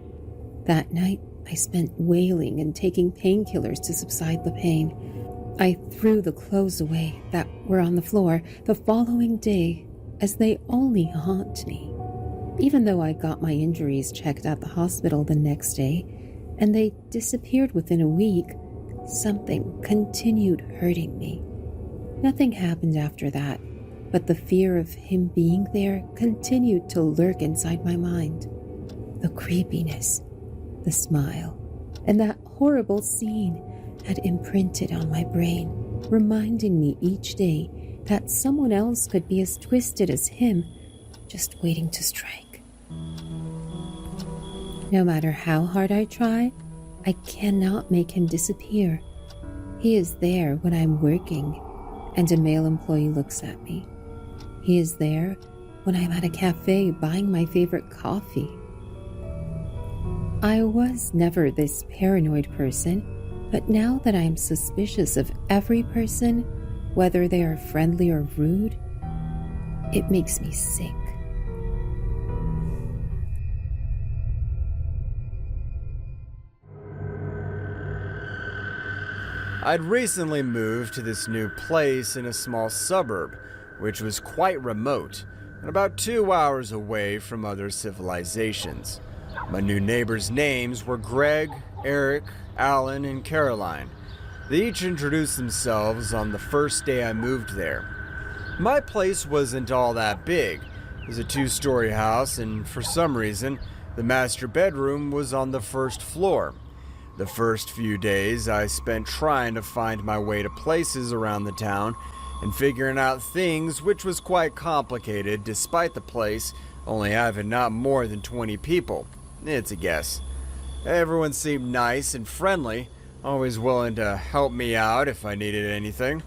S4: That night, I spent wailing and taking painkillers to subside the pain. I threw the clothes away that were on the floor the following day, as they only haunt me. Even though I got my injuries checked at the hospital the next day, and they disappeared within a week, something continued hurting me. Nothing happened after that, but the fear of him being there continued to lurk inside my mind. The creepiness, the smile, and that horrible scene had imprinted on my brain, reminding me each day that someone else could be as twisted as him, just waiting to strike. No matter how hard I try, I cannot make him disappear. He is there when I'm working and a male employee looks at me. He is there when I'm at a cafe buying my favorite coffee. I was never this paranoid person, but now that I'm suspicious of every person, whether they are friendly or rude, it makes me sick.
S3: I'd recently moved to this new place in a small suburb, which was quite remote and about 2 hours away from other civilizations. My new neighbors' names were Greg, Eric, Alan, and Caroline. They each introduced themselves on the first day I moved there. My place wasn't all that big. It was a 2-story house, and for some reason, the master bedroom was on the first floor. The first few days I spent trying to find my way to places around the town and figuring out things, which was quite complicated despite the place only having not more than 20 people. It's a guess. Everyone seemed nice and friendly, always willing to help me out if I needed anything.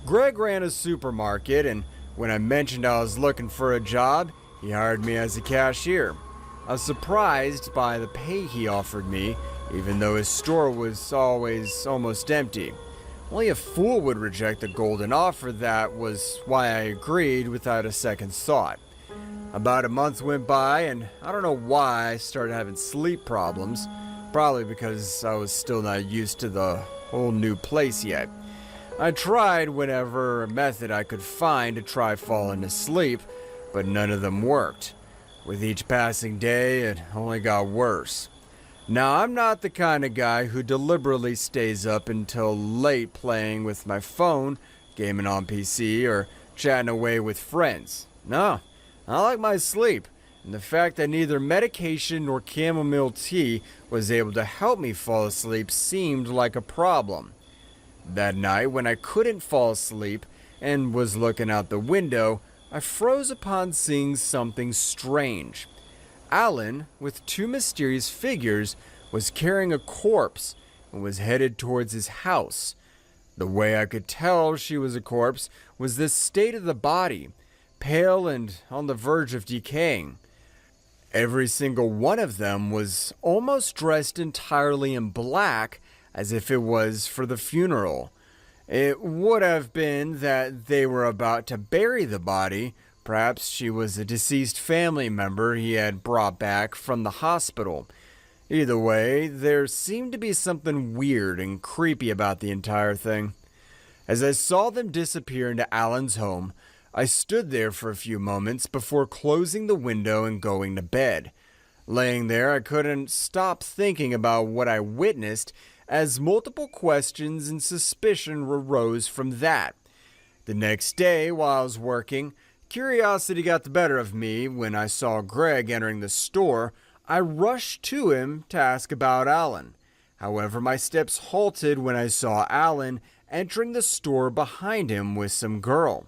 S3: Greg ran a supermarket, and when I mentioned I was looking for a job, he hired me as a cashier. I was surprised by the pay he offered me, even though his store was always almost empty. Only a fool would reject a golden offer. That was why I agreed without a second thought. About a month went by, and I don't know why I started having sleep problems. Probably because I was still not used to the whole new place yet. I tried whatever method I could find to try falling asleep, but none of them worked. With each passing day, it only got worse. Now, I'm not the kind of guy who deliberately stays up until late playing with my phone, gaming on PC, or chatting away with friends. No, I like my sleep, and the fact that neither medication nor chamomile tea was able to help me fall asleep seemed like a problem. That night, when I couldn't fall asleep and was looking out the window, I froze upon seeing something strange. Alan, with 2 mysterious figures, was carrying a corpse and was headed towards his house. The way I could tell she was a corpse was the state of the body, pale and on the verge of decaying. Every single one of them was almost dressed entirely in black, as if it was for the funeral. It would have been that they were about to bury the body. Perhaps she was a deceased family member he had brought back from the hospital. Either way, there seemed to be something weird and creepy about the entire thing. As I saw them disappear into Alan's home, I stood there for a few moments before closing the window and going to bed. Laying there, I couldn't stop thinking about what I witnessed, as multiple questions and suspicion arose from that. The next day, while I was working, curiosity got the better of me. When I saw Greg entering the store, I rushed to him to ask about Alan. However, my steps halted when I saw Alan entering the store behind him with some girl.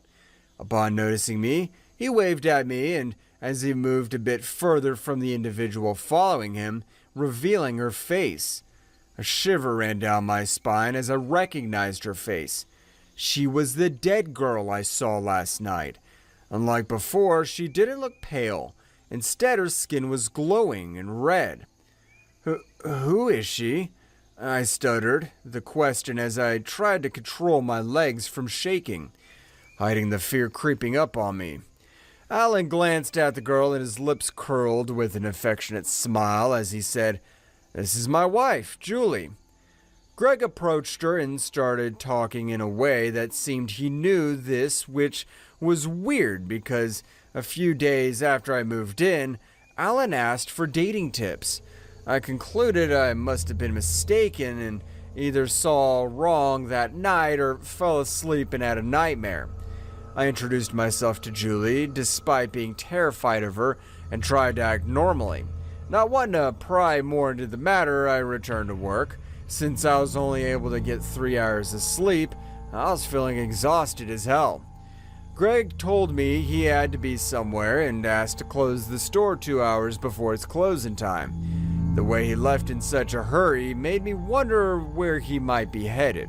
S3: Upon noticing me, he waved at me, and as he moved a bit further from the individual following him, revealing her face. A shiver ran down my spine as I recognized her face. She was the dead girl I saw last night. Unlike before, she didn't look pale. Instead, her skin was glowing and red. Who is she? I stuttered the question as I tried to control my legs from shaking, hiding the fear creeping up on me. Alan glanced at the girl and his lips curled with an affectionate smile as he said, "This is my wife, Julie." Greg approached her and started talking in a way that seemed he knew this, which was weird because a few days after I moved in, Alan asked for dating tips. I concluded I must have been mistaken and either saw wrong that night or fell asleep and had a nightmare. I introduced myself to Julie, despite being terrified of her, and tried to act normally. Not wanting to pry more into the matter, I returned to work. Since I was only able to get 3 hours of sleep, I was feeling exhausted as hell. Greg told me he had to be somewhere and asked to close the store 2 hours before its closing time. The way he left in such a hurry made me wonder where he might be headed.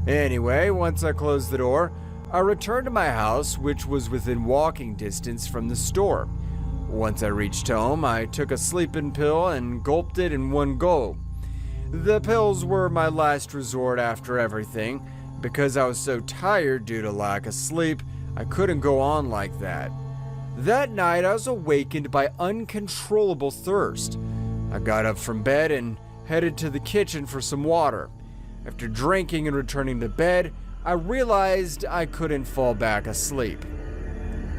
S3: Anyway, once I closed the door, I returned to my house, which was within walking distance from the store. Once I reached home, I took a sleeping pill and gulped it in one go. The pills were my last resort after everything. Because I was so tired due to lack of sleep, I couldn't go on like that. That night, I was awakened by uncontrollable thirst. I got up from bed and headed to the kitchen for some water. After drinking and returning to bed, I realized I couldn't fall back asleep.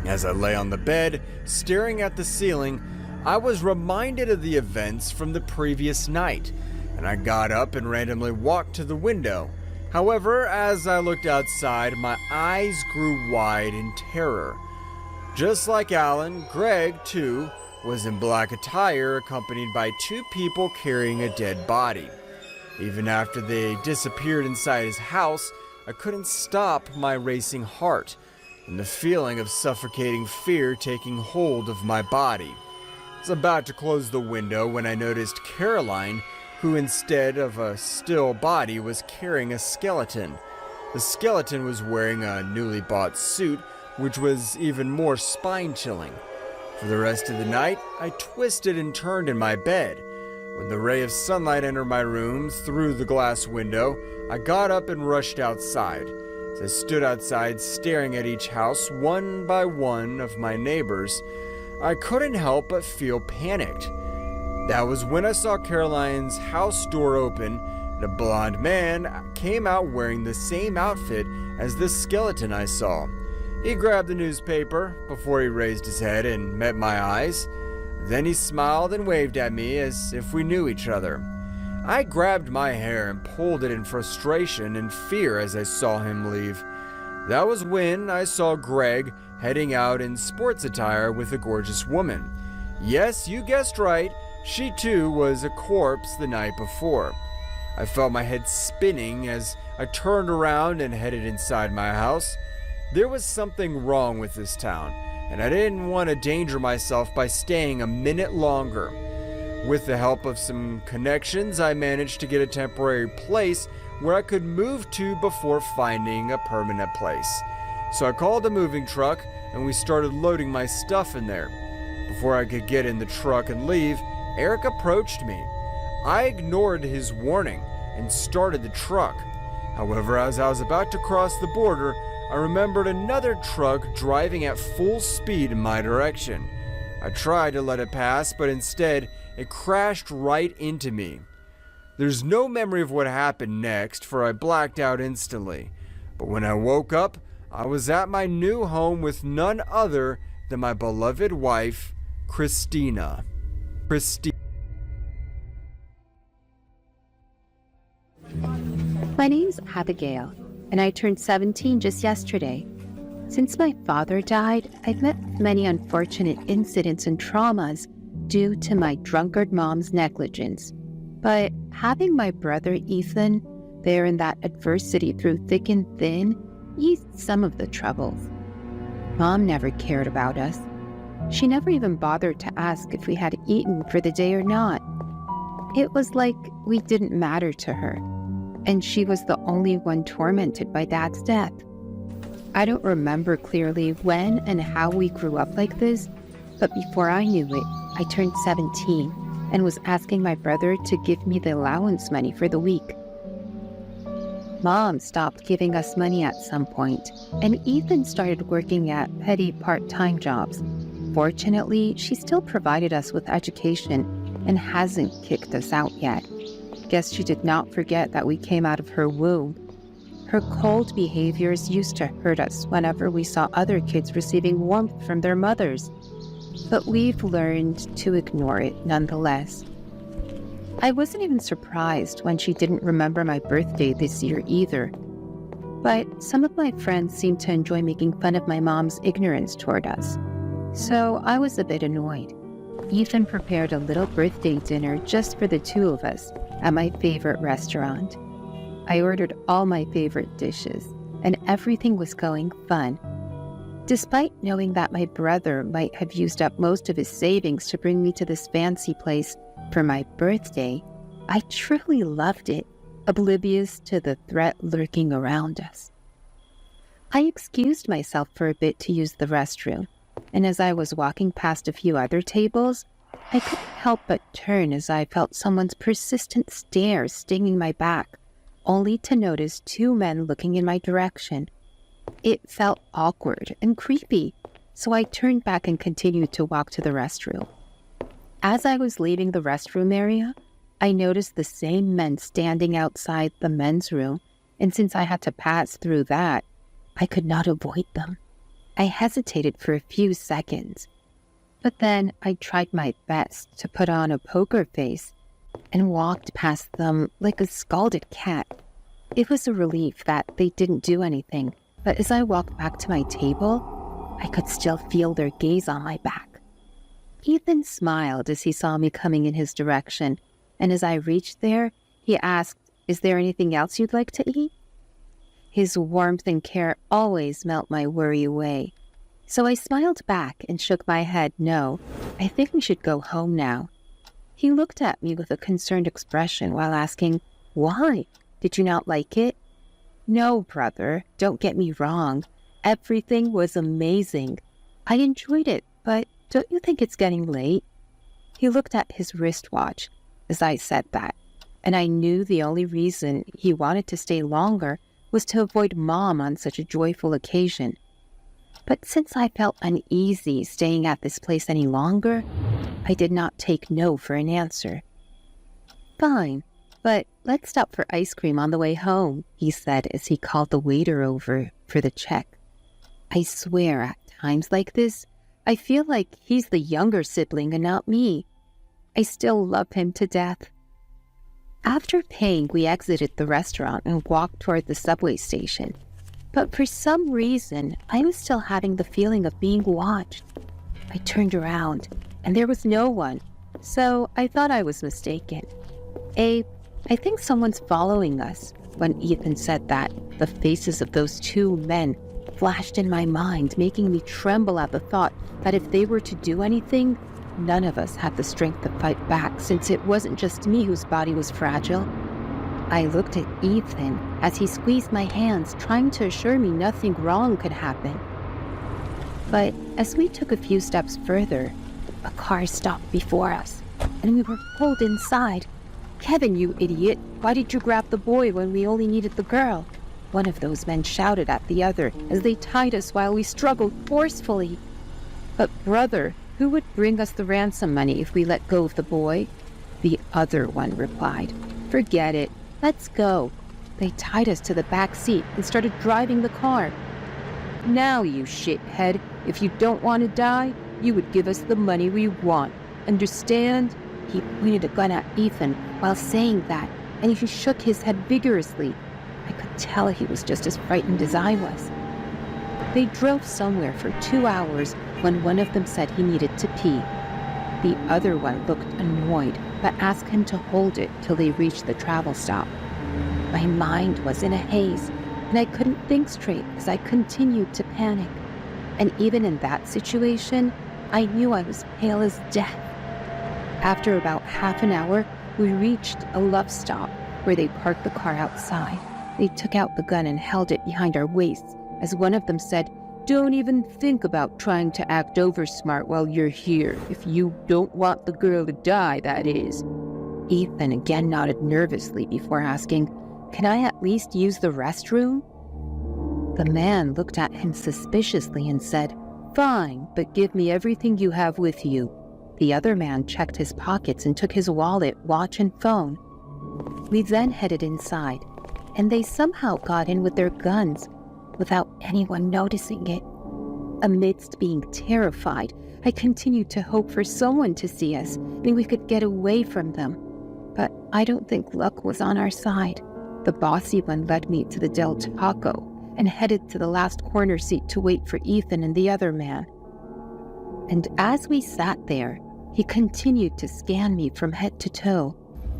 S3: As I lay on the bed, staring at the ceiling, I was reminded of the events from the previous night, and I got up and randomly walked to the window. However, as I looked outside, my eyes grew wide in terror. Just like Alan, Greg, too, was in black attire accompanied by two people carrying a dead body. Even after they disappeared inside his house, I couldn't stop my racing heart and the feeling of suffocating fear taking hold of my body. I was about to close the window when I noticed Caroline, who instead of a still body was carrying a skeleton. The skeleton was wearing a newly bought suit, which was even more spine-chilling. For the rest of the night, I twisted and turned in my bed. When the ray of sunlight entered my room through the glass window, I got up and rushed outside. As I stood outside staring at each house one by one of my neighbors, I couldn't help but feel panicked. That was when I saw Caroline's house door open and a blonde man came out wearing the same outfit as the skeleton I saw. He grabbed the newspaper before he raised his head and met my eyes. Then he smiled and waved at me as if we knew each other. I grabbed my hair and pulled it in frustration and fear as I saw him leave. That was when I saw Greg heading out in sports attire with a gorgeous woman. Yes, you guessed right, she too was a corpse the night before. I felt my head spinning as I turned around and headed inside my house. There was something wrong with this town, and I didn't want to danger myself by staying a minute longer. With the help of some connections, I managed to get a temporary place where I could move to before finding a permanent place. So I called a moving truck and we started loading my stuff in there. Before I could get in the truck and leave, Eric approached me. I ignored his warning and started the truck. However, as I was about to cross the border, I remembered another truck driving at full speed in my direction. I tried to let it pass, but instead, it crashed right into me. There's no memory of what happened next, for I blacked out instantly. But when I woke up, I was at my new home with none other than my beloved wife, Christina.
S4: My name's Abigail, and I turned 17 just yesterday. Since my father died, I've met many unfortunate incidents and traumas due to my drunkard mom's negligence. But having my brother Ethan there in that adversity through thick and thin eased some of the troubles. Mom never cared about us. She never even bothered to ask if we had eaten for the day or not. It was like we didn't matter to her, and she was the only one tormented by Dad's death. I don't remember clearly when and how we grew up like this, but before I knew it, I turned 17 and was asking my brother to give me the allowance money for the week. Mom stopped giving us money at some point, and Ethan started working at petty part-time jobs. Fortunately, she still provided us with education and hasn't kicked us out yet. Guess she did not forget that we came out of her womb. Her cold behaviors used to hurt us whenever we saw other kids receiving warmth from their mothers, but we've learned to ignore it nonetheless. I wasn't even surprised when she didn't remember my birthday this year either, but some of my friends seemed to enjoy making fun of my mom's ignorance toward us, so I was a bit annoyed. Ethan prepared a little birthday dinner just for the two of us at my favorite restaurant. I ordered all my favorite dishes, and everything was going fun. Despite knowing that my brother might have used up most of his savings to bring me to this fancy place for my birthday, I truly loved it, oblivious to the threat lurking around us. I excused myself for a bit to use the restroom, and as I was walking past a few other tables, I couldn't help but turn as I felt someone's persistent stare stinging my back, only to notice two men looking in my direction. It felt awkward and creepy, so I turned back and continued to walk to the restroom. As I was leaving the restroom area, I noticed the same men standing outside the men's room, and since I had to pass through that, I could not avoid them. I hesitated for a few seconds, but then I tried my best to put on a poker face and walked past them like a scalded cat. It was a relief that they didn't do anything, but as I walked back to my table, I could still feel their gaze on my back. Ethan smiled as he saw me coming in his direction, and as I reached there, he asked, "Is there anything else you'd like to eat?" His warmth and care always melt my worry away. So I smiled back and shook my head no. I think we should go home now. He looked at me with a concerned expression while asking, "Why? Did you not like it?" "No, brother, don't get me wrong. Everything was amazing. I enjoyed it, but don't you think it's getting late?" He looked at his wristwatch as I said that, and I knew the only reason he wanted to stay longer was to avoid Mom on such a joyful occasion. But since I felt uneasy staying at this place any longer, I did not take no for an answer. "Fine, but let's stop for ice cream on the way home," he said as he called the waiter over for the check. I swear at times like this, I feel like he's the younger sibling and not me. I still love him to death. After paying, we exited the restaurant and walked toward the subway station. But for some reason, I was still having the feeling of being watched. I turned around, and there was no one, so I thought I was mistaken. "Abe, I think someone's following us." When Ethan said that, the faces of those two men flashed in my mind, making me tremble at the thought that if they were to do anything, none of us had the strength to fight back, since it wasn't just me whose body was fragile. I looked at Ethan as he squeezed my hands, trying to assure me nothing wrong could happen. But as we took a few steps further, a car stopped before us, and we were pulled inside. "Kevin, you idiot, why did you grab the boy when we only needed the girl?" One of those men shouted at the other as they tied us while we struggled forcefully. "But brother, who would bring us the ransom money if we let go of the boy?" The other one replied. "Forget it. Let's go." They tied us to the back seat and started driving the car. "Now, you shithead, if you don't want to die, you would give us the money we want. Understand?" He pointed a gun at Ethan while saying that, and he shook his head vigorously. I could tell he was just as frightened as I was. They drove somewhere for 2 hours when one of them said he needed to pee. The other one looked annoyed, but asked him to hold it till they reached the travel stop. My mind was in a haze, and I couldn't think straight as I continued to panic. And even in that situation, I knew I was pale as death. After about half an hour, we reached a love stop where they parked the car outside. They took out the gun and held it behind our waists, as one of them said, "Don't even think about trying to act over smart while you're here, if you don't want the girl to die, that is." Ethan again nodded nervously before asking, "Can I at least use the restroom?" The man looked at him suspiciously and said, "Fine, but give me everything you have with you." The other man checked his pockets and took his wallet, watch, and phone. We then headed inside, and they somehow got in with their guns without anyone noticing it. Amidst being terrified, I continued to hope for someone to see us and we could get away from them. But I don't think luck was on our side. The bossy one led me to the Del Taco and headed to the last corner seat to wait for Ethan and the other man. And as we sat there, he continued to scan me from head to toe.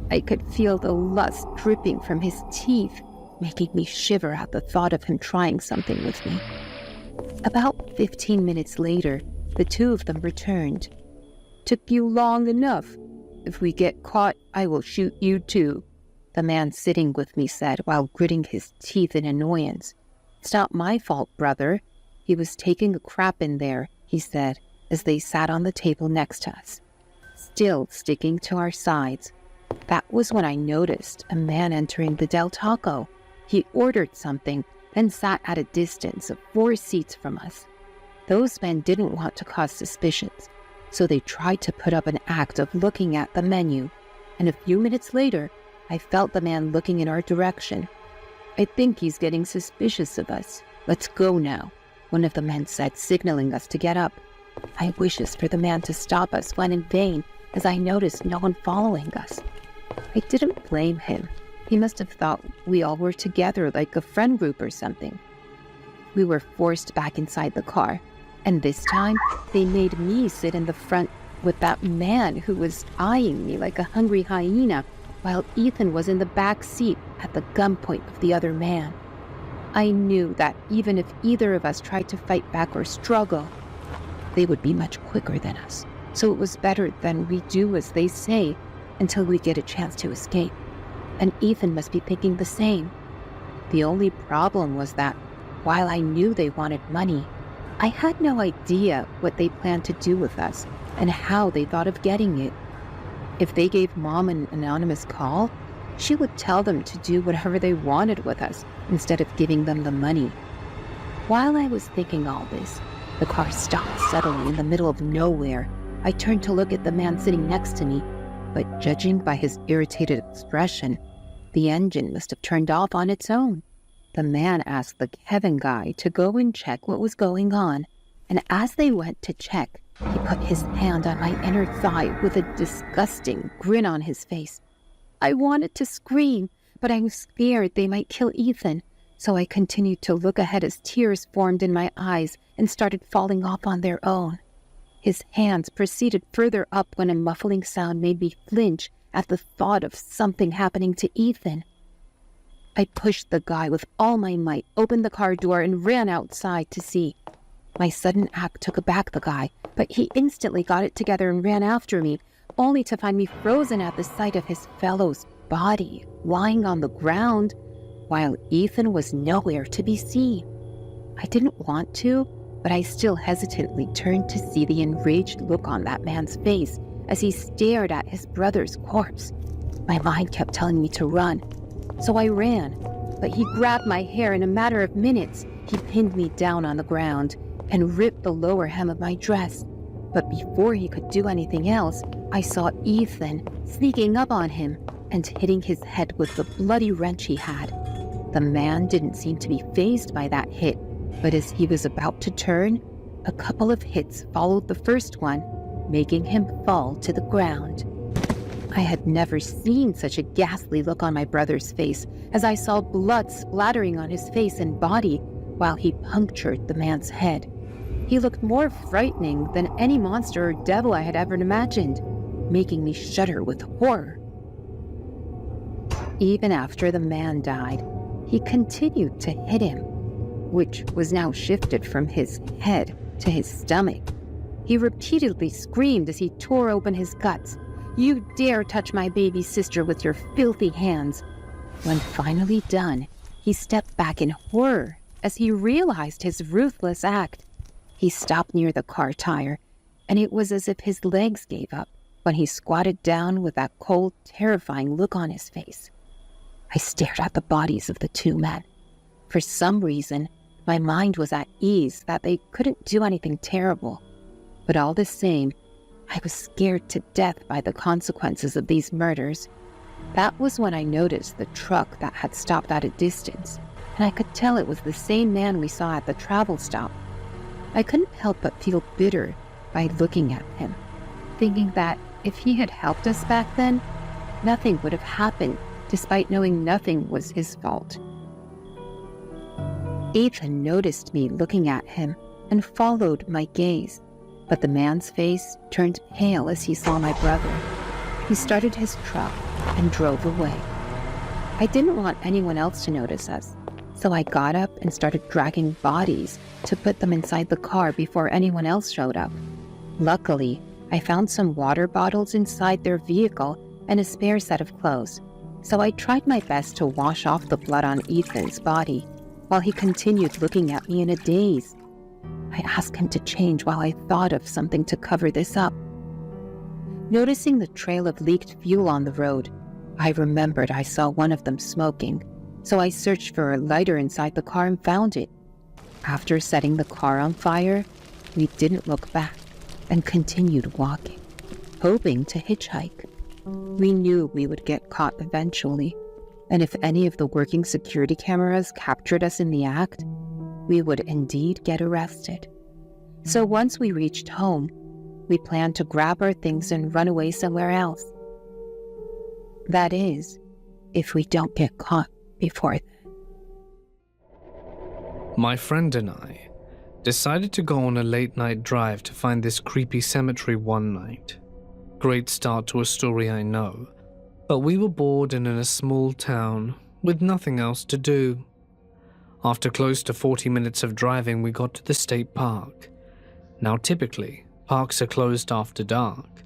S4: I could feel the lust dripping from his teeth, making me shiver at the thought of him trying something with me. About 15 minutes later, the two of them returned. "Took you long enough. If we get caught, I will shoot you too," the man sitting with me said while gritting his teeth in annoyance. "It's not my fault, brother. He was taking a crap in there," he said as they sat on the table next to us, still sticking to our sides. That was when I noticed a man entering the Del Taco. He ordered something, then sat at a distance of 4 seats from us. Those men didn't want to cause suspicions, so they tried to put up an act of looking at the menu, and a few minutes later, I felt the man looking in our direction. "I think he's getting suspicious of us. Let's go now," one of the men said, signaling us to get up. My wishes for the man to stop us went in vain as I noticed no one following us. I didn't blame him. He must have thought we all were together like a friend group or something. We were forced back inside the car, and this time they made me sit in the front with that man who was eyeing me like a hungry hyena, while Ethan was in the back seat at the gunpoint of the other man. I knew that even if either of us tried to fight back or struggle, they would be much quicker than us, so it was better than we do as they say until we get a chance to escape. And Ethan must be thinking the same. The only problem was that while I knew they wanted money, I had no idea what they planned to do with us and how they thought of getting it. If they gave Mom an anonymous call, she would tell them to do whatever they wanted with us instead of giving them the money. While I was thinking all this, the car stopped suddenly in the middle of nowhere. I turned to look at the man sitting next to me, but judging by his irritated expression, the engine must have turned off on its own. The man asked the Kevin guy to go and check what was going on, and as they went to check, he put his hand on my inner thigh with a disgusting grin on his face. I wanted to scream, but I was scared they might kill Ethan, so I continued to look ahead as tears formed in my eyes and started falling off on their own. His hands proceeded further up when a muffling sound made me flinch at the thought of something happening to Ethan. I pushed the guy with all my might, opened the car door, and ran outside to see. My sudden act took aback the guy, but he instantly got it together and ran after me, only to find me frozen at the sight of his fellow's body lying on the ground, while Ethan was nowhere to be seen. I didn't want to, but I still hesitantly turned to see the enraged look on that man's face as he stared at his brother's corpse. My mind kept telling me to run, so I ran, but he grabbed my hair in a matter of minutes. He pinned me down on the ground and ripped the lower hem of my dress. But before he could do anything else, I saw Ethan sneaking up on him and hitting his head with the bloody wrench he had. The man didn't seem to be fazed by that hit, but as he was about to turn, a couple of hits followed the first one, making him fall to the ground. I had never seen such a ghastly look on my brother's face as I saw blood splattering on his face and body while he punctured the man's head. He looked more frightening than any monster or devil I had ever imagined, making me shudder with horror. Even after the man died, he continued to hit him, which was now shifted from his head to his stomach. He repeatedly screamed as he tore open his guts. "You dare touch my baby sister with your filthy hands." When finally done, he stepped back in horror as he realized his ruthless act. He stopped near the car tire, and it was as if his legs gave up when he squatted down with that cold, terrifying look on his face. I stared at the bodies of the two men. For some reason, my mind was at ease that they couldn't do anything terrible. But all the same, I was scared to death by the consequences of these murders. That was when I noticed the truck that had stopped at a distance, and I could tell it was the same man we saw at the travel stop. I couldn't help but feel bitter by looking at him, thinking that if he had helped us back then, nothing would have happened, despite knowing nothing was his fault. Ethan noticed me looking at him and followed my gaze, but the man's face turned pale as he saw my brother. He started his truck and drove away. I didn't want anyone else to notice us, So I got up and started dragging bodies to put them inside the car before anyone else showed up. Luckily, I found some water bottles inside their vehicle and a spare set of clothes, so I tried my best to wash off the blood on Ethan's body while he continued looking at me in a daze. I asked him to change while I thought of something to cover this up. Noticing the trail of leaked fuel on the road, I remembered I saw one of them smoking, so I searched for a lighter inside the car and found it. After setting the car on fire, we didn't look back and continued walking, hoping to hitchhike. We knew we would get caught eventually, and if any of the working security cameras captured us in the act, we would indeed get arrested. So once we reached home, we planned to grab our things and run away somewhere else. That is, if we don't get caught before then.
S7: My friend and I decided to go on a late-night drive to find this creepy cemetery one night. Great start to a story, I know, but we were bored and in a small town with nothing else to do. After close to 40 minutes of driving, we got to the state park. Now typically, parks are closed after dark,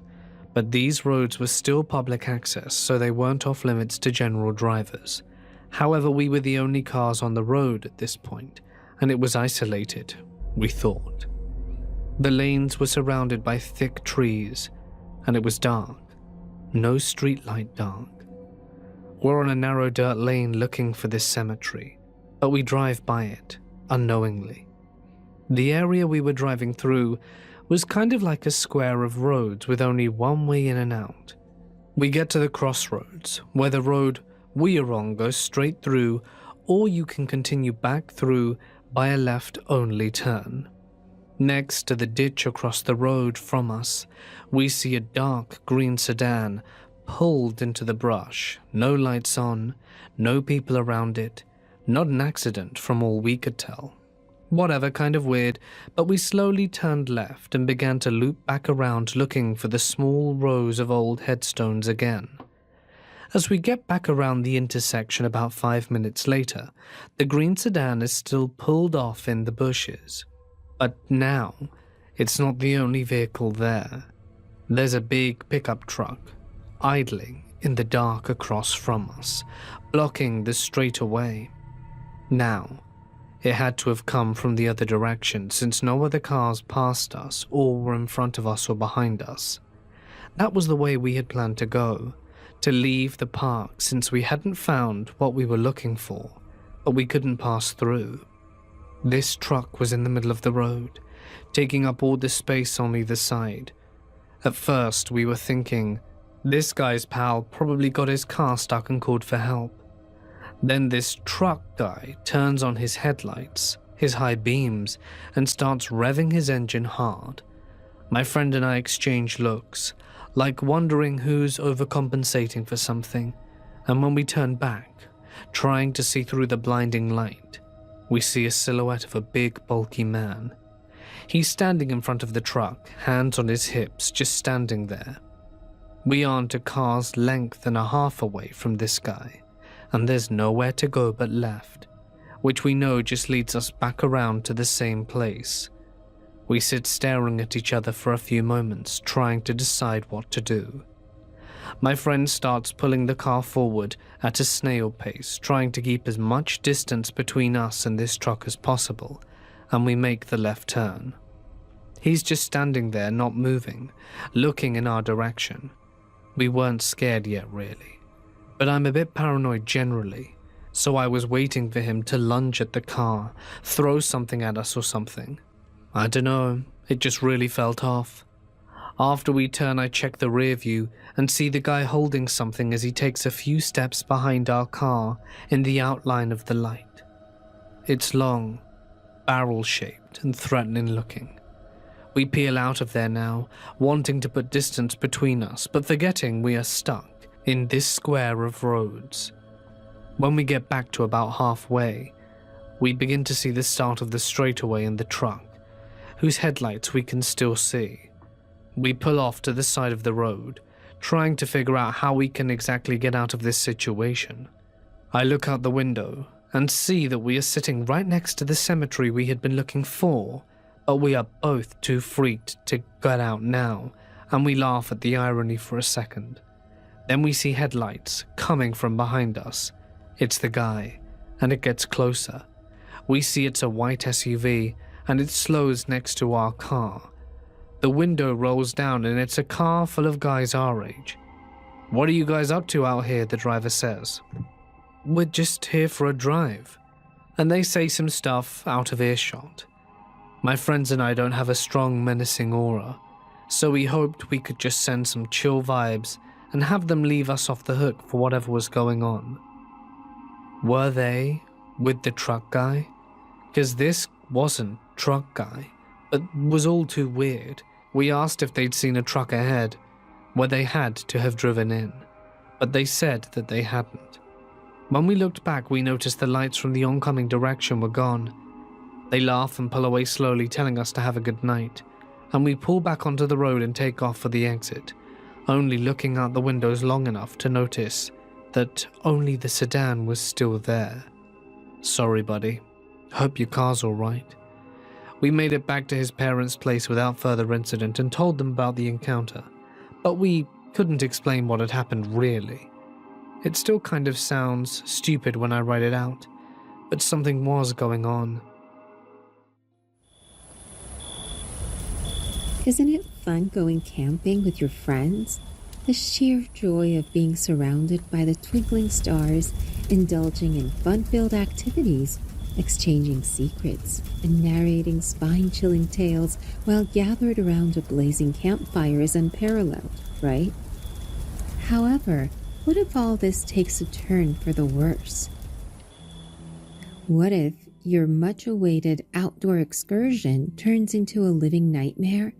S7: but these roads were still public access, so they weren't off limits to general drivers. However, we were the only cars on the road at this point, and it was isolated, we thought. The lanes were surrounded by thick trees, and it was dark. No streetlight dark. We're on a narrow dirt lane looking for this cemetery, but we drive by it, unknowingly. The area we were driving through was kind of like a square of roads with only one way in and out. We get to the crossroads, where the road we are on goes straight through, or you can continue back through by a left-only turn. Next to the ditch across the road from us, we see a dark green sedan pulled into the brush. No lights on, no people around it, not an accident from all we could tell. Whatever, kind of weird, but we slowly turned left and began to loop back around looking for the small rows of old headstones again. As we get back around the intersection about 5 minutes later, the green sedan is still pulled off in the bushes. But now, it's not the only vehicle there. There's a big pickup truck, idling in the dark across from us, blocking the straightaway. Now, it had to have come from the other direction, since no other cars passed us or were in front of us or behind us. That was the way we had planned to go, to leave the park, since we hadn't found what we were looking for, but we couldn't pass through. This truck was in the middle of the road, taking up all the space on either side. At first, we were thinking, this guy's pal probably got his car stuck and called for help. Then this truck guy turns on his headlights, his high beams, and starts revving his engine hard. My friend and I exchange looks, like wondering who's overcompensating for something, and when we turn back, trying to see through the blinding light, we see a silhouette of a big, bulky man. He's standing in front of the truck, hands on his hips, just standing there. We aren't a car's length and a half away from this guy, and there's nowhere to go but left, which we know just leads us back around to the same place. We sit staring at each other for a few moments, trying to decide what to do. My friend starts pulling the car forward at a snail pace, trying to keep as much distance between us and this truck as possible, and we make the left turn. He's just standing there, not moving, looking in our direction. We weren't scared yet, really, but I'm a bit paranoid generally, so I was waiting for him to lunge at the car, throw something at us or something. I don't know, it just really felt off. After we turn, I check the rear view and see the guy holding something as he takes a few steps behind our car in the outline of the light. It's long, barrel-shaped and threatening looking. We peel out of there now, wanting to put distance between us, but forgetting we are stuck in this square of roads. When we get back to about halfway, we begin to see the start of the straightaway in the truck, whose headlights we can still see. We pull off to the side of the road, trying to figure out how we can exactly get out of this situation. I look out the window and see that we are sitting right next to the cemetery we had been looking for, but we are both too freaked to get out now, and we laugh at the irony for a second. Then we see headlights coming from behind us. It's the guy, and it gets closer. We see it's a white SUV, and it slows next to our car. The window rolls down, and it's a car full of guys our age. "What are you guys up to out here?" the driver says. "We're just here for a drive." And they say some stuff out of earshot. My friends and I don't have a strong, menacing aura, so we hoped we could just send some chill vibes and have them leave us off the hook for whatever was going on. Were they with the truck guy? Because this wasn't truck guy, but was all too weird. We asked if they'd seen a truck ahead, where they had to have driven in, but they said that they hadn't. When we looked back, we noticed the lights from the oncoming direction were gone. They laugh and pull away slowly, telling us to have a good night, and we pull back onto the road and take off for the exit, only looking out the windows long enough to notice that only the sedan was still there. "Sorry, buddy. Hope your car's all right." We made it back to his parents' place without further incident and told them about the encounter, but we couldn't explain what had happened really. It still kind of sounds stupid when I write it out, but something was going on.
S4: Isn't it fun going camping with your friends? The sheer joy of being surrounded by the twinkling stars, indulging in fun-filled activities, exchanging secrets, and narrating spine-chilling tales while gathered around a blazing campfire is unparalleled, right? However, what if all this takes a turn for the worse? What if your much-awaited outdoor excursion turns into a living nightmare?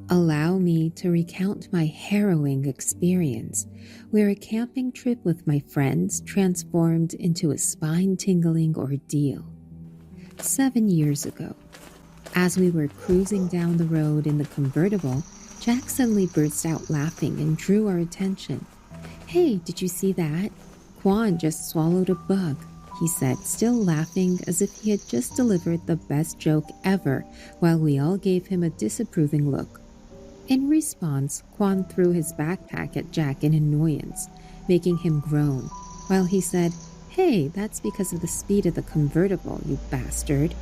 S4: Allow me to recount my harrowing experience, where a camping trip with my friends transformed into a spine-tingling ordeal. 7 years ago, as we were cruising down the road in the convertible, Jack suddenly burst out laughing and drew our attention. "Hey, did you see that? Quan just swallowed a bug," he said, still laughing as if he had just delivered the best joke ever, while we all gave him a disapproving look. In response, Quan threw his backpack at Jack in annoyance, making him groan, while he said, "Hey, that's because of the speed of the convertible, you bastard,"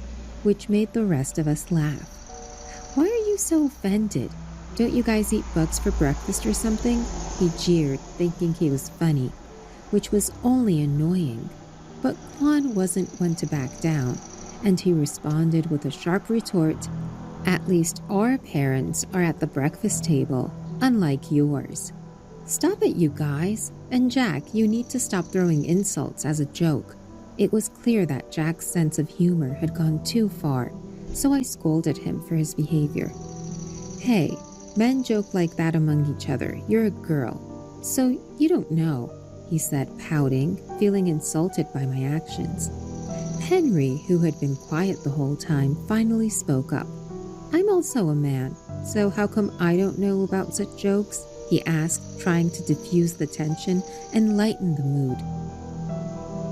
S4: which made the rest of us laugh. "Why are you so offended? Don't you guys eat bugs for breakfast or something?" He jeered, thinking he was funny, which was only annoying. But Quan wasn't one to back down, and he responded with a sharp retort, "At least our parents are at the breakfast table, unlike yours." "Stop it, you guys. And Jack, you need to stop throwing insults as a joke." It was clear that Jack's sense of humor had gone too far, so I scolded him for his behavior. "Hey, men joke like that among each other. You're a girl, so you don't know," he said, pouting, feeling insulted by my actions. Henry, who had been quiet the whole time, finally spoke up. "I'm also a man, so how come I don't know about such jokes?" he asked, trying to diffuse the tension and lighten the mood.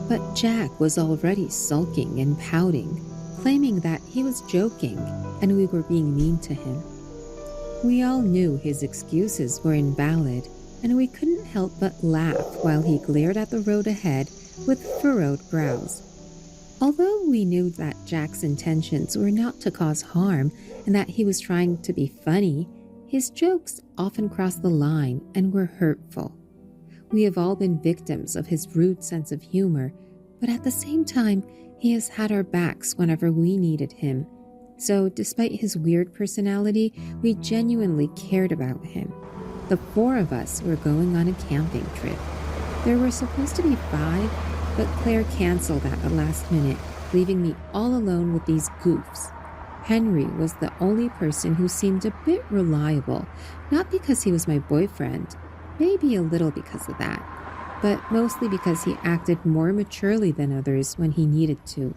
S4: But Jack was already sulking and pouting, claiming that he was joking and we were being mean to him. We all knew his excuses were invalid, and we couldn't help but laugh while he glared at the road ahead with furrowed brows. Although we knew that Jack's intentions were not to cause harm and that he was trying to be funny, his jokes often crossed the line and were hurtful. We have all been victims of his rude sense of humor, but at the same time, he has had our backs whenever we needed him. So despite his weird personality, we genuinely cared about him. The 4 of us were going on a camping trip. There were supposed to be 5, but Claire canceled at the last minute, leaving me all alone with these goofs. Henry was the only person who seemed a bit reliable, not because he was my boyfriend, maybe a little because of that, but mostly because he acted more maturely than others when he needed to.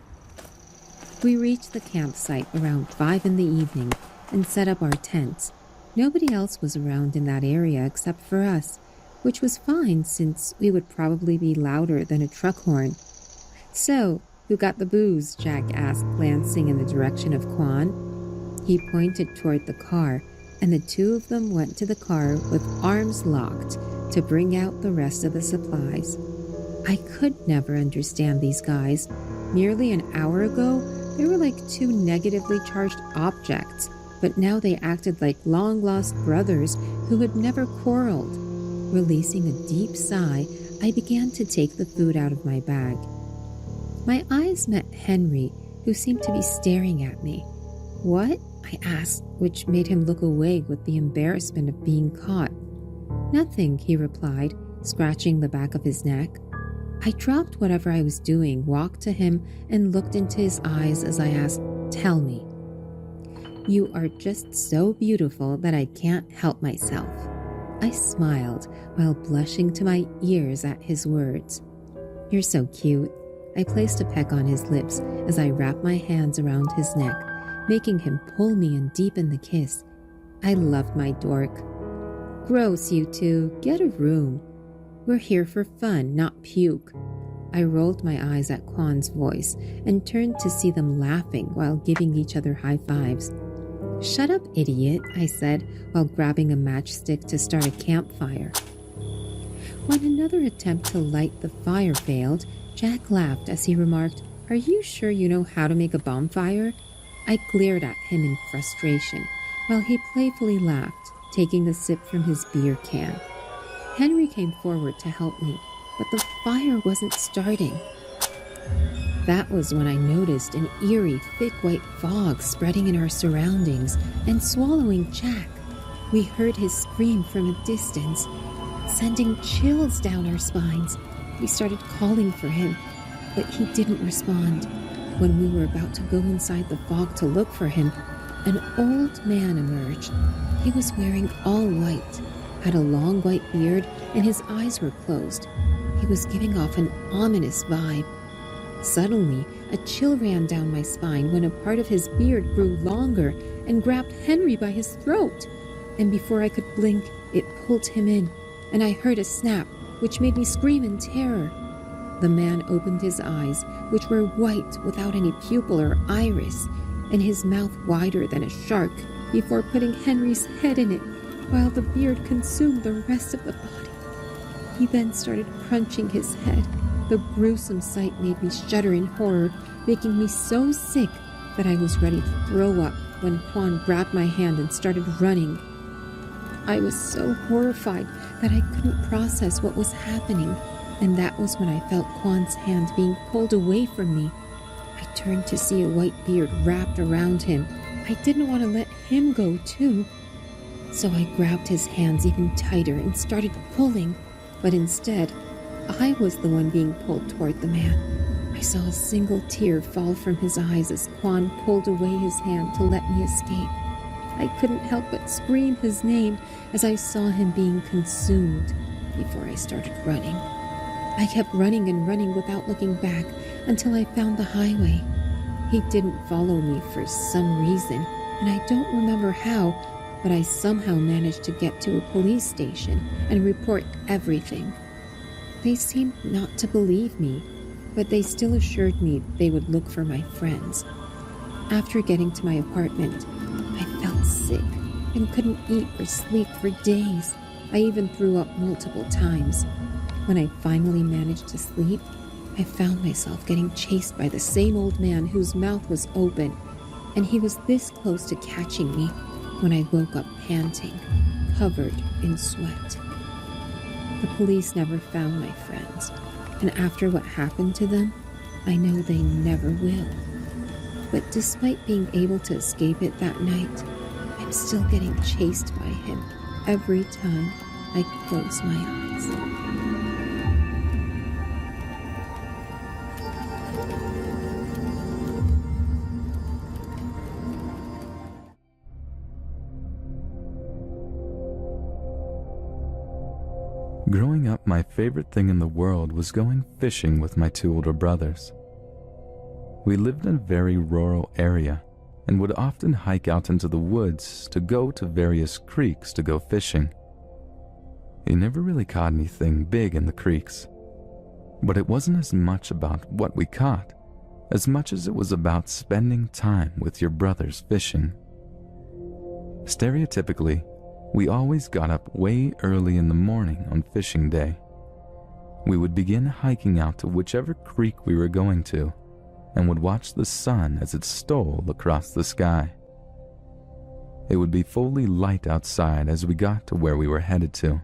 S4: We reached the campsite around 5 in the evening and set up our tents. Nobody else was around in that area except for us, which was fine since we would probably be louder than a truck horn. "So, who got the booze?" Jack asked, glancing in the direction of Quan. He pointed toward the car, and the two of them went to the car with arms locked to bring out the rest of the supplies. I could never understand these guys. Nearly an hour ago, they were like two negatively charged objects, but now they acted like long-lost brothers who had never quarreled. Releasing a deep sigh, I began to take the food out of my bag. My eyes met Henry, who seemed to be staring at me. "What?" I asked, which made him look away with the embarrassment of being caught. "Nothing," he replied, scratching the back of his neck. I dropped whatever I was doing, walked to him, and looked into his eyes as I asked, "Tell me." "You are just so beautiful that I can't help myself." I smiled while blushing to my ears at his words. "You're so cute." I placed a peck on his lips as I wrapped my hands around his neck, making him pull me and deepen the kiss. I loved my dork. "Gross, you two. Get a room. We're here for fun, not puke." I rolled my eyes at Quan's voice and turned to see them laughing while giving each other high fives. "Shut up, idiot," I said while grabbing a matchstick to start a campfire. When another attempt to light the fire failed, Jack laughed as he remarked, "Are you sure you know how to make a bonfire?" I glared at him in frustration while he playfully laughed, taking a sip from his beer can. Henry came forward to help me, but the fire wasn't starting. That was when I noticed an eerie, thick white fog spreading in our surroundings and swallowing Jack. We heard his scream from a distance, sending chills down our spines. We started calling for him, but he didn't respond. When we were about to go inside the fog to look for him, an old man emerged. He was wearing all white, had a long white beard, and his eyes were closed. He was giving off an ominous vibe. Suddenly, a chill ran down my spine when a part of his beard grew longer and grabbed Henry by his throat. And before I could blink, it pulled him in, and I heard a snap, which made me scream in terror. The man opened his eyes, which were white without any pupil or iris, and his mouth wider than a shark, before putting Henry's head in it, while the beard consumed the rest of the body. He then started crunching his head. The gruesome sight made me shudder in horror, making me so sick that I was ready to throw up when Quan grabbed my hand and started running. I was so horrified that I couldn't process what was happening, and that was when I felt Quan's hand being pulled away from me. I turned to see a white beard wrapped around him. I didn't want to let him go too. So I grabbed his hands even tighter and started pulling, but instead, I was the one being pulled toward the man. I saw a single tear fall from his eyes as Quan pulled away his hand to let me escape. I couldn't help but scream his name as I saw him being consumed before I started running. I kept running and running without looking back until I found the highway. He didn't follow me for some reason, and I don't remember how, but I somehow managed to get to a police station and report everything. They seemed not to believe me, but they still assured me they would look for my friends. After getting to my apartment, I felt sick and couldn't eat or sleep for days. I even threw up multiple times. When I finally managed to sleep, I found myself getting chased by the same old man whose mouth was open, and he was this close to catching me when I woke up panting, covered in sweat. The police never found my friends, and after what happened to them, I know they never will. But despite being able to escape it that night, I'm still getting chased by him every time I close my eyes.
S5: Growing up, my favorite thing in the world was going fishing with my two older brothers. We lived in a very rural area and would often hike out into the woods to go to various creeks to go fishing. We never really caught anything big in the creeks. But it wasn't as much about what we caught as much as it was about spending time with your brothers fishing. Stereotypically, we always got up way early in the morning on fishing day. We would begin hiking out to whichever creek we were going to and would watch the sun as it stole across the sky. It would be fully light outside as we got to where we were headed to.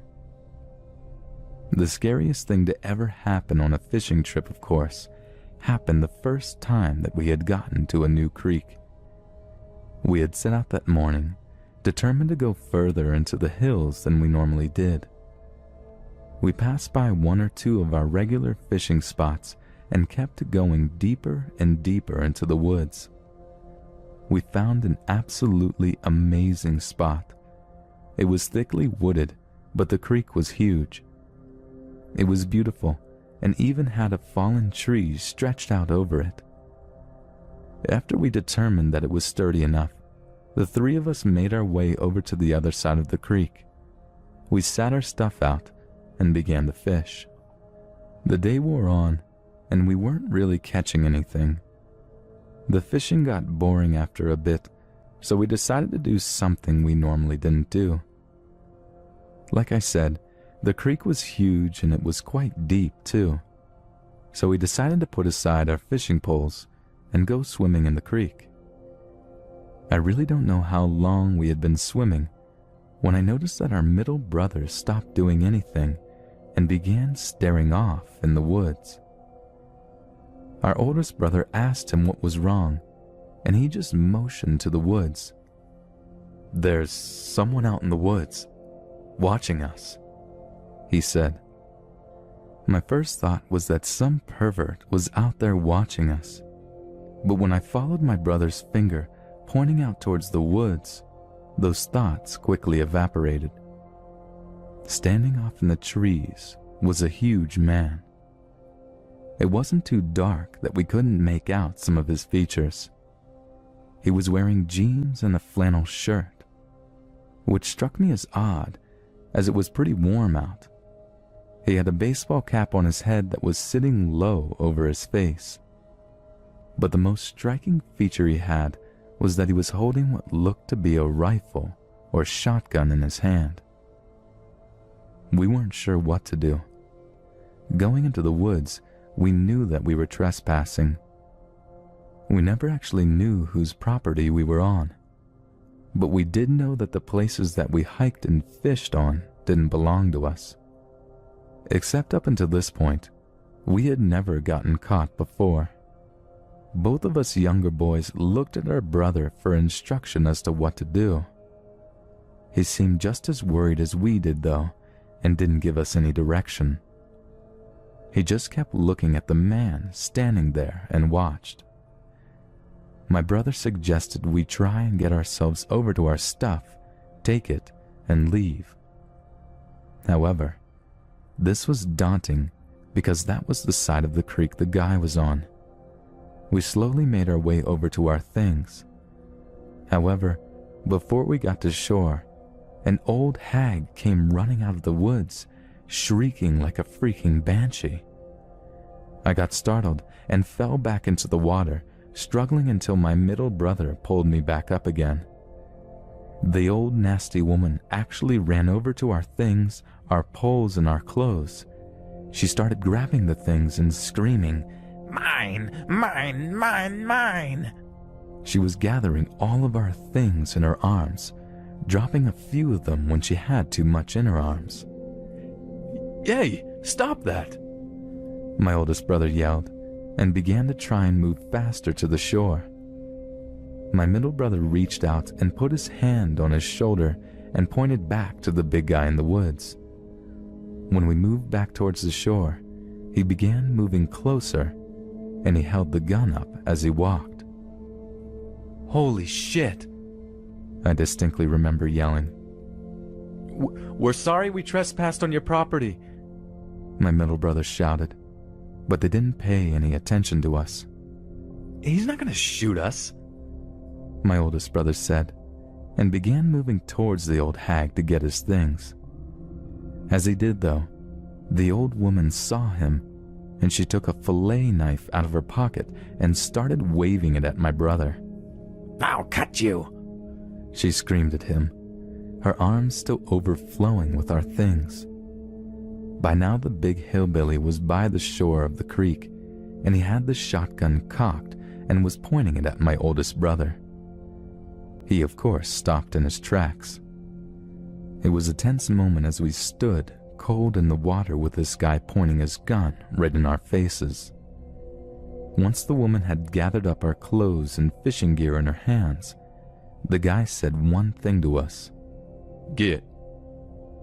S5: The scariest thing to ever happen on a fishing trip, of course, happened the first time that we had gotten to a new creek. We had set out that morning, determined to go further into the hills than we normally did. We passed by one or two of our regular fishing spots and kept going deeper and deeper into the woods. We found an absolutely amazing spot. It was thickly wooded, but the creek was huge. It was beautiful and even had a fallen tree stretched out over it. After we determined that it was sturdy enough, the three of us made our way over to the other side of the creek. We sat our stuff out and began to fish. The day wore on, and we weren't really catching anything. The fishing got boring after a bit, so we decided to do something we normally didn't do. Like I said, the creek was huge and it was quite deep too, so we decided to put aside our fishing poles and go swimming in the creek. I really don't know how long we had been swimming when I noticed that our middle brother stopped doing anything and began staring off in the woods. Our oldest brother asked him what was wrong, and he just motioned to the woods. "There's someone out in the woods, watching us," he said. My first thought was that some pervert was out there watching us, but when I followed my brother's finger pointing out towards the woods, those thoughts quickly evaporated. Standing off in the trees was a huge man. It wasn't too dark that we couldn't make out some of his features. He was wearing jeans and a flannel shirt, which struck me as odd as it was pretty warm out. He had a baseball cap on his head that was sitting low over his face. But the most striking feature he had was that he was holding what looked to be a rifle or shotgun in his hand. We weren't sure what to do. Going into the woods, we knew that we were trespassing. We never actually knew whose property we were on, but we did know that the places that we hiked and fished on didn't belong to us. Except up until this point, we had never gotten caught before. Both of us younger boys looked at our brother for instruction as to what to do. He seemed just as worried as we did, though, and didn't give us any direction. He just kept looking at the man standing there and watched. My brother suggested we try and get ourselves over to our stuff, take it, and leave. However, this was daunting because that was the side of the creek the guy was on. We slowly made our way over to our things. However, before we got to shore, an old hag came running out of the woods, shrieking like a freaking banshee. I got startled and fell back into the water, struggling until my middle brother pulled me back up again. The old nasty woman actually ran over to our things, our poles, and our clothes. She started grabbing the things and screaming, "Mine, mine, mine, mine!" She was gathering all of our things in her arms, dropping a few of them when she had too much in her arms. "Hey, stop that!" my oldest brother yelled, and began to try and move faster to the shore. My middle brother reached out and put his hand on his shoulder and pointed back to the big guy in the woods. When we moved back towards the shore, he began moving closer, and he held the gun up as he walked. "Holy shit!" I distinctly remember yelling. "We're sorry we trespassed on your property," my middle brother shouted, but they didn't pay any attention to us. "He's not going to shoot us," my oldest brother said, and began moving towards the old hag to get his things. As he did, though, the old woman saw him and she took a fillet knife out of her pocket and started waving it at my brother.
S3: "I'll cut you!"
S5: She screamed at him, her arms still overflowing with our things. By now the big hillbilly was by the shore of the creek, and he had the shotgun cocked and was pointing it at my oldest brother. He, of course, stopped in his tracks. It was a tense moment as we stood cold in the water with this guy pointing his gun right in our faces. Once the woman had gathered up our clothes and fishing gear in her hands, the guy said one thing to us: "Get."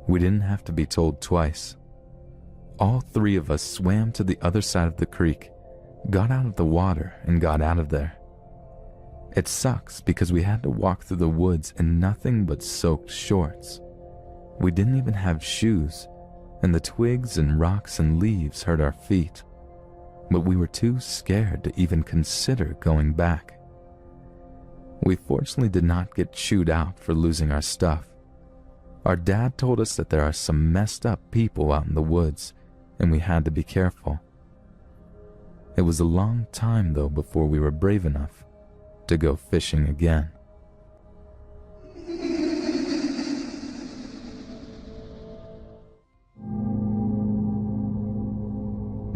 S5: We didn't have to be told twice. All three of us swam to the other side of the creek, got out of the water, and got out of there. It sucks because we had to walk through the woods in nothing but soaked shorts. We didn't even have shoes, and the twigs and rocks and leaves hurt our feet. But we were too scared to even consider going back. We fortunately did not get chewed out for losing our stuff. Our dad told us that there are some messed up people out in the woods, and we had to be careful. It was a long time, though, before we were brave enough to go fishing again.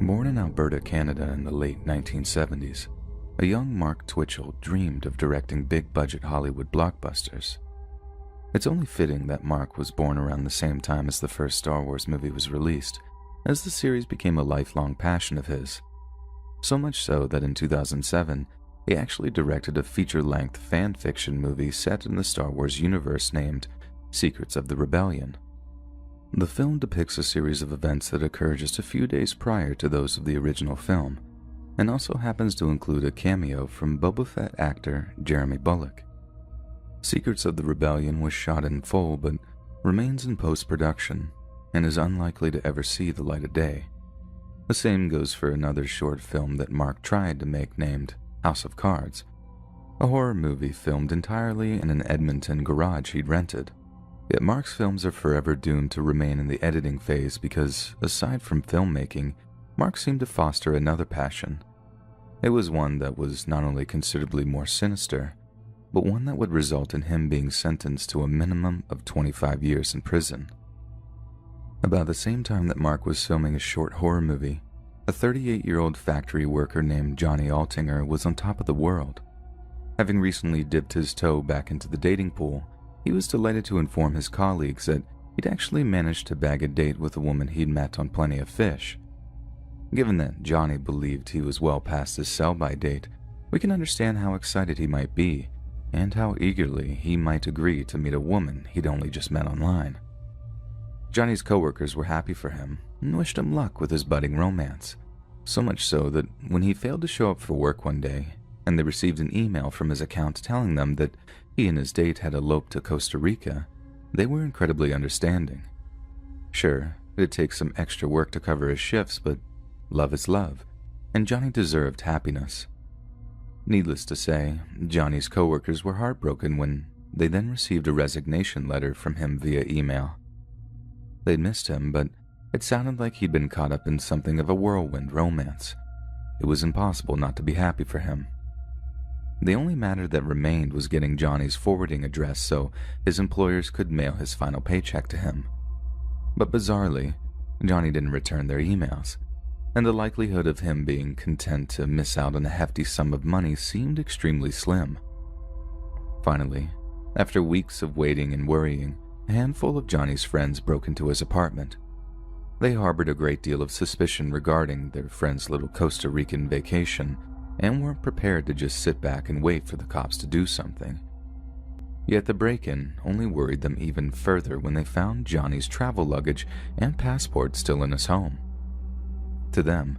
S5: Born in Alberta, Canada in the late 1970s, a young Mark Twitchell dreamed of directing big-budget Hollywood blockbusters. It's only fitting that Mark was born around the same time as the first Star Wars movie was released, as the series became a lifelong passion of his. So much so that in 2007, he actually directed a feature-length fan fiction movie set in the Star Wars universe named Secrets of the Rebellion. The film depicts a series of events that occur just a few days prior to those of the original film, and also happens to include a cameo from Boba Fett actor Jeremy Bulloch. Secrets of the Rebellion was shot in full but remains in post-production and is unlikely to ever see the light of day. The same goes for another short film that Mark tried to make named House of Cards, a horror movie filmed entirely in an Edmonton garage he'd rented. Yet Mark's films are forever doomed to remain in the editing phase because, aside from filmmaking, Mark seemed to foster another passion. It was one that was not only considerably more sinister, but one that would result in him being sentenced to a minimum of 25 years in prison. About the same time that Mark was filming a short horror movie, a 38-year-old factory worker named Johnny Altinger was on top of the world. Having recently dipped his toe back into the dating pool, he was delighted to inform his colleagues that he'd actually managed to bag a date with a woman he'd met on Plenty of Fish. Given that Johnny believed he was well past his sell-by date, we can understand how excited he might be, and how eagerly he might agree to meet a woman he'd only just met online. Johnny's coworkers were happy for him and wished him luck with his budding romance, so much so that when he failed to show up for work one day, and they received an email from his account telling them that he and his date had eloped to Costa Rica, they were incredibly understanding. Sure, it'd take some extra work to cover his shifts, but love is love, and Johnny deserved happiness. Needless to say, Johnny's coworkers were heartbroken when they then received a resignation letter from him via email. They'd missed him, but it sounded like he'd been caught up in something of a whirlwind romance. It was impossible not to be happy for him. The only matter that remained was getting Johnny's forwarding address so his employers could mail his final paycheck to him. But bizarrely, Johnny didn't return their emails, and the likelihood of him being content to miss out on a hefty sum of money seemed extremely slim. Finally, after weeks of waiting and worrying, a handful of Johnny's friends broke into his apartment. They harbored a great deal of suspicion regarding their friend's little Costa Rican vacation and weren't prepared to just sit back and wait for the cops to do something. Yet the break-in only worried them even further when they found Johnny's travel luggage and passport still in his home. To them,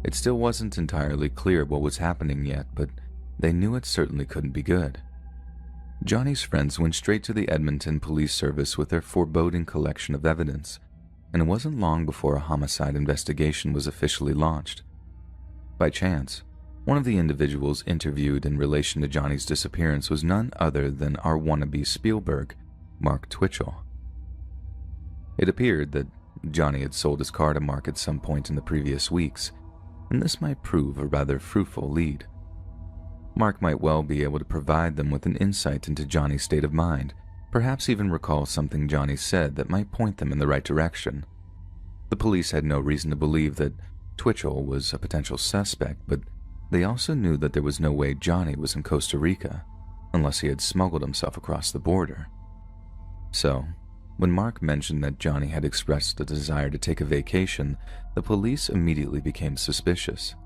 S5: it still wasn't entirely clear what was happening yet, but they knew it certainly couldn't be good. Johnny's friends went straight to the Edmonton Police Service with their foreboding collection of evidence, and it wasn't long before a homicide investigation was officially launched. By chance, one of the individuals interviewed in relation to Johnny's disappearance was none other than our wannabe Spielberg, Mark Twitchell. It appeared that Johnny had sold his car to Mark at some point in the previous weeks, and this might prove a rather fruitful lead. Mark might well be able to provide them with an insight into Johnny's state of mind, perhaps even recall something Johnny said that might point them in the right direction. The police had no reason to believe that Twitchell was a potential suspect, but they also knew that there was no way Johnny was in Costa Rica, unless he had smuggled himself across the border. So, when Mark mentioned that Johnny had expressed a desire to take a vacation, the police immediately became suspicious.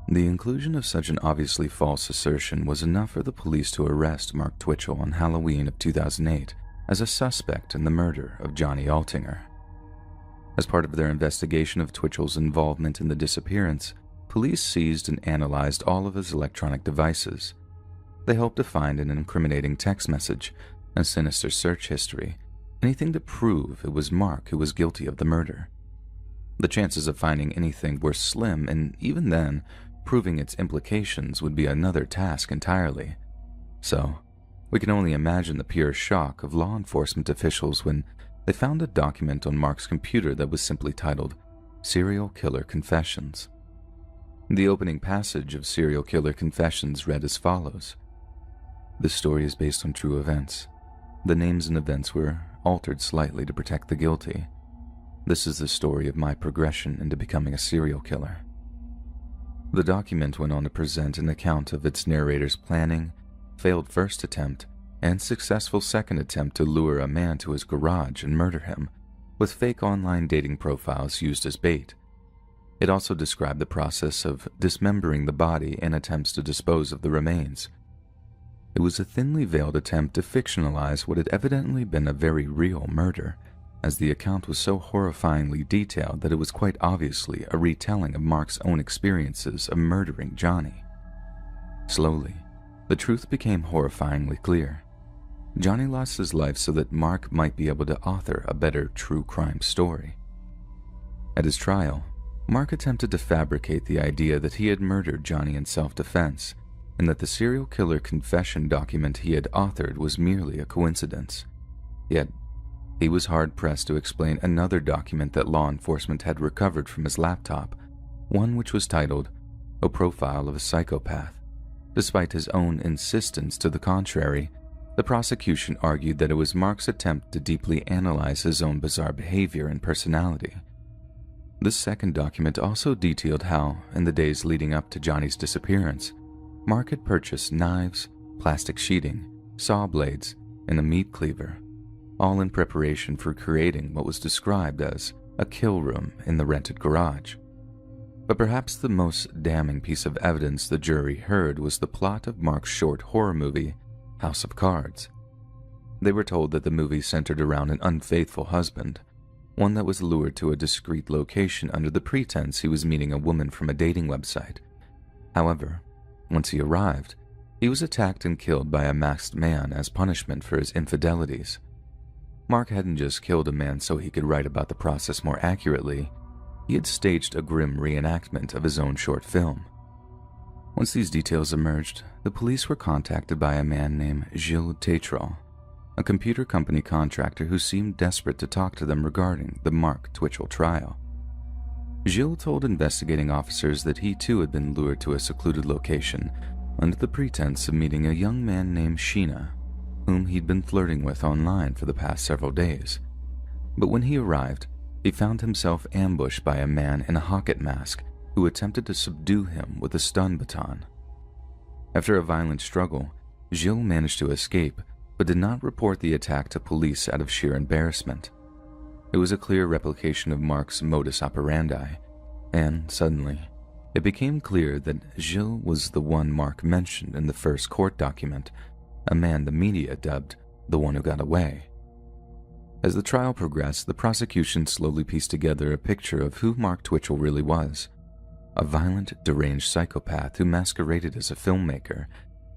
S5: The inclusion of such an obviously false assertion was enough for the police to arrest Mark Twitchell on Halloween of 2008 as a suspect in the murder of Johnny Altinger. As part of their investigation of Twitchell's involvement in the disappearance, police seized and analyzed all of his electronic devices. They hoped to find an incriminating text message, a sinister search history, anything to prove it was Mark who was guilty of the murder. The chances of finding anything were slim, and even then, proving its implications would be another task entirely. So, we can only imagine the pure shock of law enforcement officials when they found a document on Mark's computer that was simply titled Serial Killer Confessions. The opening passage of Serial Killer Confessions read as follows. This story is based on true events. The names and events were altered slightly to protect the guilty. This is the story of my progression into becoming a serial killer. The document went on to present an account of its narrator's planning, failed first attempt, and successful second attempt to lure a man to his garage and murder him, with fake online dating profiles used as bait. It also described the process of dismembering the body and attempts to dispose of the remains. It was a thinly veiled attempt to fictionalize what had evidently been a very real murder, as the account was so horrifyingly detailed that it was quite obviously a retelling of Mark's own experiences of murdering Johnny. Slowly, the truth became horrifyingly clear. Johnny lost his life so that Mark might be able to author a better true crime story. At his trial, Mark attempted to fabricate the idea that he had murdered Johnny in self-defense, and that the serial killer confession document he had authored was merely a coincidence. Yet, he was hard-pressed to explain another document that law enforcement had recovered from his laptop, one which was titled A Profile of a Psychopath. Despite his own insistence to the contrary, the prosecution argued that it was Mark's attempt to deeply analyze his own bizarre behavior and personality. This second document also detailed how, in the days leading up to Johnny's disappearance, Mark had purchased knives, plastic sheeting, saw blades, and a meat cleaver, all in preparation for creating what was described as a kill room in the rented garage. But perhaps the most damning piece of evidence the jury heard was the plot of Mark's short horror movie, House of Cards. They were told that the movie centered around an unfaithful husband, one that was lured to a discreet location under the pretense he was meeting a woman from a dating website. However, once he arrived, he was attacked and killed by a masked man as punishment for his infidelities. Mark hadn't just killed a man so he could write about the process more accurately. He had staged a grim reenactment of his own short film. Once these details emerged, the police were contacted by a man named Gilles Tétral, a computer company contractor who seemed desperate to talk to them regarding the Mark Twitchell trial. Gilles told investigating officers that he too had been lured to a secluded location under the pretense of meeting a young man named Sheena, whom he'd been flirting with online for the past several days. But when he arrived, he found himself ambushed by a man in a hocket mask who attempted to subdue him with a stun baton. After a violent struggle, Gilles managed to escape, but did not report the attack to police out of sheer embarrassment. It was a clear replication of Mark's modus operandi, and suddenly, it became clear that Gilles was the one Mark mentioned in the first court document, a man the media dubbed the one who got away. As the trial progressed, the prosecution slowly pieced together a picture of who Mark Twitchell really was, a violent, deranged psychopath who masqueraded as a filmmaker,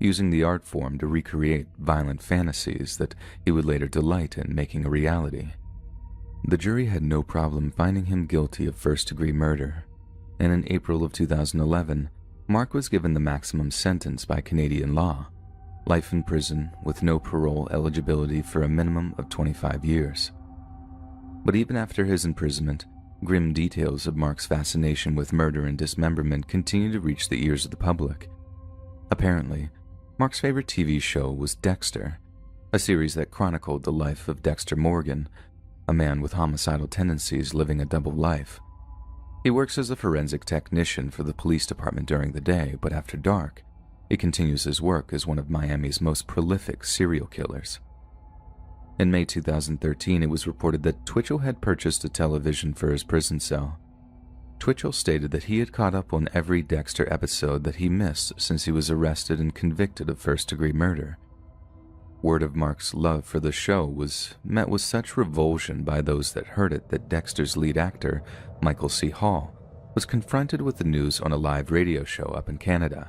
S5: using the art form to recreate violent fantasies that he would later delight in making a reality. The jury had no problem finding him guilty of first-degree murder, and in April of 2011, Mark was given the maximum sentence by Canadian law, life in prison with no parole eligibility for a minimum of 25 years. But even after his imprisonment, Grim details of Mark's fascination with murder and dismemberment continue to reach the ears of the public. Apparently, Mark's favorite TV show was Dexter, a series that chronicled the life of Dexter Morgan, a man with homicidal tendencies living a double life. He works as a forensic technician for the police department during the day, but after dark, he continues his work as one of Miami's most prolific serial killers. In May 2013, it was reported that Twitchell had purchased a television for his prison cell. Twitchell stated that he had caught up on every Dexter episode that he missed since he was arrested and convicted of first-degree murder. Word of Mark's love for the show was met with such revulsion by those that heard it that Dexter's lead actor, Michael C. Hall, was confronted with the news on a live radio show up in Canada.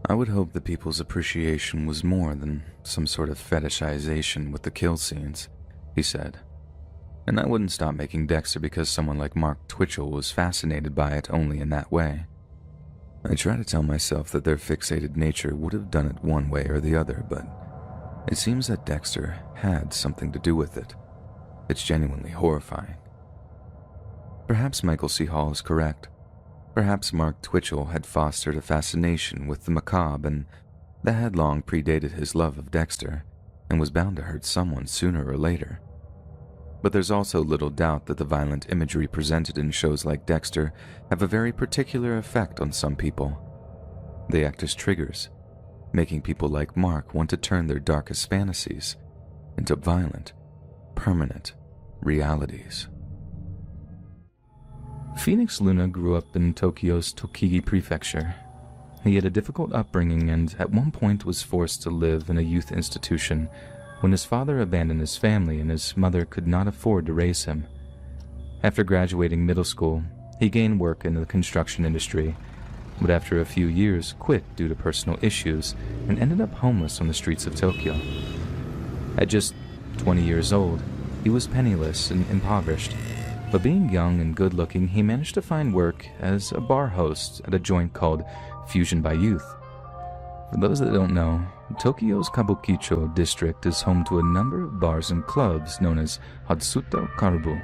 S5: "I would hope that people's appreciation was more than some sort of fetishization with the kill scenes," he said. "And I wouldn't stop making Dexter because someone like Mark Twitchell was fascinated by it only in that way. I try to tell myself that their fixated nature would have done it one way or the other, but it seems that Dexter had something to do with it. It's genuinely horrifying." Perhaps Michael C. Hall is correct. Perhaps Mark Twitchell had fostered a fascination with the macabre, and that had long predated his love of Dexter and was bound to hurt someone sooner or later. But there's also little doubt that the violent imagery presented in shows like Dexter have a very particular effect on some people. They act as triggers, making people like Mark want to turn their darkest fantasies into violent, permanent realities. Phoenix Luna grew up in Tokyo's Tochigi Prefecture. He had a difficult upbringing and at one point was forced to live in a youth institution when his father abandoned his family and his mother could not afford to raise him. After graduating middle school, he gained work in the construction industry, but after a few years quit due to personal issues and ended up homeless on the streets of Tokyo. At just 20 years old, he was penniless and impoverished. But being young and good-looking, he managed to find work as a bar host at a joint called Fusion by Youth. For those that don't know, Tokyo's Kabukicho district is home to a number of bars and clubs known as Hatsuto Karubu.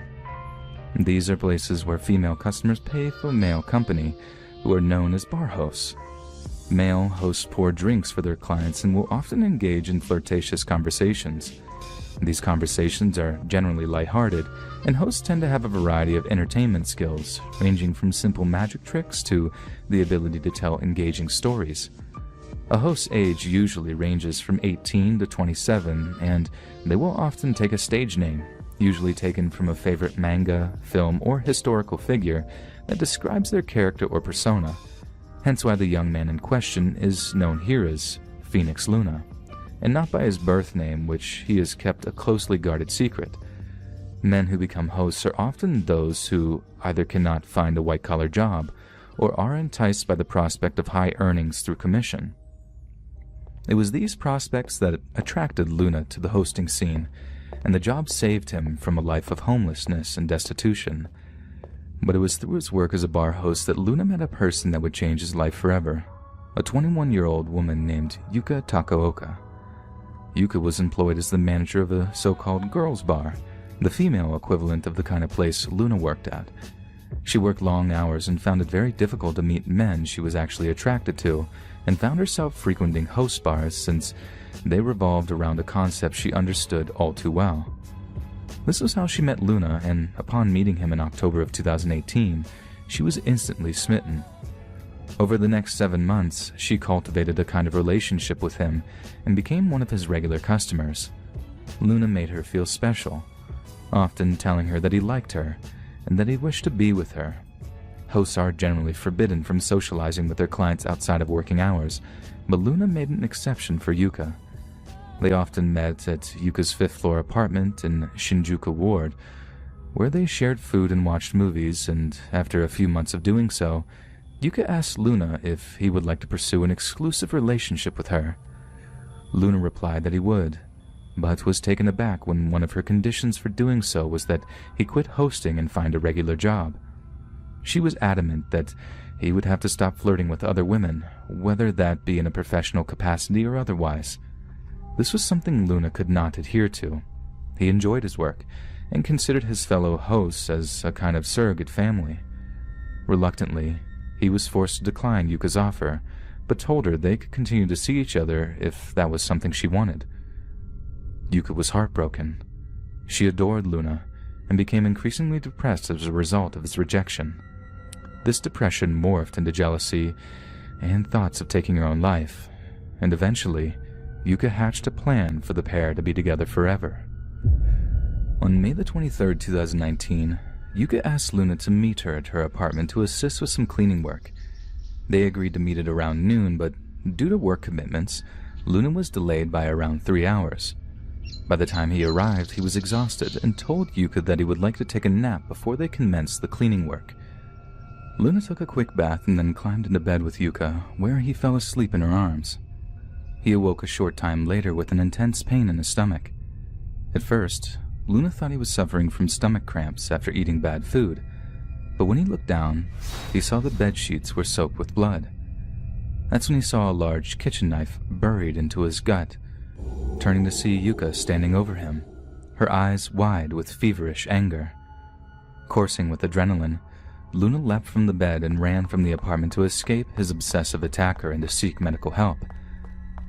S5: These are places where female customers pay for male company, who are known as bar hosts. Male hosts pour drinks for their clients and will often engage in flirtatious conversations. These conversations are generally lighthearted, and hosts tend to have a variety of entertainment skills, ranging from simple magic tricks to the ability to tell engaging stories. A host's age usually ranges from 18 to 27, and they will often take a stage name, usually taken from a favorite manga, film, or historical figure that describes their character or persona, hence why the young man in question is known here as Phoenix Luna, and not by his birth name, which he has kept a closely guarded secret. Men who become hosts are often those who either cannot find a white-collar job or are enticed by the prospect of high earnings through commission. It was these prospects that attracted Luna to the hosting scene, and the job saved him from a life of homelessness and destitution. But it was through his work as a bar host that Luna met a person that would change his life forever, a 21-year-old woman named Yuka Takaoka. Yuka was employed as the manager of a so-called girls' bar, the female equivalent of the kind of place Luna worked at. She worked long hours and found it very difficult to meet men she was actually attracted to, and found herself frequenting host bars since they revolved around a concept she understood all too well. This was how she met Luna, and upon meeting him in October of 2018, she was instantly smitten. Over the next 7 months, she cultivated a kind of relationship with him and became one of his regular customers. Luna made her feel special, often telling her that he liked her and that he wished to be with her. Hosts are generally forbidden from socializing with their clients outside of working hours, but Luna made an exception for Yuka. They often met at Yuka's 5th-floor apartment in Shinjuku Ward, where they shared food and watched movies, and after a few months of doing so, Yuka asked Luna if he would like to pursue an exclusive relationship with her. Luna replied that he would, but was taken aback when one of her conditions for doing so was that he quit hosting and find a regular job. She was adamant that he would have to stop flirting with other women, whether that be in a professional capacity or otherwise. This was something Luna could not adhere to. He enjoyed his work, and considered his fellow hosts as a kind of surrogate family. Reluctantly, he was forced to decline Yuka's offer, but told her they could continue to see each other if that was something she wanted. Yuka was heartbroken. She adored Luna and became increasingly depressed as a result of his rejection. This depression morphed into jealousy and thoughts of taking her own life, and eventually, Yuka hatched a plan for the pair to be together forever. On May the 23rd, 2019, Yuka asked Luna to meet her at her apartment to assist with some cleaning work. They agreed to meet at around noon, but due to work commitments, Luna was delayed by around 3 hours. By the time he arrived, he was exhausted and told Yuka that he would like to take a nap before they commenced the cleaning work. Luna took a quick bath and then climbed into bed with Yuka, where he fell asleep in her arms. He awoke a short time later with an intense pain in his stomach. At first, Luna thought he was suffering from stomach cramps after eating bad food, but when he looked down, he saw the bed sheets were soaked with blood. That's when he saw a large kitchen knife buried into his gut. Turning to see Yuka standing over him, her eyes wide with feverish anger. Coursing with adrenaline, Luna leapt from the bed and ran from the apartment to escape his obsessive attacker and to seek medical help.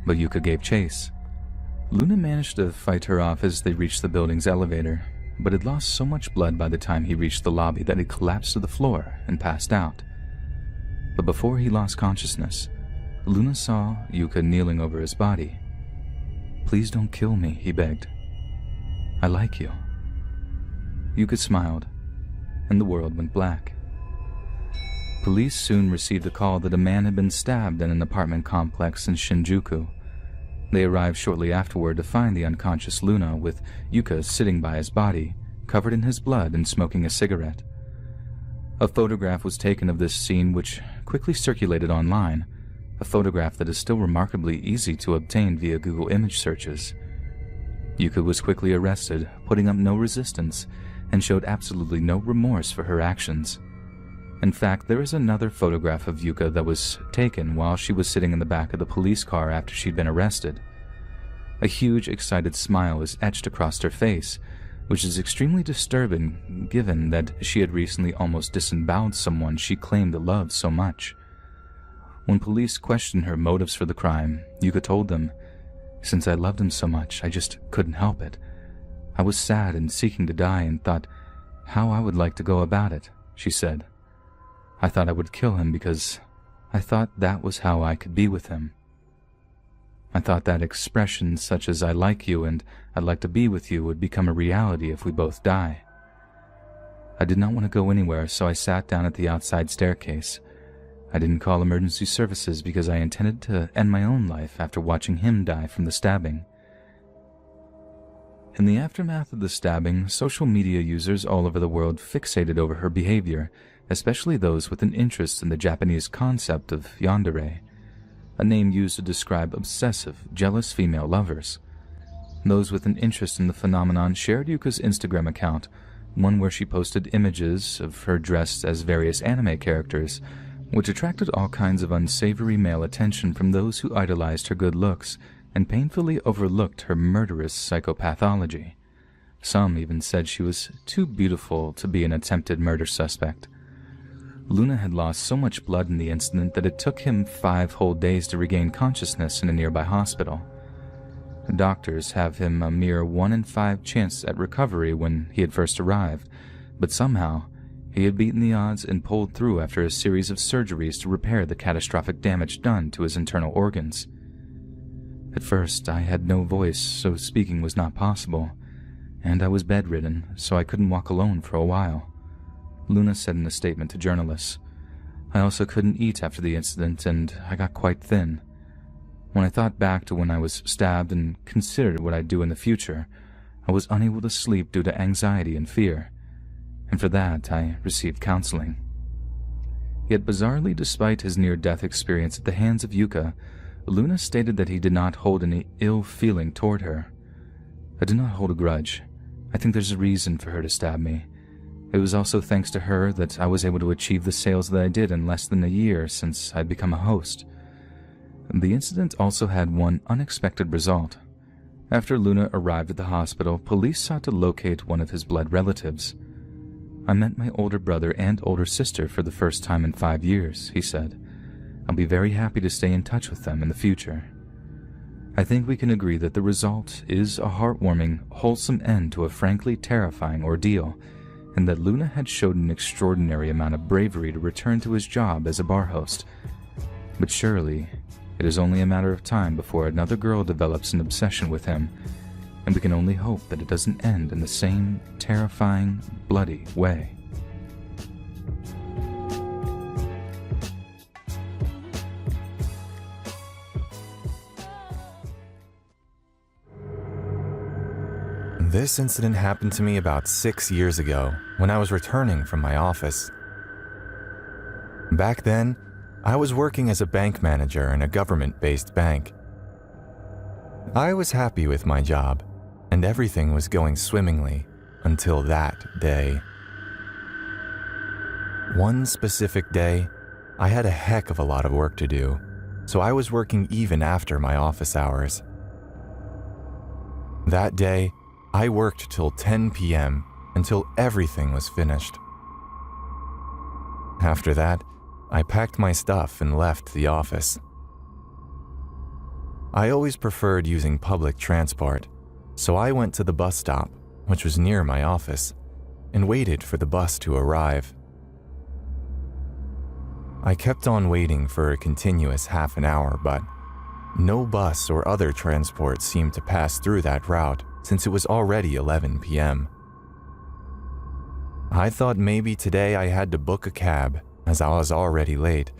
S5: But Yuka gave chase. Luna managed to fight her off as they reached the building's elevator, but had lost so much blood by the time he reached the lobby that he collapsed to the floor and passed out. But before he lost consciousness, Luna saw Yuka kneeling over his body. "Please don't kill me," he begged. "I like you." Yuka smiled, and the world went black. Police soon received a call that a man had been stabbed in an apartment complex in Shinjuku. They arrived shortly afterward to find the unconscious Luna with Yuka sitting by his body, covered in his blood and smoking a cigarette. A photograph was taken of this scene, which quickly circulated online, a photograph that is still remarkably easy to obtain via Google image searches. Yuka was quickly arrested, putting up no resistance, and showed absolutely no remorse for her actions. In fact, there is another photograph of Yuka that was taken while she was sitting in the back of the police car after she'd been arrested. A huge, excited smile is etched across her face, which is extremely disturbing given that she had recently almost disemboweled someone she claimed to love so much. When police questioned her motives for the crime, Yuka told them, "Since I loved him so much, I just couldn't help it. I was sad and seeking to die and thought how I would like to go about it," she said. "I thought I would kill him because I thought that was how I could be with him. I thought that expressions such as 'I like you' and 'I'd like to be with you' would become a reality if we both die. I did not want to go anywhere, so I sat down at the outside staircase. I didn't call emergency services because I intended to end my own life after watching him die from the stabbing." In the aftermath of the stabbing, social media users all over the world fixated over her behavior, especially those with an interest in the Japanese concept of yandere, a name used to describe obsessive, jealous female lovers. Those with an interest in the phenomenon shared Yuka's Instagram account, one where she posted images of her dressed as various anime characters, which attracted all kinds of unsavory male attention from those who idolized her good looks and painfully overlooked her murderous psychopathology. Some even said she was too beautiful to be an attempted murder suspect. Luna had lost so much blood in the incident that it took him 5 whole days to regain consciousness in a nearby hospital. Doctors have him a mere 1 in 5 chance at recovery when he had first arrived, but somehow he had beaten the odds and pulled through after a series of surgeries to repair the catastrophic damage done to his internal organs. At first, I had no voice, so speaking was not possible, and I was bedridden, so I couldn't walk alone for a while, Luna said in a statement to journalists. I also couldn't eat after the incident, and I got quite thin. When I thought back to when I was stabbed and considered what I'd do in the future, I was unable to sleep due to anxiety and fear, and for that I received counseling. Yet bizarrely, despite his near-death experience at the hands of Yuka, Luna stated that he did not hold any ill feeling toward her. "I do not hold a grudge. I think there's a reason for her to stab me. It was also thanks to her that I was able to achieve the sales that I did in less than a year since I'd become a host." The incident also had one unexpected result. After Luna arrived at the hospital, police sought to locate one of his blood relatives. I met my older brother and older sister for the first time in 5 years, he said. I'll be very happy to stay in touch with them in the future. I think we can agree that the result is a heartwarming, wholesome end to a frankly terrifying ordeal, and that Luna had showed an extraordinary amount of bravery to return to his job as a bar host. But surely, it is only a matter of time before another girl develops an obsession with him, and we can only hope that it doesn't end in the same terrifying, bloody way.
S8: This incident happened to me about 6 years ago when I was returning from my office. Back then, I was working as a bank manager in a government-based bank. I was happy with my job, and everything was going swimmingly until that day. One specific day, I had a heck of a lot of work to do, so I was working even after my office hours. That day, I worked till 10 p.m. until everything was finished. After that, I packed my stuff and left the office. I always preferred using public transport, so I went to the bus stop, which was near my office, and waited for the bus to arrive. I kept on waiting for a continuous half an hour, but no bus or other transport seemed to pass through that route since it was already 11 p.m. I thought maybe today I had to book a cab as I was already late,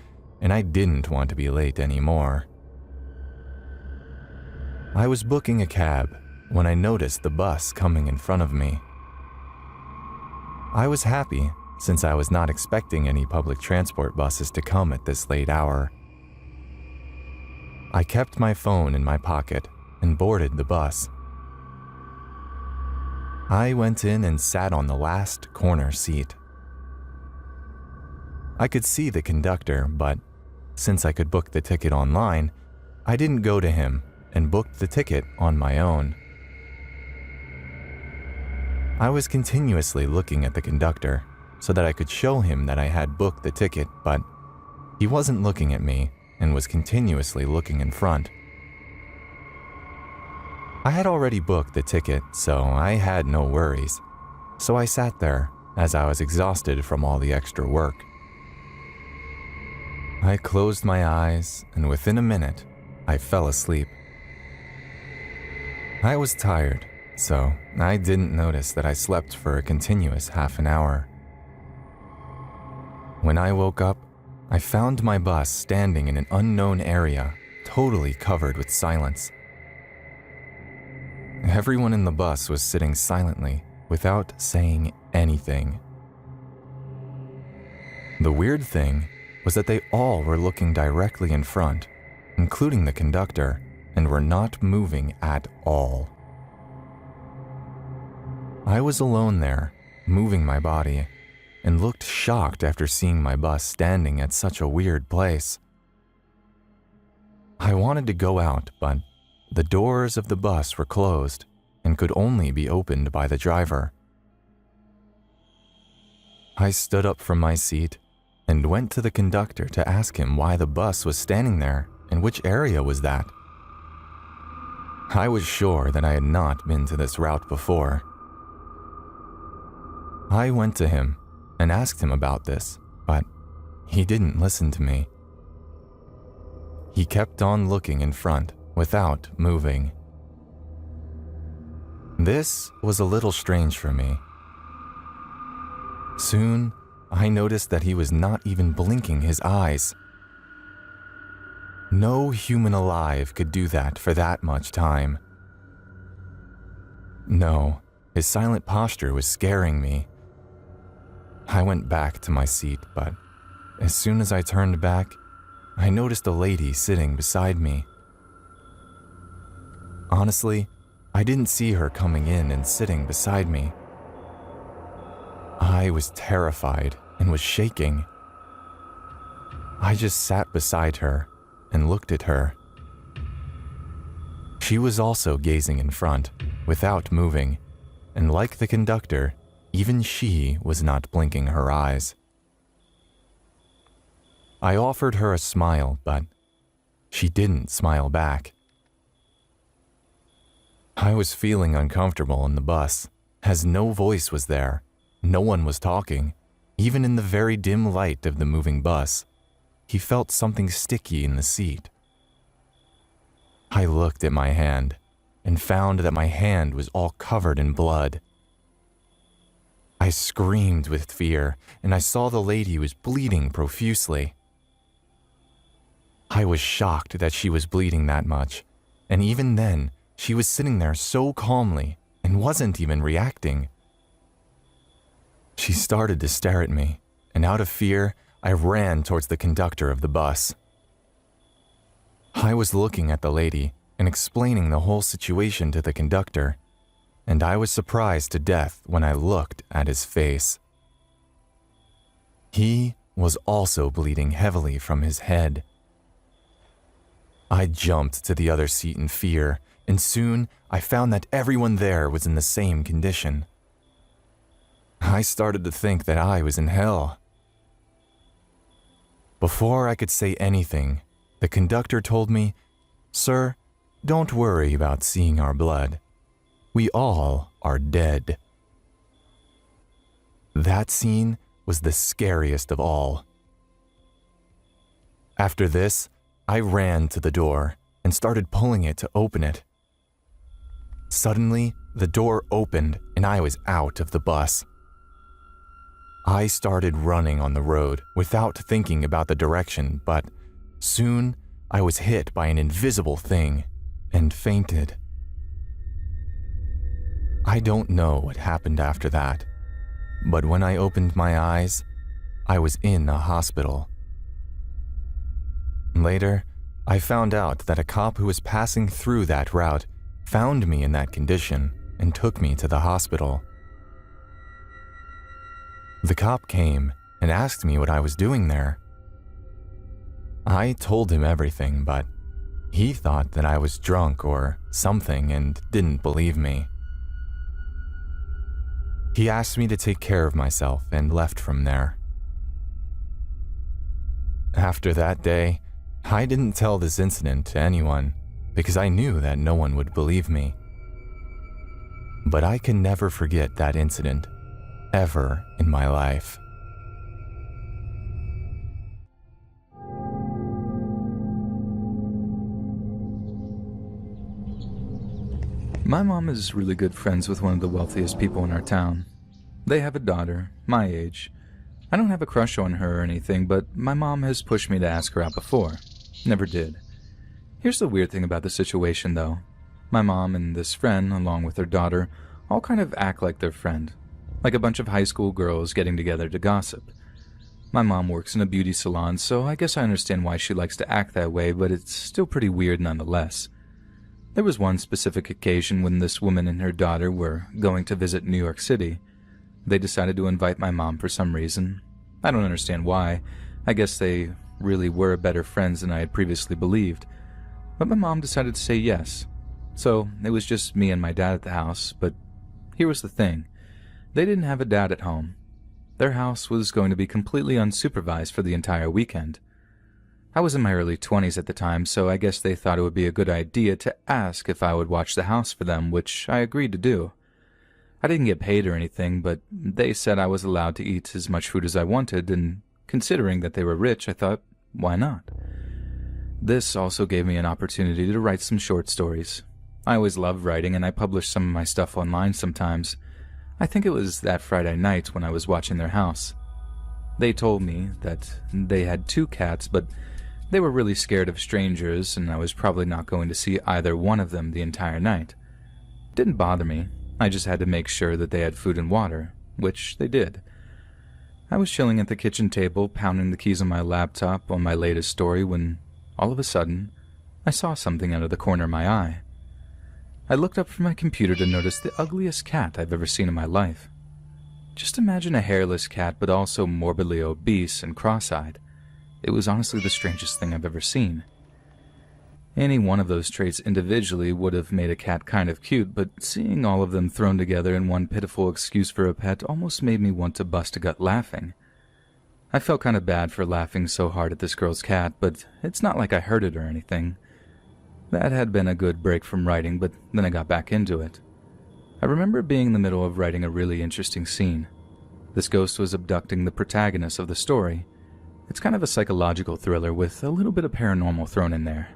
S8: and I didn't want to be late anymore. I was booking a cab when I noticed the bus coming in front of me. I was happy since I was not expecting any public transport buses to come at this late hour. I kept my phone in my pocket and boarded the bus. I went in and sat on the last corner seat. I could see the conductor, but since I could book the ticket online, I didn't go to him and booked the ticket on my own. I was continuously looking at the conductor so that I could show him that I had booked the ticket, but he wasn't looking at me and was continuously looking in front. I had already booked the ticket, so I had no worries. So I sat there as I was exhausted from all the extra work. I closed my eyes, and within a minute, I fell asleep. I was tired, so I didn't notice that I slept for a continuous half an hour. When I woke up, I found my bus standing in an unknown area, totally covered with silence. Everyone in the bus was sitting silently, without saying anything. The weird thing was that they all were looking directly in front, including the conductor, and were not moving at all. I was alone there, moving my body, and looked shocked after seeing my bus standing at such a weird place. I wanted to go out, but the doors of the bus were closed and could only be opened by the driver. I stood up from my seat and went to the conductor to ask him why the bus was standing there and which area was that. I was sure that I had not been to this route before. I went to him and asked him about this, but he didn't listen to me. He kept on looking in front without moving. This was a little strange for me. Soon, I noticed that he was not even blinking his eyes. No human alive could do that for that much time. No, his silent posture was scaring me. I went back to my seat, but as soon as I turned back, I noticed a lady sitting beside me. Honestly, I didn't see her coming in and sitting beside me. I was terrified and was shaking. I just sat beside her and looked at her. She was also gazing in front, without moving, and like the conductor, even she was not blinking her eyes. I offered her a smile, but she didn't smile back. I was feeling uncomfortable in the bus, as no voice was there, no one was talking, even in the very dim light of the moving bus. He felt something sticky in the seat. I looked at my hand and found that my hand was all covered in blood. I screamed with fear, and I saw the lady was bleeding profusely. I was shocked that she was bleeding that much, and even then, she was sitting there so calmly and wasn't even reacting. She started to stare at me, and out of fear, I ran towards the conductor of the bus. I was looking at the lady and explaining the whole situation to the conductor, and I was surprised to death when I looked at his face. He was also bleeding heavily from his head. I jumped to the other seat in fear, and soon I found that everyone there was in the same condition. I started to think that I was in hell. Before I could say anything, the conductor told me, "Sir, don't worry about seeing our blood. We all are dead." That scene was the scariest of all. After this, I ran to the door and started pulling it to open it. Suddenly, the door opened and I was out of the bus. I started running on the road without thinking about the direction, but soon I was hit by an invisible thing and fainted. I don't know what happened after that, but when I opened my eyes, I was in a hospital. Later, I found out that a cop who was passing through that route found me in that condition and took me to the hospital. The cop came and asked me what I was doing there. I told him everything, but he thought that I was drunk or something and didn't believe me. He asked me to take care of myself and left from there. After that day, I didn't tell this incident to anyone because I knew that no one would believe me. But I can never forget that incident ever in my life.
S5: My mom is really good friends with one of the wealthiest people in our town. They have a daughter, my age. I don't have a crush on her or anything, but my mom has pushed me to ask her out before. Never did. Here's the weird thing about the situation, though. My mom and this friend, along with her daughter, all kind of act like their friend. Like a bunch of high school girls getting together to gossip. My mom works in a beauty salon, so I guess I understand why she likes to act that way, but it's still pretty weird nonetheless. There was one specific occasion when this woman and her daughter were going to visit New York City. They decided to invite my mom for some reason. I don't understand why. I guess they really were better friends than I had previously believed. But my mom decided to say yes. So it was just me and my dad at the house, but here was the thing. They didn't have a dad at home. Their house was going to be completely unsupervised for the entire weekend. I was in my early 20s at the time, so I guess they thought it would be a good idea to ask if I would watch the house for them, which I agreed to do. I didn't get paid or anything, but they said I was allowed to eat as much food as I wanted, and considering that they were rich, I thought, why not? This also gave me an opportunity to write some short stories. I always loved writing, and I published some of my stuff online sometimes. I think it was that Friday night when I was watching their house. They told me that they had 2 cats, but they were really scared of strangers, and I was probably not going to see either one of them the entire night. It didn't bother me. I just had to make sure that they had food and water, which they did. I was chilling at the kitchen table, pounding the keys on my laptop on my latest story, when, all of a sudden, I saw something out of the corner of my eye. I looked up from my computer to notice the ugliest cat I've ever seen in my life. Just imagine a hairless cat, but also morbidly obese and cross-eyed. It was honestly the strangest thing I've ever seen. Any one of those traits individually would have made a cat kind of cute, but seeing all of them thrown together in one pitiful excuse for a pet almost made me want to bust a gut laughing. I felt kind of bad for laughing so hard at this girl's cat, but it's not like I hurt it or anything. That had been a good break from writing, but then I got back into it. I remember being in the middle of writing a really interesting scene. This ghost was abducting the protagonist of the story. It's kind of a psychological thriller with a little bit of paranormal thrown in there.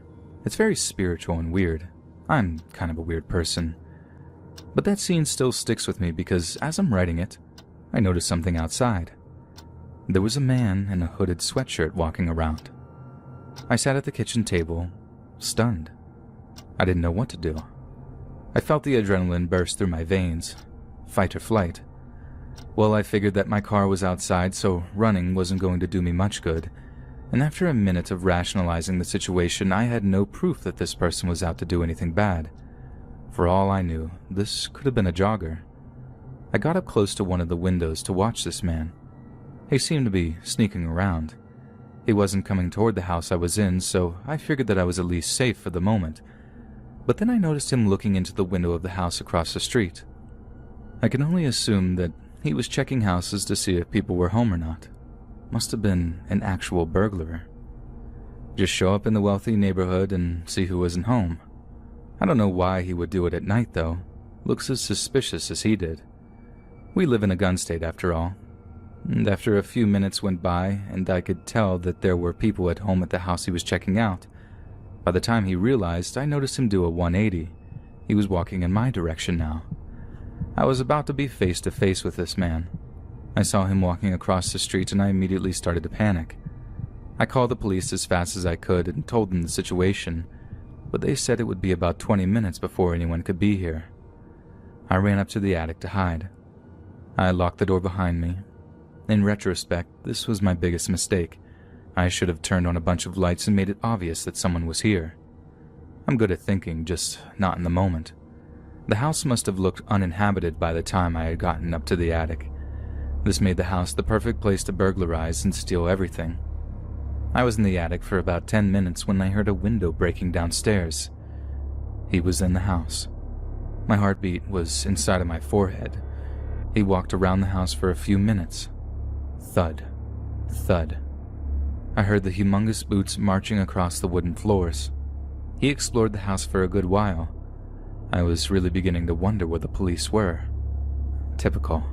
S5: It's very spiritual and weird. I'm kind of a weird person. But that scene still sticks with me because as I'm writing it, I noticed something outside. There was a man in a hooded sweatshirt walking around. I sat at the kitchen table, stunned. I didn't know what to do. I felt the adrenaline burst through my veins. Fight or flight. Well, I figured that my car was outside, so running wasn't going to do me much good. And after a minute of rationalizing the situation, I had no proof that this person was out to do anything bad. For all I knew, this could have been a jogger. I got up close to one of the windows to watch this man. He seemed to be sneaking around. He wasn't coming toward the house I was in, so I figured that I was at least safe for the moment. But then I noticed him looking into the window of the house across the street. I can only assume that he was checking houses to see if people were home or not. Must have been an actual burglar. Just show up in the wealthy neighborhood and see who isn't home. I don't know why he would do it at night, though. Looks as suspicious as he did. We live in a gun state, after all. And after a few minutes went by, and I could tell that there were people at home at the house he was checking out. By the time he realized, I noticed him do a 180. He was walking in my direction now. I was about to be face to face with this man. I saw him walking across the street and I immediately started to panic. I called the police as fast as I could and told them the situation, but they said it would be about 20 minutes before anyone could be here. I ran up to the attic to hide. I locked the door behind me. In retrospect, this was my biggest mistake. I should have turned on a bunch of lights and made it obvious that someone was here. I'm good at thinking, just not in the moment. The house must have looked uninhabited by the time I had gotten up to the attic. This made the house the perfect place to burglarize and steal everything. I was in the attic for about 10 minutes when I heard a window breaking downstairs. He was in the house. My heartbeat was inside of my forehead. He walked around the house for a few minutes. Thud. Thud. I heard the humongous boots marching across the wooden floors. He explored the house for a good while. I was really beginning to wonder where the police were. Typical.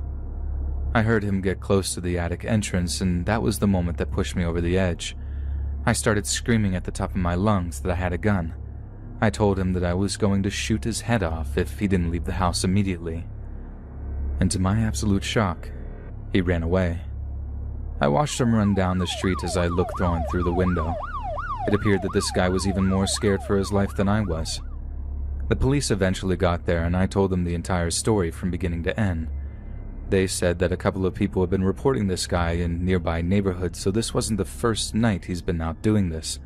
S5: I heard him get close to the attic entrance, and that was the moment that pushed me over the edge. I started screaming at the top of my lungs that I had a gun. I told him that I was going to shoot his head off if he didn't leave the house immediately. And to my absolute shock, he ran away. I watched him run down the street as I looked on through the window. It appeared that this guy was even more scared for his life than I was. The police eventually got there, and I told them the entire story from beginning to end. They said that a couple of people had been reporting this guy in nearby neighborhoods, so this wasn't the first night he's been out doing this.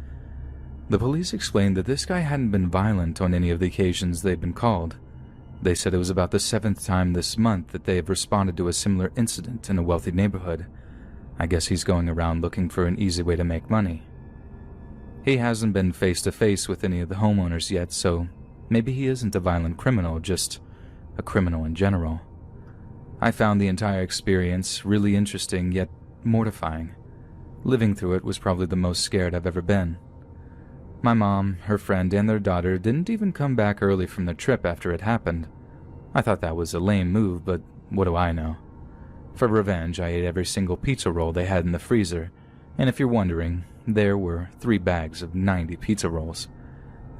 S5: The police explained that this guy hadn't been violent on any of the occasions they'd been called. They said it was about the 7th time this month that they have responded to a similar incident in a wealthy neighborhood. I guess he's going around looking for an easy way to make money. He hasn't been face to face with any of the homeowners yet, so maybe he isn't a violent criminal, just a criminal in general. I found the entire experience really interesting yet mortifying. Living through it was probably the most scared I've ever been. My mom, her friend, and their daughter didn't even come back early from their trip after it happened. I thought that was a lame move, but what do I know? For revenge, I ate every single pizza roll they had in the freezer, and if you're wondering, there were 3 bags of 90 pizza rolls.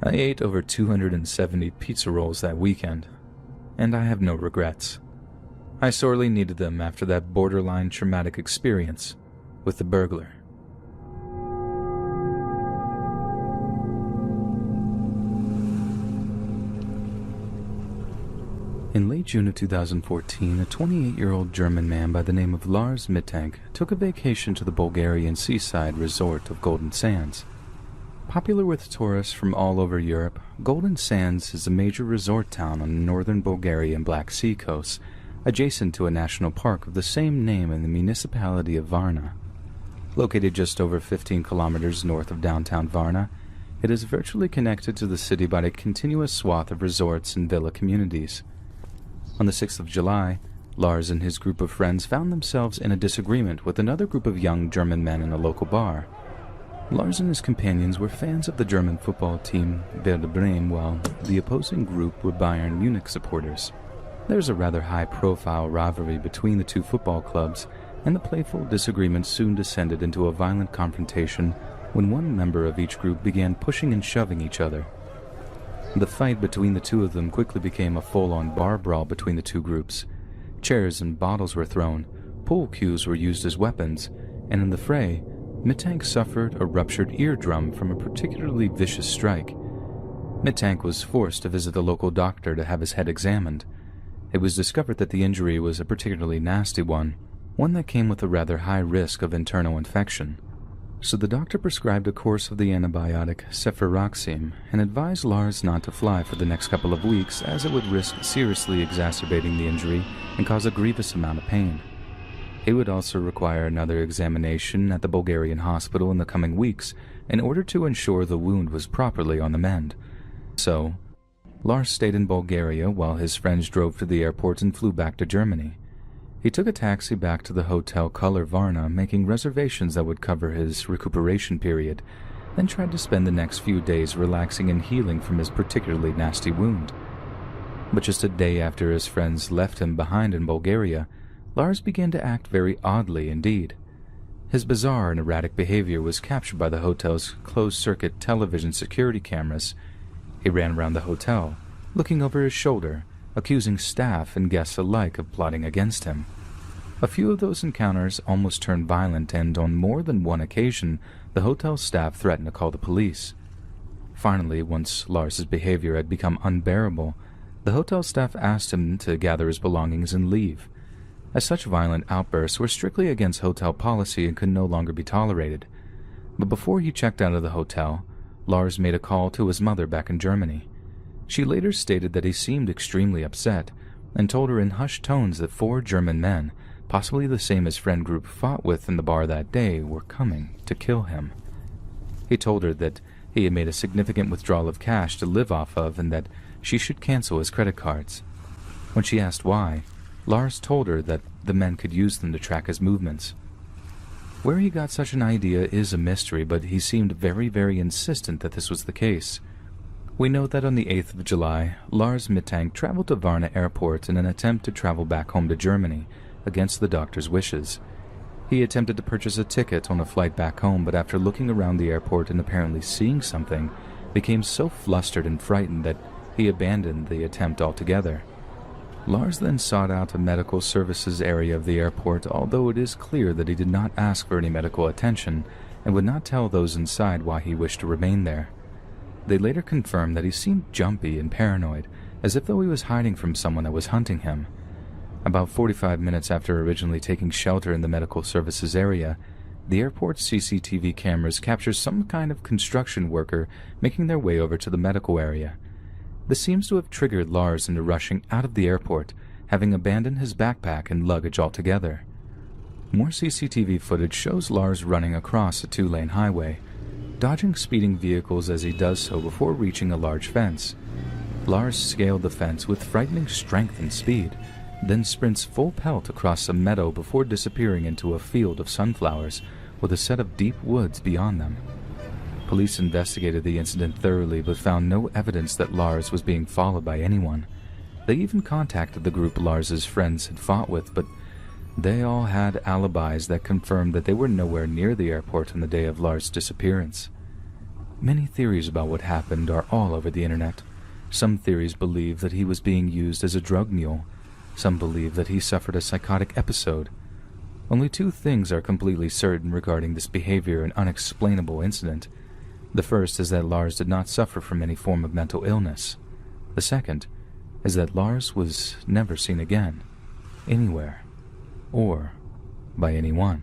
S5: I ate over 270 pizza rolls that weekend, and I have no regrets. I sorely needed them after that borderline traumatic experience with the burglar. In late June of 2014, a 28-year-old German man by the name of Lars Mittag took a vacation to the Bulgarian seaside resort of Golden Sands. Popular with tourists from all over Europe, Golden Sands is a major resort town on the northern Bulgarian Black Sea coast, adjacent to a national park of the same name in the municipality of Varna. Located just over 15 kilometers north of downtown Varna, It is virtually connected to the city by a continuous swath of resorts and villa communities. On the 6th of July, Lars and his group of friends found themselves in a disagreement with another group of young German men in a local bar. Lars and his companions were fans of the German football team Werder Bremen, while the opposing group were Bayern Munich supporters. There was a rather high-profile rivalry between the two football clubs, and the playful disagreement soon descended into a violent confrontation when one member of each group began pushing and shoving each other. The fight between the two of them quickly became a full-on bar brawl between the two groups. Chairs and bottles were thrown, pool cues were used as weapons, and in the fray, Mittank suffered a ruptured eardrum from a particularly vicious strike. Mittank was forced to visit the local doctor to have his head examined. It was discovered that the injury was a particularly nasty one that came with a rather high risk of internal infection. So the doctor prescribed a course of the antibiotic cefuroxime and advised Lars not to fly for the next couple of weeks, as it would risk seriously exacerbating the injury and cause a grievous amount of pain. He would also require another examination at the Bulgarian hospital in the coming weeks in order to ensure the wound was properly on the mend. So, Lars stayed in Bulgaria while his friends drove to the airport and flew back to Germany. He took a taxi back to the Hotel Color Varna, making reservations that would cover his recuperation period, then tried to spend the next few days relaxing and healing from his particularly nasty wound. But just a day after his friends left him behind in Bulgaria, Lars began to act very oddly indeed. His bizarre and erratic behavior was captured by the hotel's closed-circuit television security cameras. He ran around the hotel, looking over his shoulder, accusing staff and guests alike of plotting against him. A few of those encounters almost turned violent, and on more than one occasion, the hotel staff threatened to call the police. Finally, once Lars's behavior had become unbearable, the hotel staff asked him to gather his belongings and leave, as such violent outbursts were strictly against hotel policy and could no longer be tolerated. But before he checked out of the hotel, Lars made a call to his mother back in Germany. She later stated that he seemed extremely upset, and told her in hushed tones that 4 German men, possibly the same his friend group fought with in the bar that day, were coming to kill him. He told her that he had made a significant withdrawal of cash to live off of and that she should cancel his credit cards. When she asked why, Lars told her that the men could use them to track his movements. Where he got such an idea is a mystery, but he seemed very, very insistent that this was the case. We know that on the 8th of July, Lars Mittank traveled to Varna Airport in an attempt to travel back home to Germany, against the doctor's wishes. He attempted to purchase a ticket on a flight back home, but after looking around the airport and apparently seeing something, became so flustered and frightened that he abandoned the attempt altogether. Lars then sought out a medical services area of the airport, although it is clear that he did not ask for any medical attention and would not tell those inside why he wished to remain there. They later confirmed that he seemed jumpy and paranoid, as if though he was hiding from someone that was hunting him. About 45 minutes after originally taking shelter in the medical services area, the airport's CCTV cameras capture some kind of construction worker making their way over to the medical area. This seems to have triggered Lars into rushing out of the airport, having abandoned his backpack and luggage altogether. More CCTV footage shows Lars running across a 2-lane highway, dodging speeding vehicles as he does so before reaching a large fence. Lars scaled the fence with frightening strength and speed, then sprints full pelt across a meadow before disappearing into a field of sunflowers with a set of deep woods beyond them. Police investigated the incident thoroughly but found no evidence that Lars was being followed by anyone. They even contacted the group Lars's friends had fought with, but they all had alibis that confirmed that they were nowhere near the airport on the day of Lars' disappearance. Many theories about what happened are all over the internet. Some theories believe that he was being used as a drug mule. Some believe that he suffered a psychotic episode. Only 2 things are completely certain regarding this behavior and unexplainable incident. The first is that Lars did not suffer from any form of mental illness. The second is that Lars was never seen again, anywhere, or by anyone.